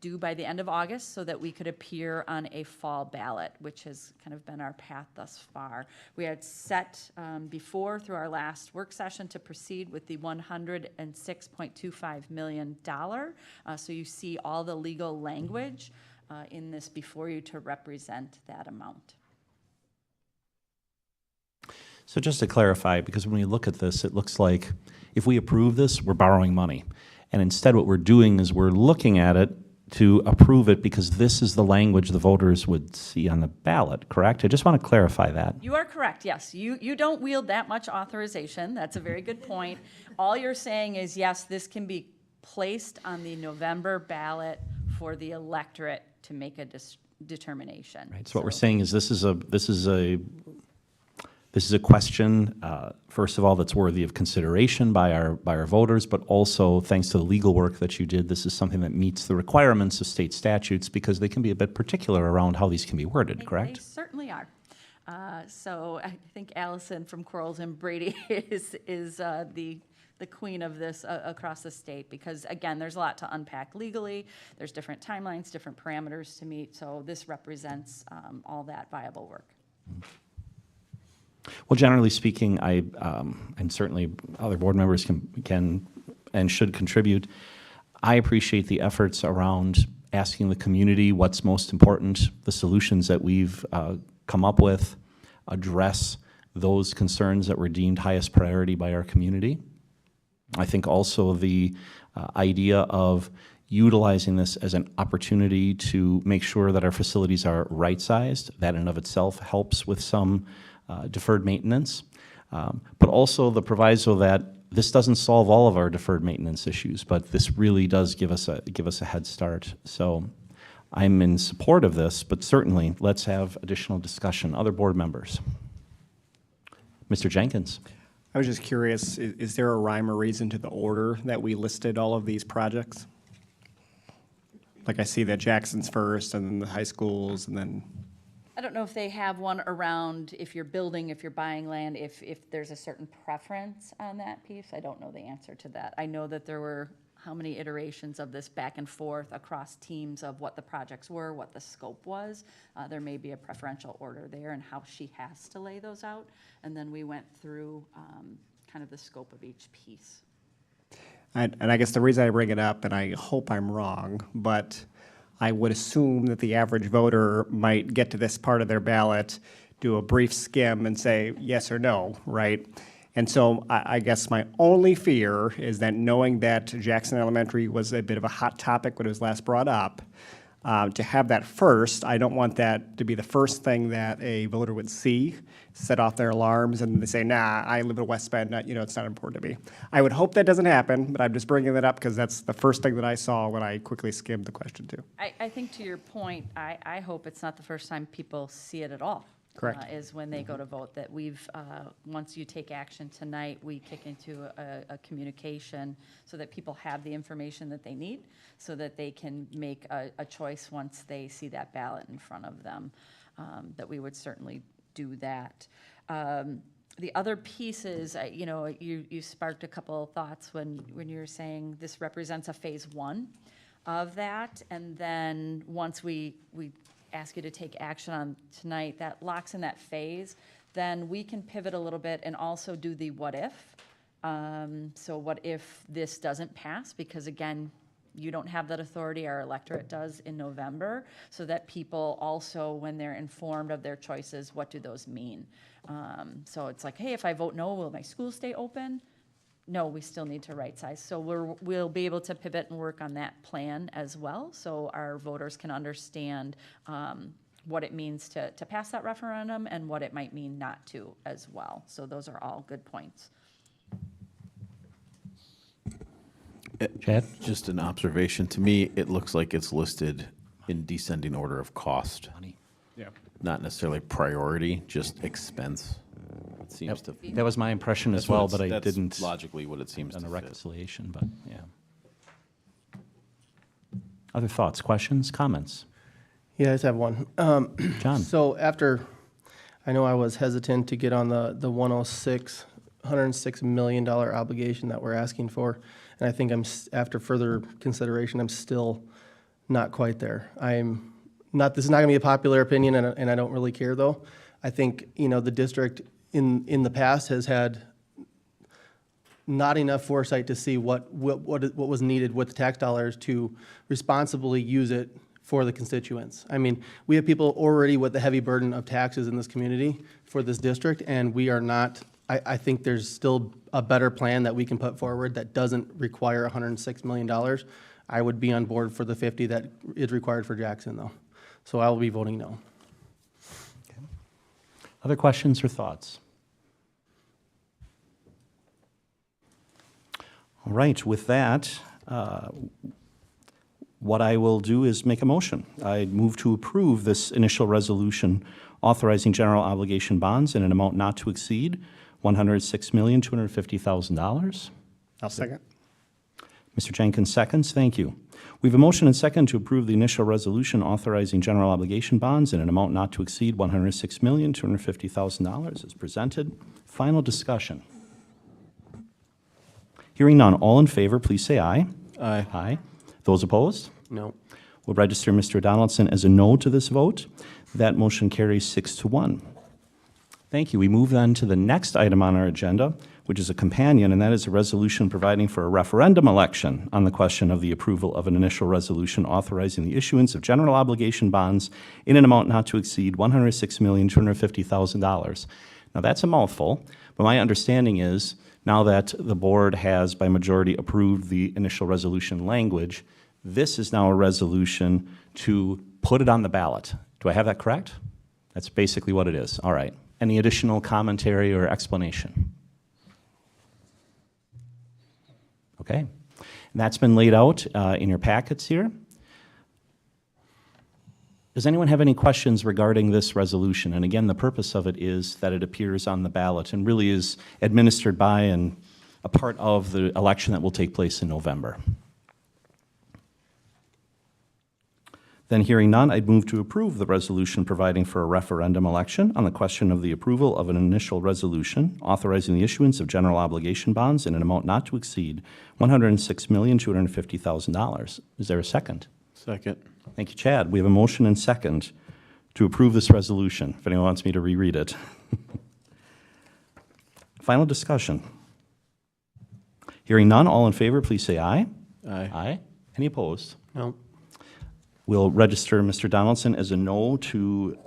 due by the end of August so that we could appear on a fall ballot, which has kind of been our path thus far. We had set before through our last work session to proceed with the $106.25 million. So you see all the legal language in this before you to represent that amount. So just to clarify, because when we look at this, it looks like if we approve this, we're borrowing money. And instead what we're doing is we're looking at it to approve it because this is the language the voters would see on the ballot, correct? I just want to clarify that. You are correct, yes. You don't wield that much authorization. That's a very good point. All you're saying is, yes, this can be placed on the November ballot for the electorate to make a determination. Right. So what we're saying is this is a question, first of all, that's worthy of consideration by our voters, but also thanks to the legal work that you did, this is something that meets the requirements of state statutes because they can be a bit particular around how these can be worded, correct? They certainly are. So I think Allison from Quarles and Brady is the queen of this across the state because, again, there's a lot to unpack legally. There's different timelines, different parameters to meet. So this represents all that viable work. Well, generally speaking, and certainly other board members can and should contribute. I appreciate the efforts around asking the community what's most important, the solutions that we've come up with, address those concerns that were deemed highest priority by our community. I think also the idea of utilizing this as an opportunity to make sure that our facilities are right-sized, that in and of itself helps with some deferred maintenance, but also the proviso that this doesn't solve all of our deferred maintenance issues, but this really does give us a head start. So I'm in support of this, but certainly let's have additional discussion. Other board members. Mr. Jenkins. I was just curious, is there a rhyme or reason to the order that we listed all of these projects? Like I see that Jackson's first and then the high schools and then... I don't know if they have one around if you're building, if you're buying land, if there's a certain preference on that piece. I don't know the answer to that. I know that there were how many iterations of this back and forth across teams of what the projects were, what the scope was. There may be a preferential order there and how she has to lay those out. And then we went through kind of the scope of each piece. And I guess the reason I bring it up, and I hope I'm wrong, but I would assume that the average voter might get to this part of their ballot, do a brief skim and say yes or no, right? And so I guess my only fear is that knowing that Jackson Elementary was a bit of a hot topic when it was last brought up, To have that first, I don't want that to be the first thing that a voter would see, set off their alarms, and they say, nah, I live in West Bend, it's not important to me. I would hope that doesn't happen, but I'm just bringing that up because that's the first thing that I saw when I quickly skimmed the question too. I think to your point, I hope it's not the first time people see it at all. Correct. Is when they go to vote, that we've, once you take action tonight, we kick into a communication so that people have the information that they need, so that they can make a choice once they see that ballot in front of them, that we would certainly do that. The other pieces, you sparked a couple of thoughts when you were saying this represents a phase one of that, and then once we ask you to take action on tonight, that locks in that phase, then we can pivot a little bit and also do the what if. So what if this doesn't pass? Because again, you don't have that authority, our electorate does in November, so that people also, when they're informed of their choices, what do those mean? So it's like, hey, if I vote no, will my school stay open? No, we still need to right size. So we'll be able to pivot and work on that plan as well, so our voters can understand what it means to pass that referendum and what it might mean not to as well. So those are all good points. Chad? Just an observation. To me, it looks like it's listed in descending order of cost. Yeah. Not necessarily priority, just expense. It seems to. That was my impression as That's what well, it's- but I that's didn't. logically what it seems on to a fit. reconciliation, but yeah. Other thoughts, questions, comments? Yeah, I just have one. John. So after, I know I was hesitant to get on the $106 million obligation that we're asking for, and I think after further consideration, I'm still not quite there. I'm not, this is not gonna be a popular opinion, and I don't really care though. I think, the district in the past has had not enough foresight to see what was needed with the tax dollars to responsibly use it for the constituents. I mean, we have people already with the heavy burden of taxes in this community for this district, and we are not, I think there's still a better plan that we can put forward that doesn't require $106 million. I would be on board for the 50 that is required for Jackson though. So I will be voting no. Other questions or thoughts? All right, with that, what I will do is make a motion. I move to approve this initial resolution authorizing general obligation bonds in an amount not to exceed $106,250,000. I'll second. Mr. Jenkins seconds. Thank you. We have a motion and second to approve the initial resolution authorizing general obligation bonds in an amount not to exceed $106,250,000 as presented. Final discussion. Hearing none, all in favor, please say aye. Aye. Aye. Those opposed? No. We'll register Mr. Donaldson as a no to this vote. That motion carries 6-1. Thank you. We move then to the next item on our agenda, which is a companion, and that is a resolution providing for a referendum election on the question of the approval of an initial resolution authorizing the issuance of general obligation bonds in an amount not to exceed $106,250,000. Now, that's a mouthful, but my understanding is now that the board has by majority approved the initial resolution language, this is now a resolution to put it on the ballot. Do I have that correct? That's basically what it is. All right. Any additional commentary or explanation? Okay. And that's been laid out in your packets here. Does anyone have any questions regarding this resolution? And again, the purpose of it is that it appears on the ballot and really is administered by and a part of the election that will take place in November. Then hearing none, I'd move to approve the resolution providing for a referendum election on the question of the approval of an initial resolution authorizing the issuance of general obligation bonds in an amount not to exceed $106,250,000. Is there a second? Second. Thank you, Chad. We have a motion and second to approve this resolution, if anyone wants me to reread it. Final discussion. Hearing none, all in favor, please say aye. Aye. Aye. Any opposed? No. We'll register Mr. Donaldson as a no to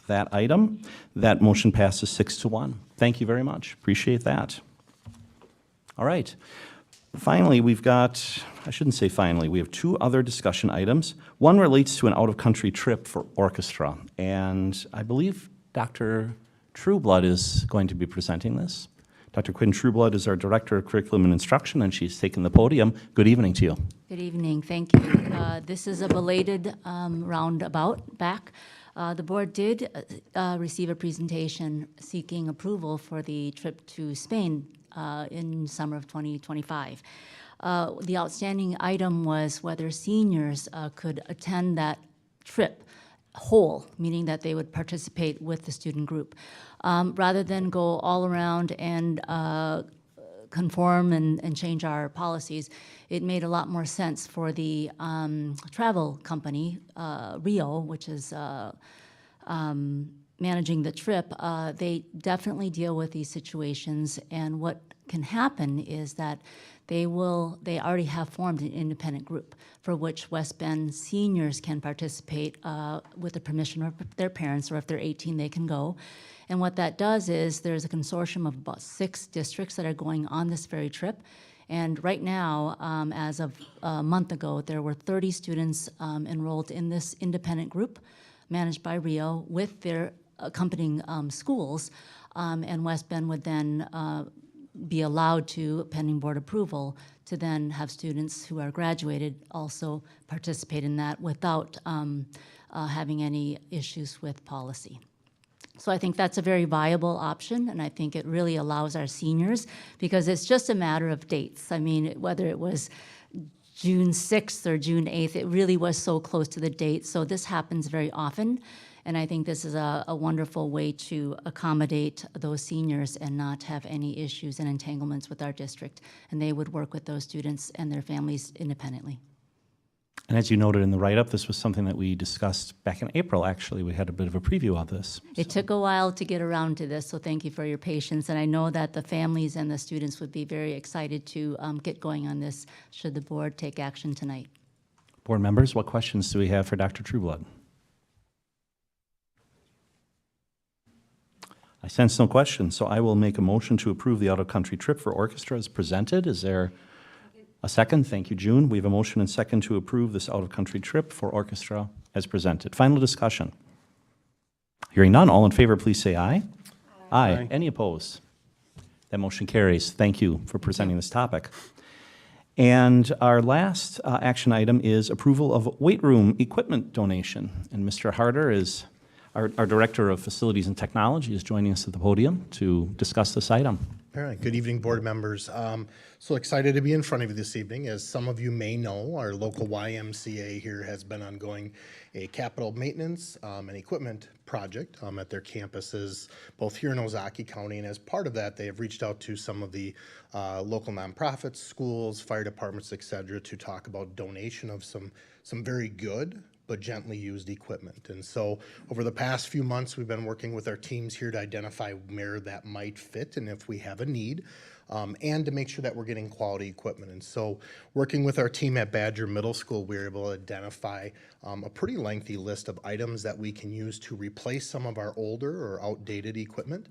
that item. That motion passes 6-1. Thank you very much. Appreciate that. All right. Finally, I shouldn't say finally, we have two other discussion items. One relates to an out-of-country trip for orchestra, and I believe Dr. Trueblood is going to be presenting this. Dr. Quinn Trueblood is our Director of Curriculum and Instruction, and she's taken the podium. Good evening to you. Good evening, thank you. This is a belated roundabout back. The board did receive a presentation seeking approval for the trip to Spain in summer of 2025. The outstanding item was whether seniors could attend that trip whole, meaning that they would participate with the student group, rather than go all around and conform and change our policies. It made a lot more sense for the travel company, Rio, which is managing the trip. They definitely deal with these situations, and what can happen is that they already have formed an independent group for which West Bend seniors can participate with the permission of their parents, or if they're 18, they can go. And what that does is there's a consortium of about 6 districts that are going on this very trip. And right now, as of a month ago, there were 30 students enrolled in this independent group managed by Rio with their accompanying schools. And West Bend would then be allowed to, pending board approval, to then have students who are graduated also participate in that without having any issues with policy. So I think that's a very viable option, and I think it really allows our seniors, because it's just a matter of dates. I mean, whether it was June 6th or June 8th, it really was so close to the date. So this happens very often, and I think this is a wonderful way to accommodate those seniors and not have any issues and entanglements with our district. And they would work with those students and their families independently. And as you noted in the write-up, this was something that we discussed back in April, actually. We had a bit of a preview of this. It took a while to get around to this, so thank you for your patience. And I know that the families and the students would be very excited to get going on this should the board take action tonight. Board members, what questions do we have for Dr. Trueblood? I sense no questions, so I will make a motion to approve the out-of-country trip for orchestra as presented. Is there a second? Thank you, June. We have a motion and second to approve this out-of-country trip for orchestra as presented. Final discussion. Hearing none, all in favor, please say aye. Aye. Any opposed? That motion carries. Thank you for presenting this topic. And our last action item is approval of weight room equipment donation. And Mr. Harder is our Director of Facilities and Technology is joining us at the podium to discuss this item. All right, good evening, board members. So excited to be in front of you this evening. As some of you may know, our local YMCA here has been ongoing a capital maintenance and equipment project at their campuses, both here in Ozaukee County. And as part of that, they have reached out to some of the local nonprofits, schools, fire departments, et cetera, to talk about donation of some very good but gently used equipment. And so over the past few months, we've been working with our teams here to identify where that might fit and if we have a need, and to make sure that we're getting quality equipment. And so working with our team at Badger Middle School, we were able to identify a pretty lengthy list of items that we can use to replace some of our older or outdated equipment,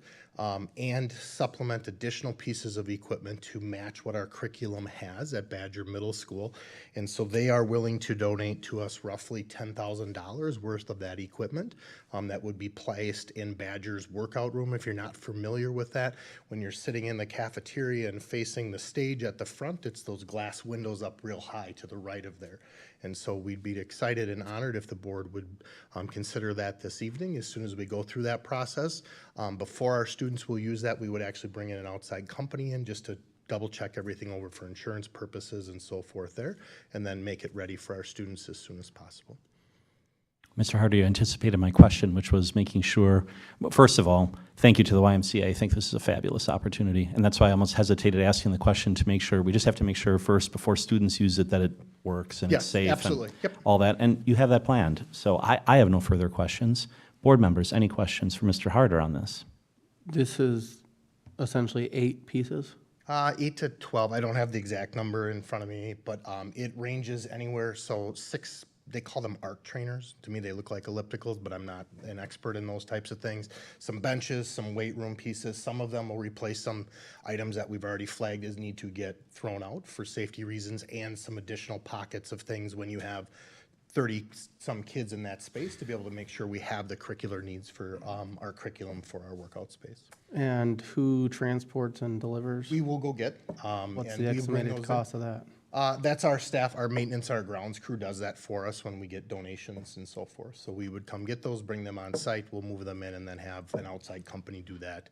and supplement additional pieces of equipment to match what our curriculum has at Badger Middle School. And so they are willing to donate to us roughly $10,000 worth of that equipment that would be placed in Badger's workout room. If you're not familiar with that, when you're sitting in the cafeteria and facing the stage at the front, it's those glass windows up real high to the right of there. And so we'd be excited and honored if the board would consider that this evening as soon as we go through that process. Before our students will use that, we would actually bring in an outside company in just to double check everything over for insurance purposes and so forth there, and then make it ready for our students as soon as possible. Mr. Harder, you anticipated my question, which was making sure, well, first of all, thank you to the YMCA. I think this is a fabulous opportunity, and that's why I almost hesitated asking the question to make sure, we just have to make sure first before students use it that it works and it's safe absolutely. and Yep. all that, and you have that planned. So I have no further questions. Board members, any questions for Mr. Harder on this? This is essentially 8 pieces? 8 to 12. I don't have the exact number in front of me, but it ranges anywhere. So they call them arc trainers. To me, they look like ellipticals, but I'm not an expert in those types of things. Some benches, some weight room pieces. Some of them will replace some items that we've already flagged as need to get thrown out for safety reasons, and some additional pockets of things when you have 30-some kids in that space to be able to make sure we have the curricular needs for our curriculum for our workout space. And who transports and delivers? We will go get. What's and the we'll bring estimated those cost in. of that? That's our staff, our maintenance, our grounds crew does that for us when we get donations and so forth. So we would come get those, bring them on site, we'll move them in, and then have an outside company do that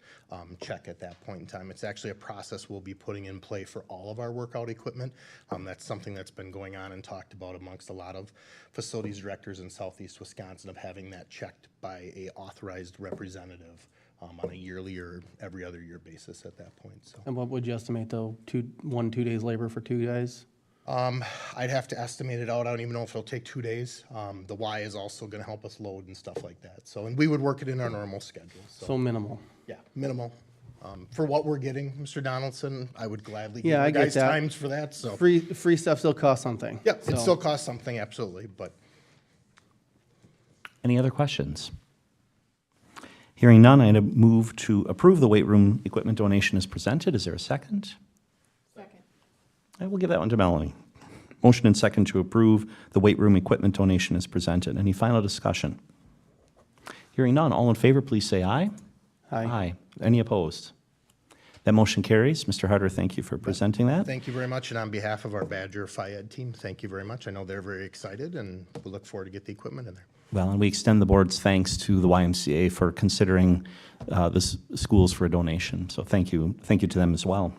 check at that point in time. It's actually a process we'll be putting in play for all of our workout equipment. That's something that's been going on and talked about amongst a lot of facilities directors in Southeast Wisconsin, of having that checked by a authorized representative on a yearly or every other year basis at that point. So. And what would you estimate though, 2 days labor for 2 guys? I'd have to estimate it out. I don't even know if it'll take 2 days. The Y is also going to help us load and stuff like that. So, and we would work it in our normal schedule. So minimal. Yeah, minimal. For what we're getting, Mr. Donaldson, I would gladly give Yeah, I you get guys that. times for that. So Free stuff still costs something. yeah, So- it still costs something, absolutely. But Any other questions? Hearing none, I move to approve the weight room equipment donation as presented. Is there a second? Second. I will give that one to Melanie. Motion and second to approve the weight room equipment donation as presented. Any final discussion? Hearing none, all in favor, please say aye. Aye. Any opposed? That motion carries. Mr. Harder, thank you for presenting that. thank you very much. And on behalf of our Badger Phi-Ed team, thank you very much. I know they're very excited, and we look forward to get the equipment in there. Well, and we extend the board's thanks to the YMCA for considering the schools for a donation. So thank you to them as well.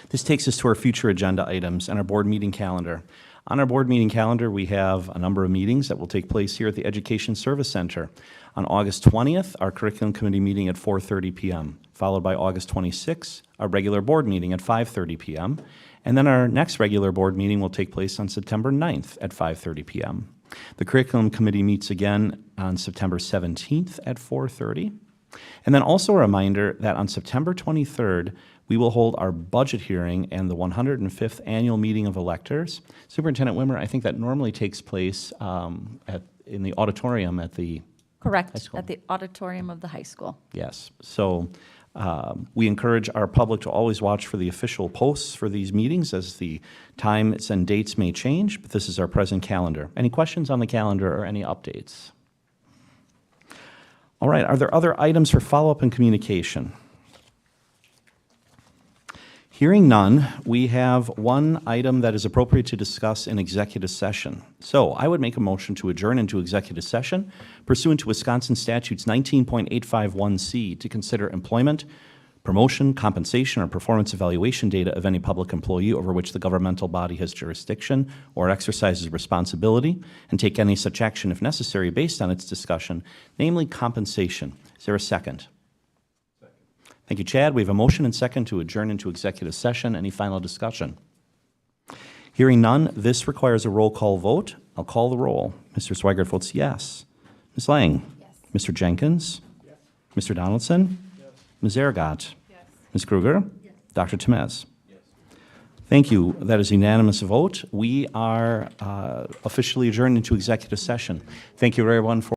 This takes us to our future agenda items and our board meeting calendar. On our board meeting calendar, we have a number of meetings that will take place here at the Education Service Center. On August 20th, our curriculum committee meeting at 4:30 p.m., followed by August 26th, our regular board meeting at 5:30 p.m., and then our next regular board meeting will take place on September 9th at 5:30 p.m. The curriculum committee meets again on September 17th at 4:30. And then also a reminder that on September 23rd, we will hold our budget hearing and the 105th annual meeting of electors. Superintendent Wimmer, I think that normally takes place in the auditorium at the high Correct, school. at the auditorium of the high school. Yes. So we encourage our public to always watch for the official posts for these meetings, as the times and dates may change, but this is our present calendar. Any questions on the calendar or any updates? All right, are there other items for follow-up and communication? Hearing none, we have one item that is appropriate to discuss in executive session. So I would make a motion to adjourn into executive session pursuant to Wisconsin Statutes 19.851C to consider employment, promotion, compensation, or performance evaluation data of any public employee over which the governmental body has jurisdiction or exercises responsibility, and take any such action if necessary based on its discussion, namely compensation. Is there a second? Thank you, Chad. We have a motion and second to adjourn into executive session. Any final discussion? Hearing none, this requires a roll call vote. I'll call the roll. Mr. Swigert votes yes. Ms. Lang? Yes. Mr. Jenkins? Yes. Mr. Donaldson? Yes. Ms. Aragot? Yes. Ms. Kruger? Yes. Dr. Temez? Yes. Thank you. That is a unanimous vote. We are officially adjourned into executive session. Thank you, everyone, for